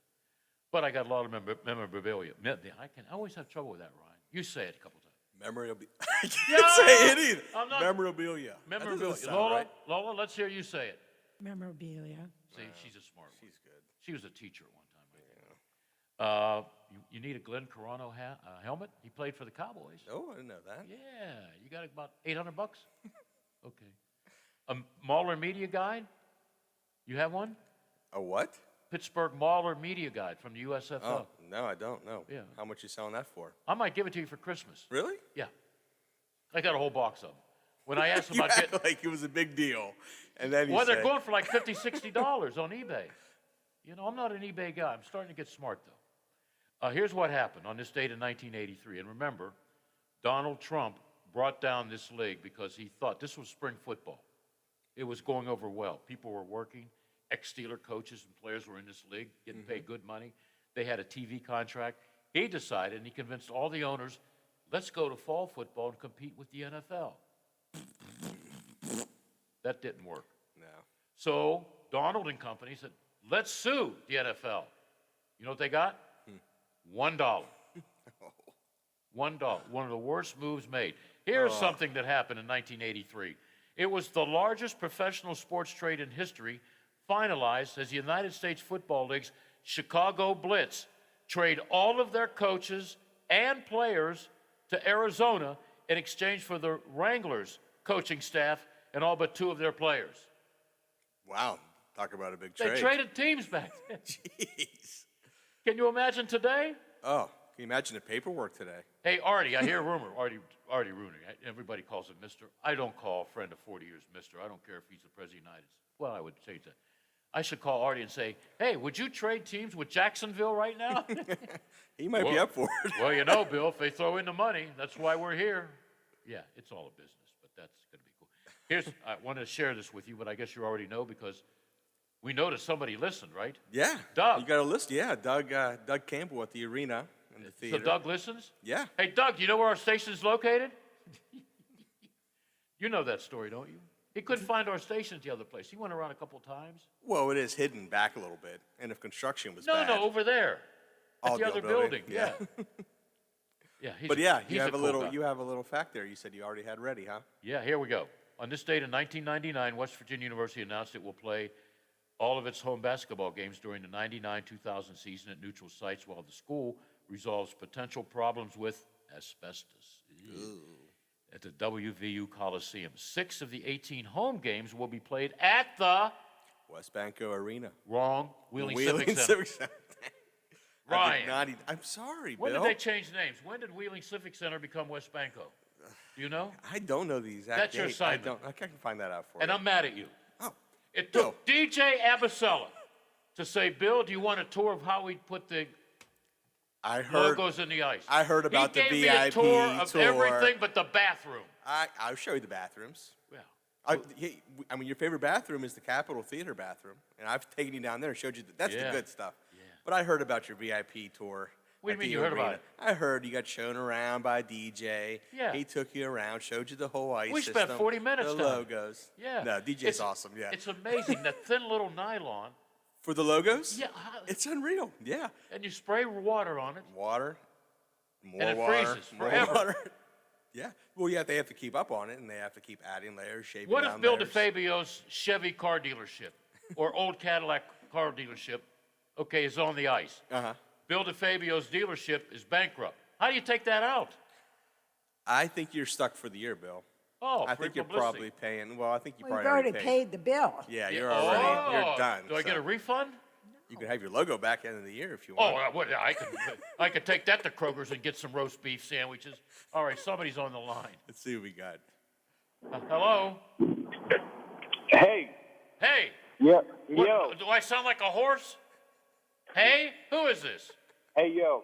Speaker 5: But I got a lot of memorabilia. I always have trouble with that, Ryan. You say it a couple times.
Speaker 2: Memorabilia. I can't say it either. Memorabilia. That
Speaker 5: Memorabilia.
Speaker 2: doesn't sound
Speaker 5: Lola,
Speaker 2: right.
Speaker 5: Lola, let's hear you say it.
Speaker 4: Memorabilia.
Speaker 5: See, she's a smart one.
Speaker 2: She's good.
Speaker 5: She was a teacher at one time. You need a Glenn Carano helmet? He played for the Cowboys.
Speaker 2: Oh, I didn't know that.
Speaker 5: Yeah, you got about $800. Okay. A Mahler Media Guide? You have one?
Speaker 2: A what?
Speaker 5: Pittsburgh Mahler Media Guide from the USFL.
Speaker 2: Oh, no, I don't know.
Speaker 5: Yeah.
Speaker 2: How much you selling that for?
Speaker 5: I might give it to you for Christmas.
Speaker 2: Really?
Speaker 5: Yeah. I got a whole box of them. When I asked
Speaker 2: You
Speaker 5: about
Speaker 2: act like it was a big deal. And then you
Speaker 5: well,
Speaker 2: said,
Speaker 5: they're going for like $50, $60 on eBay. You know, I'm not an eBay guy. I'm starting to get smart, though. Here's what happened on this date in 1983. And remember, Donald Trump brought down this league because he thought this was spring football. It was going over well. People were working. Ex-Steeler coaches and players were in this league, getting paid good money. They had a TV contract. He decided, and he convinced all the owners, let's go to fall football and compete with the NFL. That didn't work.
Speaker 2: No.
Speaker 5: So Donald and company said, let's sue the NFL. You know what they got? $1. $1. One of the worst moves made. Here's something that happened in 1983. It was the largest professional sports trade in history, finalized as the United States Football League's Chicago Blitz trade all of their coaches and players to Arizona in exchange for the Wranglers coaching staff and all but 2 of their players.
Speaker 2: wow, talk about a big trade.
Speaker 5: They traded teams back then.
Speaker 2: Jeez.
Speaker 5: Can you imagine today?
Speaker 2: Oh, can you imagine the paperwork today?
Speaker 5: Hey, Artie, I hear a rumor. Artie Rooney. Everybody calls him Mr. I don't call a friend of 40 years Mr. I don't care if he's the president of the United States. Well, I would change that. I should call Artie and say, hey, would you trade teams with Jacksonville right now?
Speaker 2: He might be up for it.
Speaker 5: Well, you know, Bill, if they throw in the money, that's why we're here. Yeah, it's all a business, but that's going to be cool. I wanted to share this with you, but I guess you already know because we noticed somebody listened, right?
Speaker 2: Yeah.
Speaker 5: Doug.
Speaker 2: You got a list? Yeah, Doug Campbell at the arena and the theater.
Speaker 5: So Doug listens?
Speaker 2: Yeah.
Speaker 5: Hey, Doug, do you know where our station's located? You know that story, don't you? He couldn't find our station at the other place. He went around a couple times.
Speaker 2: Well, it is hidden back a little bit, and if construction was
Speaker 5: No,
Speaker 2: bad.
Speaker 5: no, over there. At the other building.
Speaker 2: Yeah.
Speaker 5: Yeah,
Speaker 2: But yeah,
Speaker 5: he's
Speaker 2: you have a
Speaker 5: cool
Speaker 2: little
Speaker 5: guy.
Speaker 2: you have a little fact there. You said you already had ready, huh?
Speaker 5: Yeah, here we go. On this date in 1999, West Virginia University announced it will play all of its home basketball games during the 99-2000 season at neutral sites while the school resolves potential problems with asbestos. At the WVU Coliseum. 6 of the 18 home games will be played at the
Speaker 2: West Banco Arena.
Speaker 5: Wrong. Wheeling Civic Center. Ryan.
Speaker 2: I'm sorry,
Speaker 5: When
Speaker 2: Bill.
Speaker 5: did they change names? When did Wheeling Civic Center become West Banco? Do you know?
Speaker 2: I don't know the exact
Speaker 5: That's your
Speaker 2: date.
Speaker 5: assignment.
Speaker 2: I can find that out for
Speaker 5: And
Speaker 2: you.
Speaker 5: I'm mad at you.
Speaker 2: Oh.
Speaker 5: It took DJ Abasella to say, Bill, do you want a tour of how we put the logos in the ice?
Speaker 2: I heard about
Speaker 5: he
Speaker 2: the
Speaker 5: gave me
Speaker 2: VIP
Speaker 5: a tour of
Speaker 2: tour.
Speaker 5: everything but the bathroom.
Speaker 2: I'll show you the bathrooms.
Speaker 5: Yeah.
Speaker 2: I mean, your favorite bathroom is the Capitol Theater bathroom, and I've taken you down there and showed you that's
Speaker 5: Yeah.
Speaker 2: the good stuff. Yeah. But I heard about your VIP tour.
Speaker 5: What do you
Speaker 2: at
Speaker 5: mean
Speaker 2: the
Speaker 5: you heard about
Speaker 2: arena.
Speaker 5: it?
Speaker 2: I heard you got shown around by DJ.
Speaker 5: Yeah.
Speaker 2: He took you around, showed you the whole ice
Speaker 5: We
Speaker 2: system.
Speaker 5: spent 40 minutes
Speaker 2: The
Speaker 5: down.
Speaker 2: logos.
Speaker 5: Yeah.
Speaker 2: No, DJ's
Speaker 5: It's-
Speaker 2: awesome. Yeah.
Speaker 5: It's amazing. That thin little nylon.
Speaker 2: For the logos?
Speaker 5: Yeah.
Speaker 2: It's unreal. Yeah.
Speaker 5: And you spray water on it.
Speaker 2: Water. More
Speaker 5: And it
Speaker 2: water.
Speaker 5: freezes
Speaker 2: more
Speaker 5: forever.
Speaker 2: water. Yeah. Well, yeah, they have to keep up on it, and they have to keep adding layers, shaping
Speaker 5: What
Speaker 2: down
Speaker 5: if Bill
Speaker 2: layers.
Speaker 5: DeFabio's Chevy car dealership or old Cadillac car dealership, okay, is on the ice?
Speaker 2: Uh-huh.
Speaker 5: Bill DeFabio's dealership is bankrupt. How do you take that out?
Speaker 2: I think you're stuck for the year, Bill.
Speaker 5: Oh,
Speaker 2: I
Speaker 5: free
Speaker 2: think you're
Speaker 5: publicity.
Speaker 2: probably paying. Well, I think you
Speaker 4: Well, you've
Speaker 2: probably
Speaker 4: already paid the bill.
Speaker 2: Yeah,
Speaker 5: Yeah.
Speaker 2: you're already you're
Speaker 5: Oh,
Speaker 2: done.
Speaker 5: Do I get
Speaker 2: so
Speaker 5: a refund?
Speaker 2: You can have your logo back at the end of the year if you
Speaker 5: Oh,
Speaker 2: want.
Speaker 5: I could take that to Kroger's and get some roast beef sandwiches. All right, somebody's on the line.
Speaker 2: Let's see what we got.
Speaker 5: Hello?
Speaker 8: Hey.
Speaker 5: Hey.
Speaker 8: Yeah.
Speaker 5: What-
Speaker 8: Yo.
Speaker 5: Do I sound like a horse? Hey, who is this?
Speaker 8: Hey, yo.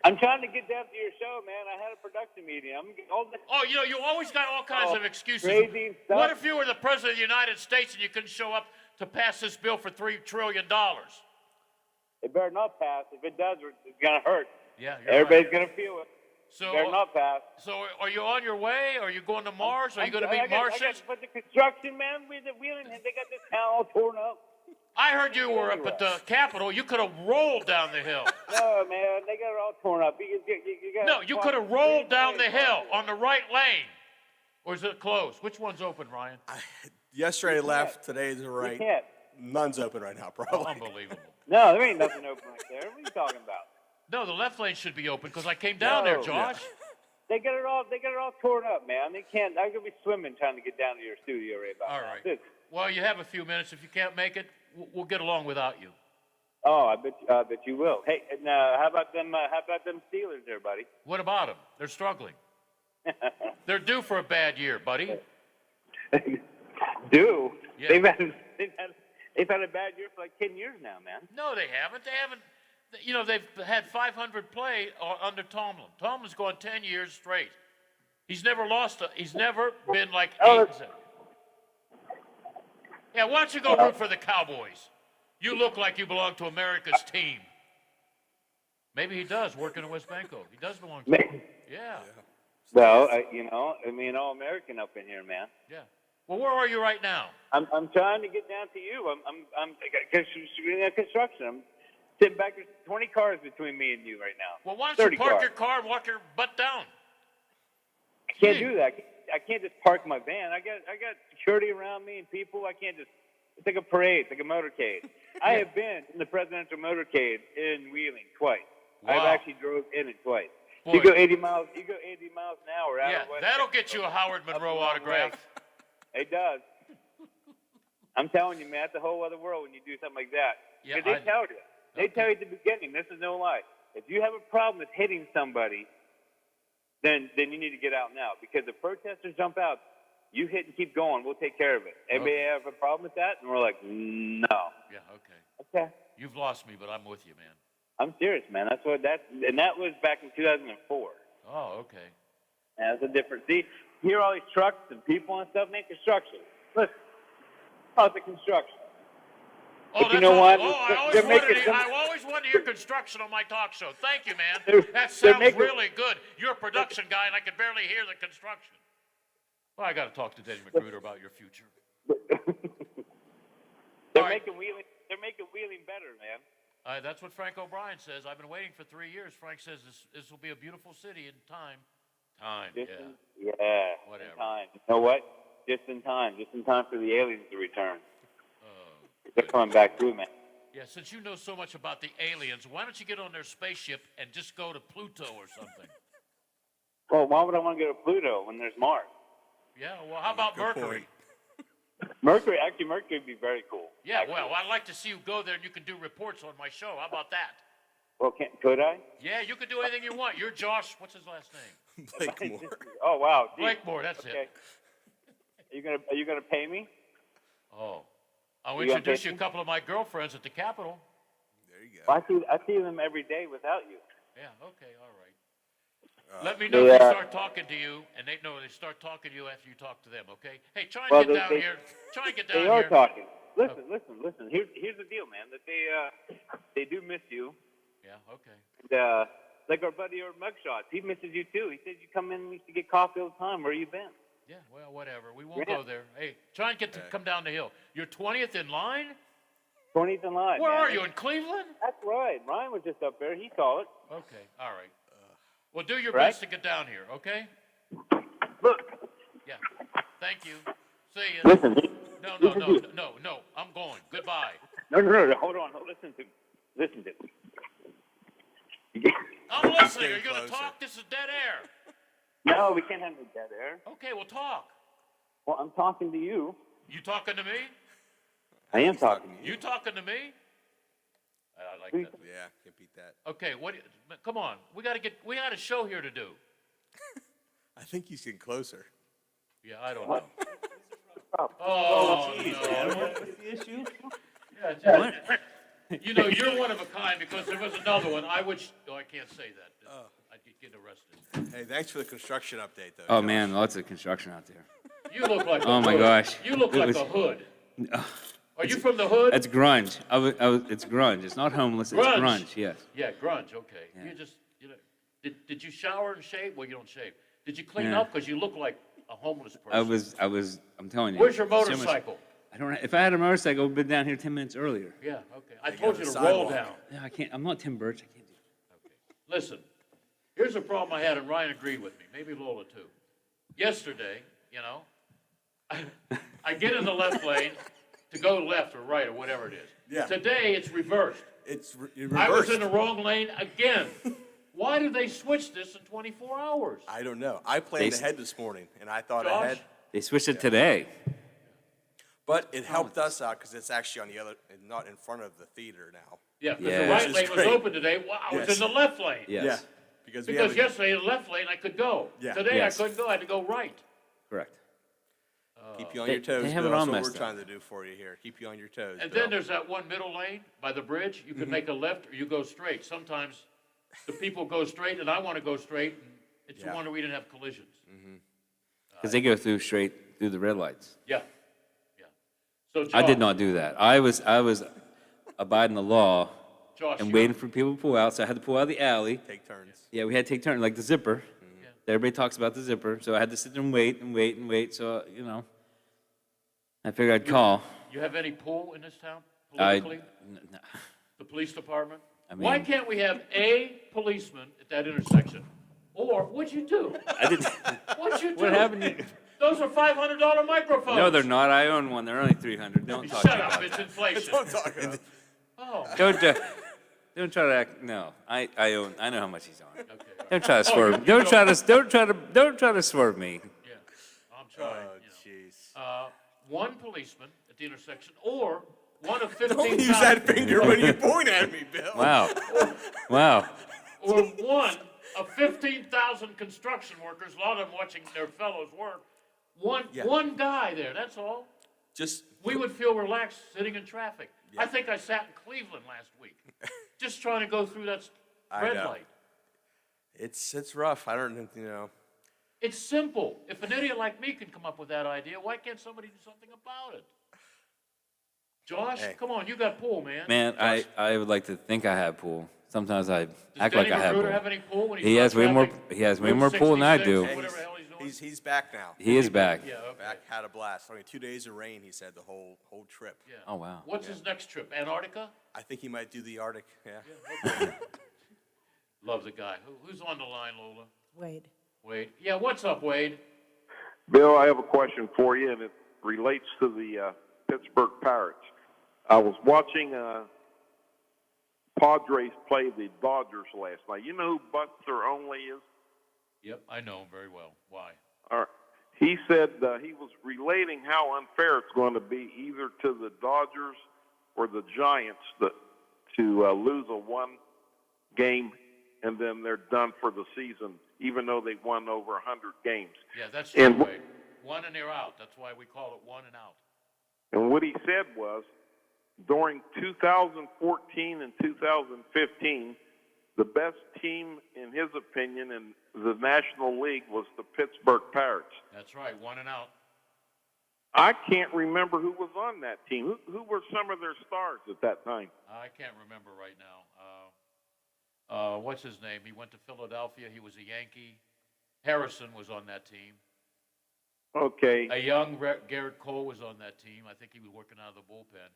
Speaker 8: I'm trying to get down to your show, man. I had a production meeting.
Speaker 5: Oh, you know, you always got all kinds
Speaker 8: Oh,
Speaker 5: of excuses.
Speaker 8: crazy stuff.
Speaker 5: What if you were the president of the United States and you couldn't show up to pass this bill for $3 trillion.
Speaker 8: It better not pass. If it does, it's gonna hurt.
Speaker 5: Yeah, you're
Speaker 8: Everybody's
Speaker 5: right.
Speaker 8: gonna feel it.
Speaker 5: So,
Speaker 8: better not pass.
Speaker 5: So are you on your way? Are you going to Mars? Are you going to meet
Speaker 8: I got
Speaker 5: Martians?
Speaker 8: but the construction, man, they got this town all torn up.
Speaker 5: I heard you were up at the Capitol. You could have rolled down the hill.
Speaker 8: No, man, they got it all torn up. You gotta
Speaker 5: No, you could have rolled down the hill on the right lane. Or is it closed? Which one's open, Ryan?
Speaker 2: Yesterday left, today's right.
Speaker 8: can't.
Speaker 2: None's open right now, probably.
Speaker 5: Unbelievable.
Speaker 8: No, there ain't nothing open right there. What are you talking about?
Speaker 5: No, the left lane should be open because I came down there, Josh.
Speaker 8: They got it all torn up, man. They can't. I'm gonna be swimming trying to get down to your studio right about
Speaker 5: All
Speaker 8: now.
Speaker 5: right. Well, you have a few minutes. If you can't make it, we'll get along without you.
Speaker 8: Oh, I bet you will. Hey, and how about them? How about them Steelers, there, buddy?
Speaker 5: What about them? They're struggling. They're due for a bad year, buddy.
Speaker 8: Due?
Speaker 5: Yeah.
Speaker 8: They've had a bad year for like 10 years now, man.
Speaker 5: No, they haven't. They haven't. You know, they've had 500 play under Tomlin. Tomlin's gone 10 years straight. He's never lost. He's never been like 8. Yeah, why don't you go root for the Cowboys? You look like you belong to America's team. Maybe he does, working in West Banco. He does belong to them. Yeah.
Speaker 8: Well, all American up in here, man.
Speaker 5: Yeah. Well, where are you right now?
Speaker 8: I'm trying to get down to you. I'm construction. I'm sitting back. There's 20 cars between me and you right now.
Speaker 5: Well, why don't you park
Speaker 8: cars.
Speaker 5: your car and walk your butt down?
Speaker 8: I can't do that. I can't just park my van. I got security around me and people. I can't just. It's like a parade. It's like a motorcade. I have been in the presidential motorcade in Wheeling twice.
Speaker 5: Wow.
Speaker 8: I've actually drove in it twice.
Speaker 5: Boy.
Speaker 8: You go 80 miles. You go 80 miles an hour. Out
Speaker 5: Yeah,
Speaker 8: of West
Speaker 5: that'll get you a Howard Monroe autograph.
Speaker 8: It does. I'm telling you, man, it's a whole other world when you do something like that.
Speaker 5: Yeah,
Speaker 8: They tell you. They tell you at the beginning. This is no lie. If you have a problem with hitting somebody, then you need to get out now. Because if protesters jump out, you hit and keep going. We'll take care of it. Anybody have a problem with that? And we're like, no.
Speaker 5: Yeah, okay.
Speaker 8: Okay.
Speaker 5: You've lost me, but I'm with you, man.
Speaker 8: I'm serious, man. That was back in 2004.
Speaker 5: Oh, okay.
Speaker 8: That's a different. See, hear all these trucks and people and stuff, man. Construction. Listen, how's the construction?
Speaker 5: Oh,
Speaker 8: But you know what?
Speaker 5: I always wanted to hear construction on my talk show. Thank you, man. That
Speaker 8: they're
Speaker 5: sounds
Speaker 8: making-
Speaker 5: really good. You're a production guy, and I can barely hear the construction. Well, I got to talk to Denny Magruder about your future.
Speaker 8: They're making Wheeling better, man.
Speaker 5: That's what Frank O'Brien says. I've been waiting for 3 years. Frank says this will be a beautiful city in time.
Speaker 8: Yeah.
Speaker 5: Whatever.
Speaker 8: In time. You know what? Just in time for the aliens to return. They're coming back through, man.
Speaker 5: Yeah, since you know so much about the aliens, why don't you get on their spaceship and just go to Pluto or something?
Speaker 8: Well, why would I want to go to Pluto when there's Mars?
Speaker 5: Yeah, well, how about Mercury?
Speaker 8: Mercury would be very cool.
Speaker 5: Yeah, well, I'd like to see you go there and you can do reports on my show. How about that?
Speaker 8: Well, could I?
Speaker 5: Yeah, you can do anything you want. You're Josh, what's his last name?
Speaker 2: Blakemore.
Speaker 8: Oh, wow. Gee.
Speaker 5: Blakemore, that's
Speaker 8: Okay.
Speaker 5: it.
Speaker 8: Are you gonna pay me?
Speaker 5: Oh. I'll
Speaker 8: You gonna
Speaker 5: introduce
Speaker 8: pay
Speaker 5: you a couple of my girlfriends at the Capitol.
Speaker 2: There you go.
Speaker 8: Well, I see them every day without you.
Speaker 5: Yeah, okay, all right. Let me know if they
Speaker 8: Yeah.
Speaker 5: start talking to you, and they start talking to you after you talk to them, okay? Hey, try and
Speaker 8: Well,
Speaker 5: get down
Speaker 8: they-
Speaker 5: here. Try and get down
Speaker 8: They
Speaker 5: here.
Speaker 8: are talking. Listen. Here's the deal, man. That they do miss you.
Speaker 5: Yeah, okay.
Speaker 8: And, like our buddy or Mugshots, he misses you too. He says you come in and used to get coffee all the time. Where you been?
Speaker 5: Yeah, well, whatever. We won't
Speaker 8: Yeah.
Speaker 5: go there. Hey, try and come down the hill. You're 20th in line?
Speaker 8: 20th in line.
Speaker 5: Where
Speaker 8: man.
Speaker 5: are you, in Cleveland?
Speaker 8: That's right. Ryan was just up there. He saw it.
Speaker 5: Okay, all right. Well, do your
Speaker 8: Right?
Speaker 5: best to get down here, okay?
Speaker 8: Look.
Speaker 5: Yeah. Thank you. See you.
Speaker 8: Listen.
Speaker 5: No. I'm going. Goodbye.
Speaker 8: No. Hold on. Listen to me.
Speaker 5: I'm listening. Are you
Speaker 2: Getting
Speaker 5: going to
Speaker 2: closer.
Speaker 5: talk? This is dead air.
Speaker 8: No, we can't have no dead air.
Speaker 5: Okay, well, talk.
Speaker 8: Well, I'm talking to you.
Speaker 5: You talking to me?
Speaker 8: I am talking to you.
Speaker 5: You talking to me? I like that.
Speaker 2: Yeah, can't beat that.
Speaker 5: Okay, come on. We got a show here to do.
Speaker 2: I think he's getting closer.
Speaker 5: Yeah, I don't know.
Speaker 8: Oh,
Speaker 5: no.
Speaker 8: What's the issue?
Speaker 5: Yeah, you know, you're one of a kind because there was another one. I can't say that. I'd get arrested.
Speaker 2: Hey, thanks for the construction update, though.
Speaker 9: Oh
Speaker 2: Josh.
Speaker 9: man, lots of construction out there.
Speaker 5: You look like
Speaker 9: Oh my gosh.
Speaker 5: You look
Speaker 9: It
Speaker 5: like
Speaker 9: was-
Speaker 5: a hood. Are you from the hood?
Speaker 9: It's grunge. It's grunge. It's not homeless. It's grunge. Yes.
Speaker 5: Yeah, grunge. Okay.
Speaker 9: Yeah.
Speaker 5: You know, did you shower and shave? Well, you don't shave. Did you clean up? Because you look like a homeless person.
Speaker 9: I'm telling you.
Speaker 5: Where's your
Speaker 9: so much-
Speaker 5: motorcycle?
Speaker 9: I don't. If I had a motorcycle, I would have been down here 10 minutes earlier.
Speaker 5: Yeah. Okay. I told you to roll down.
Speaker 9: Yeah, I can't. I'm not Tim Birch. I can't do it.
Speaker 5: Listen, here's a problem I had, and Ryan agreed with me. Maybe Lola too. Yesterday, you know, I get in the left lane to go left or right or whatever it is.
Speaker 2: Yeah.
Speaker 5: Today it's reversed.
Speaker 2: It's
Speaker 5: I was
Speaker 2: reversed.
Speaker 5: in the wrong lane again. Why do they switch this in 24 hours?
Speaker 2: I don't know. I planned
Speaker 9: They-
Speaker 2: ahead this morning, and I thought
Speaker 5: Josh?
Speaker 2: ahead.
Speaker 9: They switched it today.
Speaker 2: But it helped us out because it's actually on the other, not in front of the theater now.
Speaker 5: Yeah, because
Speaker 9: Yeah.
Speaker 5: the right
Speaker 2: Which is
Speaker 5: lane was
Speaker 2: great.
Speaker 5: open today. Wow, I was
Speaker 2: Yes.
Speaker 5: in the left lane.
Speaker 9: Yes.
Speaker 2: Yeah. Because
Speaker 5: Yesterday in the left lane I could go.
Speaker 2: Yeah.
Speaker 5: Today
Speaker 9: Yes.
Speaker 5: I couldn't go. I had to go right.
Speaker 9: Correct.
Speaker 2: keep you on
Speaker 9: They-
Speaker 2: your toes.
Speaker 9: they have it
Speaker 2: Bill.
Speaker 9: all
Speaker 2: That's what we're
Speaker 9: messed up.
Speaker 2: trying to do for you here. Keep you on your toes.
Speaker 5: And
Speaker 2: Bill.
Speaker 5: then there's that one middle lane by the bridge. You can make a left or you go straight. Sometimes the people go straight and I want to go straight. And it's a
Speaker 2: Yeah.
Speaker 5: wonder we didn't have collisions.
Speaker 9: Because they go through straight through the red lights.
Speaker 5: Yeah. Yeah. So
Speaker 9: I
Speaker 5: Josh,
Speaker 9: did not do that. I was abiding the law
Speaker 5: Josh,
Speaker 9: and
Speaker 5: you-
Speaker 9: waiting for people to pull out. So I had to pull out of the alley.
Speaker 2: Take turns.
Speaker 9: Yeah, we had to take turns, like the zipper.
Speaker 5: Yeah.
Speaker 9: Everybody talks about the zipper. So I had to sit there and wait and wait and wait. So, you know, I figured I'd call.
Speaker 5: You have any pull in this town
Speaker 9: I,
Speaker 5: politically? The police department?
Speaker 9: I
Speaker 5: Why
Speaker 9: mean-
Speaker 5: can't we have a policeman at that intersection? Or what'd you do?
Speaker 9: I didn't.
Speaker 5: What'd you do?
Speaker 9: What happened?
Speaker 5: Those are $500 microphones.
Speaker 9: No, they're not. I own one. They're only 300. Don't talk
Speaker 5: Shut
Speaker 9: to me
Speaker 5: up,
Speaker 9: about
Speaker 5: it's
Speaker 9: that.
Speaker 5: inflation.
Speaker 2: Don't talk about it.
Speaker 5: Oh.
Speaker 9: Don't try to act. No, I own. I know how much he's on.
Speaker 5: Okay.
Speaker 9: Don't try to
Speaker 5: Oh,
Speaker 9: swerve.
Speaker 5: you
Speaker 9: Don't try to swerve me.
Speaker 5: Yeah, I'm trying.
Speaker 2: Oh,
Speaker 5: you know.
Speaker 2: jeez.
Speaker 5: One policeman at the intersection, or one of
Speaker 2: Don't
Speaker 5: 15,000.
Speaker 2: use that finger when you point at me, Bill.
Speaker 9: Wow. Wow.
Speaker 5: Or one of 15,000 construction workers, a lot of them watching their fellows work. One guy there, that's all.
Speaker 2: Just
Speaker 5: We would feel relaxed sitting in traffic. I think I sat in Cleveland last week, just trying to go through that
Speaker 2: I
Speaker 5: red
Speaker 2: know.
Speaker 5: light.
Speaker 2: it's rough. I don't know.
Speaker 5: It's simple. If an idiot like me can come up with that idea, why can't somebody do something about it? Josh,
Speaker 2: Hey.
Speaker 5: come on, you got pull, man.
Speaker 9: Man,
Speaker 5: Josh,
Speaker 9: I would like to think I have pool. Sometimes I
Speaker 5: does
Speaker 9: act
Speaker 5: Denny
Speaker 9: like I have
Speaker 5: Magruder
Speaker 9: pool.
Speaker 5: have any pull when he's
Speaker 9: He
Speaker 5: on
Speaker 9: has way more.
Speaker 5: traffic?
Speaker 9: He has way
Speaker 5: Route
Speaker 9: more pool than I
Speaker 5: 66
Speaker 9: do.
Speaker 5: or whatever the hell he's doing?
Speaker 2: He's back now.
Speaker 9: He is back.
Speaker 5: Yeah, okay.
Speaker 2: Back, had a blast. I mean, 2 days of rain. He said the whole trip.
Speaker 5: Yeah.
Speaker 9: Oh wow.
Speaker 5: What's his next trip? Antarctica?
Speaker 2: I think he might do the Arctic. Yeah.
Speaker 5: Okay. Love the guy. Who's on the line, Lola?
Speaker 4: Wade.
Speaker 5: Wade. Yeah, what's up, Wade?
Speaker 13: Bill, I have a question for you, and it relates to the Pittsburgh Pirates. I was watching Padres play the Dodgers last night. You know who Buster Only is?
Speaker 5: Yep, I know him very well. Why?
Speaker 13: He said he was relating how unfair it's going to be either to the Dodgers or the Giants to lose a one game and then they're done for the season, even though they won over 100 games.
Speaker 5: Yeah, that's true,
Speaker 13: And
Speaker 5: Wade. One and they're out. That's why we call it one and out.
Speaker 13: And what he said was, during 2014 and 2015, the best team, in his opinion, in the National League was the Pittsburgh Pirates.
Speaker 5: That's right, one and out.
Speaker 13: I can't remember who was on that team. Who were some of their stars at that time?
Speaker 5: I can't remember right now. What's his name? He went to Philadelphia. He was a Yankee. Harrison was on that team.
Speaker 13: Okay.
Speaker 5: A young Garrett Cole was on that team. I think he was working out of the bullpen.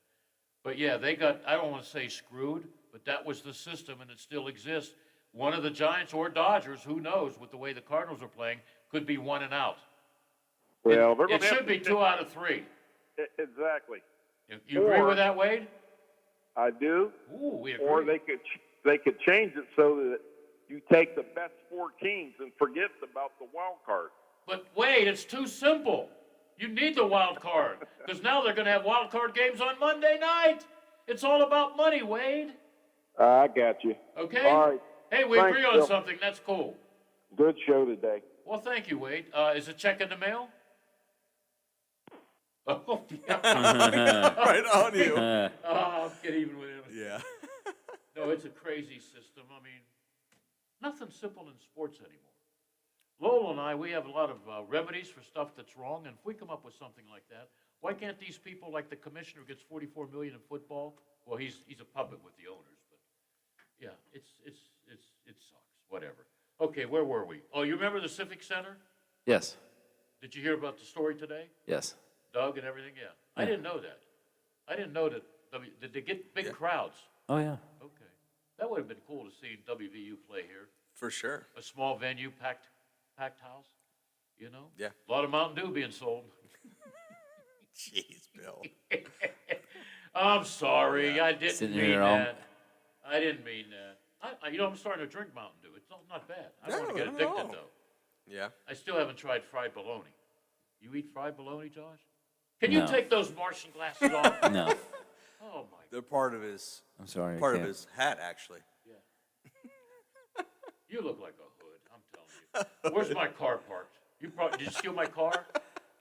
Speaker 5: But yeah, they got, I don't want to say screwed, but that was the system and it still exists. One of the Giants or Dodgers, who knows, with the way the Cardinals are playing, could be one and out.
Speaker 13: Well,
Speaker 5: It should be 2 out of 3.
Speaker 13: Exactly.
Speaker 5: You agree with that, Wade?
Speaker 13: I do.
Speaker 5: Ooh, we agree.
Speaker 13: Or they could change it so that you take the best 4 teams and forget about the wild card.
Speaker 5: But Wade, it's too simple. You need the wild card because now they're going to have wild card games on Monday night. It's all about money, Wade.
Speaker 13: I got you.
Speaker 5: Okay?
Speaker 13: All right.
Speaker 5: Hey, we
Speaker 13: Thanks,
Speaker 5: agree on
Speaker 13: Bill.
Speaker 5: something. That's cool.
Speaker 13: Good show today.
Speaker 5: Well, thank you, Wade. Is a check in the mail? Oh, yeah.
Speaker 2: Right on you.
Speaker 5: Oh, I'll get even with him.
Speaker 2: Yeah.
Speaker 5: No, it's a crazy system. I mean, nothing's simple in sports anymore. Lola and I, we have a lot of remedies for stuff that's wrong, and if we come up with something like that, Why can't these people, like the commissioner who gets $44 million in football? Well, he's a puppet with the owners, but yeah, it sucks. Whatever. Okay, where were we? Oh, you remember the Civic Center?
Speaker 14: Yes.
Speaker 5: Did you hear about the story today?
Speaker 14: Yes.
Speaker 5: Doug and everything? Yeah. I didn't know that. I didn't know that. Did they get big crowds?
Speaker 14: Oh, yeah.
Speaker 5: Okay. That would have been cool to see WVU play here.
Speaker 2: For sure.
Speaker 5: A small venue, packed house, you know?
Speaker 2: Yeah.
Speaker 5: A lot of Mountain Dew being sold.
Speaker 2: Jeez, Bill.
Speaker 5: I'm sorry. I didn't
Speaker 14: Sitting
Speaker 5: mean
Speaker 14: here all-
Speaker 5: that. I didn't mean that. I'm starting to drink Mountain Dew. It's not bad. I don't want to get
Speaker 2: No,
Speaker 5: addicted,
Speaker 2: no.
Speaker 5: though.
Speaker 2: Yeah.
Speaker 5: I still haven't tried fried bologna. You eat fried bologna, Josh? Can you
Speaker 14: No.
Speaker 5: take those Martian glasses off?
Speaker 14: No.
Speaker 5: Oh, my.
Speaker 2: They're part of his.
Speaker 14: I'm sorry. I
Speaker 2: Part of
Speaker 14: can't.
Speaker 2: his hat, actually.
Speaker 5: You look like a hood, I'm telling you. Where's my car parked? Did you steal my car?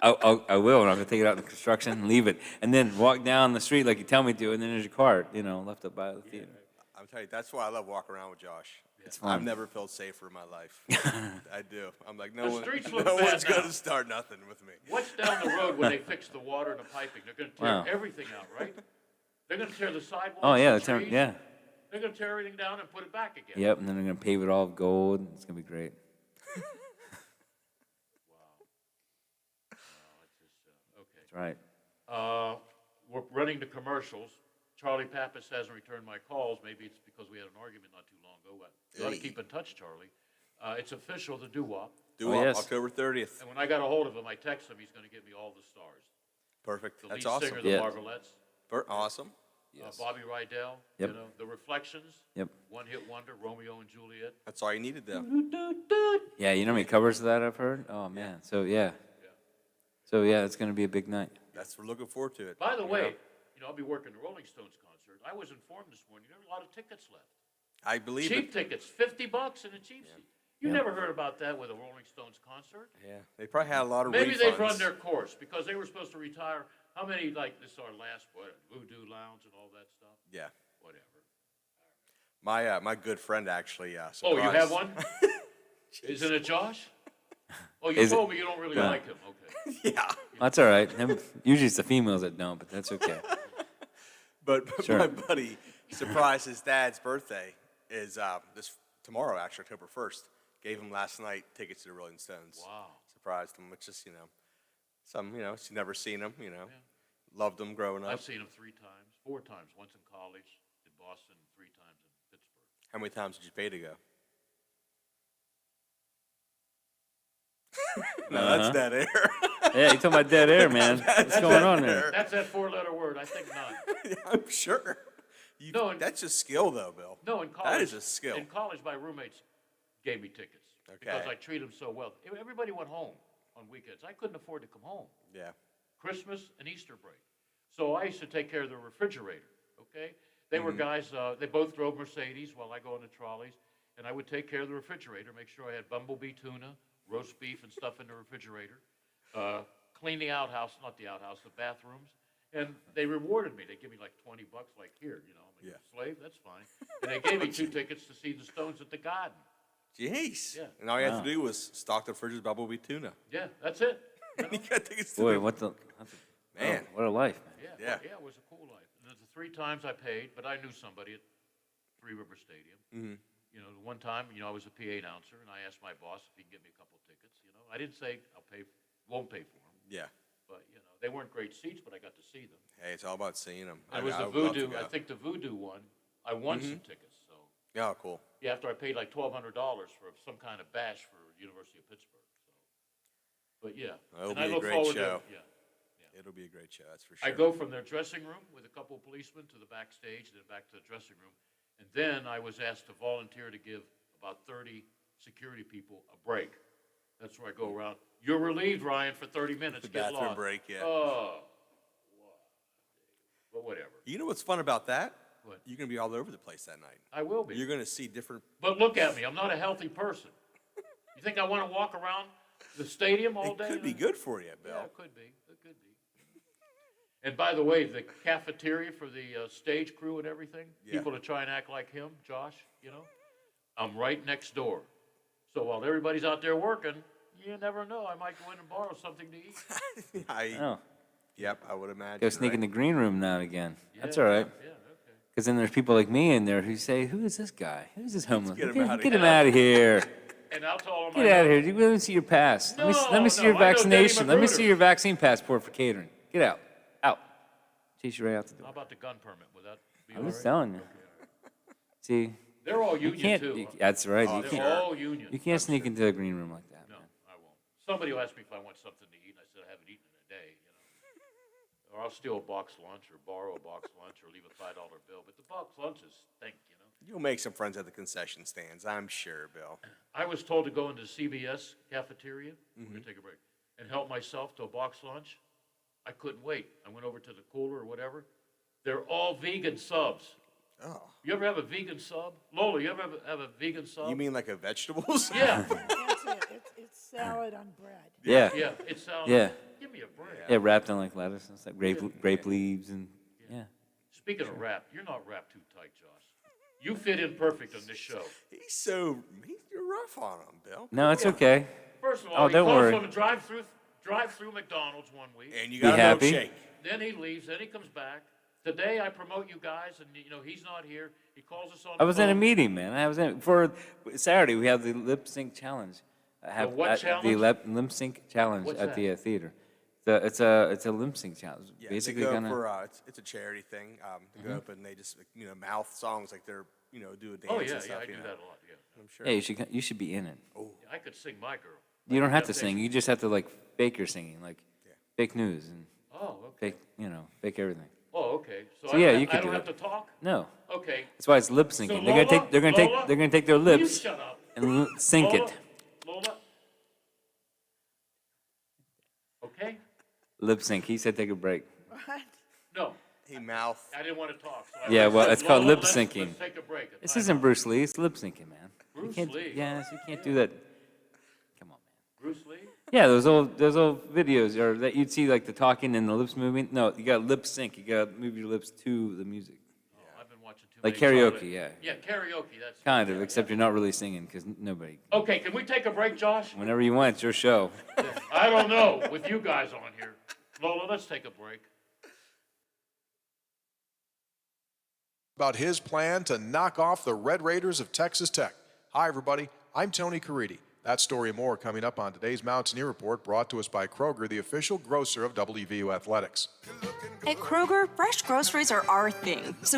Speaker 14: I will, and I'm gonna take it out in construction and leave it, and then walk down the street like you tell me to, and then there's your car, left up by the theater.
Speaker 2: I'm telling you, that's why I love walking around with Josh.
Speaker 14: It's fun.
Speaker 2: I've never felt safer in my life. I do. I'm like,
Speaker 5: The
Speaker 2: no
Speaker 5: streets look
Speaker 2: one's
Speaker 5: bad
Speaker 2: going
Speaker 5: now.
Speaker 2: to start nothing with me.
Speaker 5: What's down the road when they fix the water and the piping? They're going to tear
Speaker 14: Wow.
Speaker 5: everything out, right? They're going to tear the sidewalks.
Speaker 14: Oh yeah,
Speaker 5: the
Speaker 14: the turn,
Speaker 5: trees.
Speaker 14: yeah.
Speaker 5: They're going to tear everything down and put it back again.
Speaker 14: Yep, and then they're gonna pave it all with gold. It's gonna be great.
Speaker 5: Okay.
Speaker 14: That's right.
Speaker 5: We're running the commercials. Charlie Pappas hasn't returned my calls. Maybe it's because we had an argument not too long ago. But you ought to keep in touch, Charlie. It's official, the doo-wop.
Speaker 2: Do
Speaker 14: yes.
Speaker 2: October 30th.
Speaker 5: And when I got a hold of him, I texted him. He's going to give me all the stars.
Speaker 2: Perfect.
Speaker 5: The
Speaker 2: That's
Speaker 5: lead
Speaker 2: awesome.
Speaker 5: singer, the
Speaker 14: Yeah.
Speaker 5: Marvelettes.
Speaker 2: Awesome.
Speaker 5: Bobby Rydell.
Speaker 14: Yep.
Speaker 5: The Reflections.
Speaker 14: Yep.
Speaker 5: One Hit Wonder, Romeo and Juliet.
Speaker 2: That's all you needed, though.
Speaker 14: Yeah, you know how many covers of that I've heard? Oh man. So yeah. So yeah, it's gonna be a big night.
Speaker 2: We're looking forward to it.
Speaker 5: By the way, I'll be working the Rolling Stones concert. I was informed this morning there are a lot of tickets left.
Speaker 2: I believe
Speaker 5: Cheap
Speaker 2: it.
Speaker 5: tickets, $50 in a cheap seat. You never heard about that with a Rolling Stones concert?
Speaker 2: Yeah. They probably had a lot of
Speaker 5: Maybe
Speaker 2: refunds.
Speaker 5: they've run their course because they were supposed to retire. How many, like this our last, Voodoo Lounge and all that stuff?
Speaker 2: Yeah.
Speaker 5: Whatever.
Speaker 2: My good friend actually.
Speaker 5: Oh, you have
Speaker 2: surprised-
Speaker 5: one? Isn't it Josh? Oh, you
Speaker 14: Is it?
Speaker 5: told me you don't really
Speaker 14: Yeah.
Speaker 5: like him. Okay.
Speaker 2: Yeah.
Speaker 14: That's all right. Usually it's the females that don't, but that's okay.
Speaker 2: But
Speaker 14: Sure.
Speaker 2: my buddy surprised his dad's birthday is this tomorrow, actually, October 1st. Gave him last night tickets to the Rolling Stones.
Speaker 5: Wow.
Speaker 2: Surprised him, which is, she's never seen him, Loved him growing up.
Speaker 5: I've seen him 4 times. Once in college, in Boston, 3 times in Pittsburgh.
Speaker 2: How many times did you pay to go? No, that's dead air.
Speaker 14: Yeah, you talking about dead air, man. What's going on there?
Speaker 5: That's that 4-letter word. I think none.
Speaker 2: I'm sure. That's just skill, though, Bill.
Speaker 5: No, in college.
Speaker 2: That is a skill.
Speaker 5: In college, my roommates gave me tickets because I treat them so well. Everybody went home on weekends. I couldn't afford to come home.
Speaker 2: Yeah.
Speaker 5: Christmas and Easter break. So I used to take care of the refrigerator, okay? They were guys, they both drove Mercedes while I go on the trolleys, and I would take care of the refrigerator, make sure I had bumblebee tuna, roast beef and stuff in the refrigerator, clean the outhouse, not the outhouse, the bathrooms, and they rewarded me. They give me like $20, like here, I'm like, slave, that's fine. And they gave me 2 tickets to see the Stones at the Garden.
Speaker 2: Jeez.
Speaker 5: Yeah.
Speaker 2: And all you have to do was stock the fridge with bumblebee tuna.
Speaker 5: Yeah, that's it.
Speaker 2: You got tickets to
Speaker 14: Boy,
Speaker 2: the-
Speaker 14: what the
Speaker 2: Man.
Speaker 14: what a life, man.
Speaker 5: Yeah, it was a cool life. And the 3 times I paid, but I knew somebody at Three River Stadium.
Speaker 2: Mhm.
Speaker 5: The one time, I was a PA announcer, and I asked my boss if he could get me a couple tickets. I didn't say won't pay for them.
Speaker 2: Yeah.
Speaker 5: But they weren't great seats, but I got to see them.
Speaker 2: Hey, it's all about seeing them.
Speaker 5: It was the Voodoo. I think the Voodoo one. I won some tickets. So
Speaker 2: Yeah, cool.
Speaker 5: yeah, after I paid like $1,200 for some kind of bash for University of Pittsburgh. So, but yeah,
Speaker 2: It'll
Speaker 5: and
Speaker 2: be
Speaker 5: I
Speaker 2: a
Speaker 5: look
Speaker 2: great
Speaker 5: forward
Speaker 2: show.
Speaker 5: to
Speaker 2: It'll be a great show, that's for sure.
Speaker 5: I go from their dressing room with a couple of policemen to the backstage, then back to the dressing room. And then I was asked to volunteer to give about 30 security people a break. That's where I go around. You're relieved, Ryan, for 30 minutes.
Speaker 2: The
Speaker 5: Get
Speaker 2: bathroom
Speaker 5: lost.
Speaker 2: break, yeah.
Speaker 5: Oh, but whatever.
Speaker 2: You know what's fun about that?
Speaker 5: What?
Speaker 2: You're going to be all over the place that night.
Speaker 5: I will be.
Speaker 2: You're going to see different.
Speaker 5: But look at me. I'm not a healthy person. You think I want to walk around the stadium all
Speaker 2: It
Speaker 5: day?
Speaker 2: could be good for you, Bill.
Speaker 5: Yeah, it could be. It could be. And by the way, the cafeteria for the stage crew and everything, people to try and act like him, Josh, I'm right next door. So while everybody's out there working, you never know. I might go in and borrow something to eat.
Speaker 2: I Yep, I would imagine.
Speaker 14: Go sneak
Speaker 2: right?
Speaker 14: in the green room now and again. That's
Speaker 5: Yeah,
Speaker 14: all right.
Speaker 5: Yeah, okay.
Speaker 14: Because then there's people like me in there who say, "Who is this guy? Who's this homeless?
Speaker 2: get him outta
Speaker 14: Get
Speaker 2: here."
Speaker 14: him out of here!
Speaker 5: And I'll tell them
Speaker 14: Get out of here! Let me see your pass. Let me see
Speaker 5: No,
Speaker 14: your
Speaker 5: I know Danny
Speaker 14: vaccination. Let me
Speaker 5: Magruder.
Speaker 14: see your vaccine passport for catering. Get out! Out! Chase you right out the
Speaker 5: How
Speaker 14: door.
Speaker 5: about the gun permit? Would that be
Speaker 14: I'm
Speaker 5: all
Speaker 14: just
Speaker 5: right?
Speaker 14: telling you. See,
Speaker 5: They're all
Speaker 14: you
Speaker 5: union
Speaker 14: can't.
Speaker 5: too.
Speaker 14: That's right.
Speaker 5: Oh,
Speaker 14: You
Speaker 5: they're
Speaker 14: can't.
Speaker 5: all union.
Speaker 14: You can't sneak into a green room like that.
Speaker 5: No,
Speaker 14: man.
Speaker 5: I won't. Somebody will ask me if I want something to eat, and I said I haven't eaten in a day, Or I'll steal a box lunch or borrow a box lunch or leave a $5 bill. But the box lunches stink,
Speaker 2: You'll make some friends at the concession stands, I'm sure, Bill.
Speaker 5: I was told to go into the CBS cafeteria, we're
Speaker 2: Mm-hmm.
Speaker 5: gonna take a break, and help myself to a box lunch. I couldn't wait. I went over to the cooler or whatever. They're all vegan subs.
Speaker 2: Oh.
Speaker 5: You ever have a vegan sub? Lola, you ever have a vegan sub?
Speaker 2: You mean like a vegetables?
Speaker 5: Yeah.
Speaker 4: That's it. It's salad on bread.
Speaker 14: Yeah.
Speaker 5: Yeah, it sounds.
Speaker 14: Yeah.
Speaker 5: Give me a break.
Speaker 14: Yeah, wrapped in like lettuce and stuff, grape leaves and yeah.
Speaker 5: Speaking of wrap, you're not wrapped too tight, Josh. You fit in perfect on this show.
Speaker 2: You're rough on him, Bill.
Speaker 14: No, it's okay.
Speaker 5: First of
Speaker 14: Oh,
Speaker 5: all, he
Speaker 14: don't
Speaker 5: comes
Speaker 14: worry.
Speaker 5: from a drive-through McDonald's one week.
Speaker 2: And you
Speaker 14: Be
Speaker 2: got a
Speaker 14: happy.
Speaker 2: milkshake.
Speaker 5: Then he leaves. Then he comes back. Today I promote you guys, and he's not here. He calls us on.
Speaker 14: I was in a
Speaker 5: phone.
Speaker 14: meeting, man. I was in for Saturday. We have the lip sync challenge. I have
Speaker 5: what
Speaker 14: the
Speaker 5: challenge?
Speaker 14: lip sync challenge
Speaker 5: What's
Speaker 14: at the
Speaker 5: that?
Speaker 14: theater. It's a lip sync challenge.
Speaker 2: Yeah,
Speaker 14: Basically,
Speaker 2: they go
Speaker 14: gonna.
Speaker 2: for, it's a charity thing. They go up and they just mouth songs like they're do a dance
Speaker 5: Oh yeah,
Speaker 2: and stuff.
Speaker 5: I do that a lot. Yeah.
Speaker 2: I'm sure.
Speaker 14: Yeah, you should be in it.
Speaker 5: I could sing my girl.
Speaker 14: You don't have to
Speaker 5: Temptation.
Speaker 14: sing. You just have to like fake your singing, like fake news and
Speaker 5: Oh, okay.
Speaker 14: fake everything.
Speaker 5: Oh, okay. So,
Speaker 14: So
Speaker 5: I
Speaker 14: yeah,
Speaker 5: don't,
Speaker 14: you could
Speaker 5: I don't
Speaker 14: do
Speaker 5: have
Speaker 14: it.
Speaker 5: to talk.
Speaker 14: No.
Speaker 5: Okay.
Speaker 14: That's why it's lip syncing.
Speaker 5: So
Speaker 14: They're gonna take their
Speaker 5: will you
Speaker 14: lips
Speaker 5: shut up?
Speaker 14: and sync
Speaker 5: Lola,
Speaker 14: it.
Speaker 5: Lola. Okay.
Speaker 14: Lip sync. He said take a break.
Speaker 4: What?
Speaker 5: No.
Speaker 2: He mouth.
Speaker 5: I didn't want to talk. So I
Speaker 14: Yeah,
Speaker 5: said,
Speaker 14: well, it's called
Speaker 5: Lola,
Speaker 14: lip
Speaker 5: let's
Speaker 14: syncing.
Speaker 5: take a break. A
Speaker 14: This
Speaker 5: time
Speaker 14: isn't
Speaker 5: out.
Speaker 14: Bruce Lee. It's lip syncing, man.
Speaker 5: Bruce
Speaker 14: you can't,
Speaker 5: Lee.
Speaker 14: Yes, you can't do that. Come on, man.
Speaker 5: Bruce Lee.
Speaker 14: Yeah, those old videos or that you'd see like the talking and the lips moving. No, you got lip sync. You got to move your lips to the music.
Speaker 5: Oh, I've been watching too
Speaker 14: Like
Speaker 5: many
Speaker 14: karaoke,
Speaker 5: Saturday-
Speaker 14: yeah.
Speaker 5: Yeah, karaoke. That's
Speaker 14: Kind of, except you're not really singing because nobody.
Speaker 5: Okay, can we take a break, Josh?
Speaker 14: Whenever you want, it's your show.
Speaker 5: I don't know with you guys on here. Lola, let's take a break.
Speaker 15: About his plan to knock off the Red Raiders of Texas Tech. Hi, everybody. I'm Tony Caridi. That story and more coming up on today's Mountaineer Report, brought to us by Kroger, the official grocer of WVU Athletics.
Speaker 19: At Kroger, fresh groceries are our thing, so we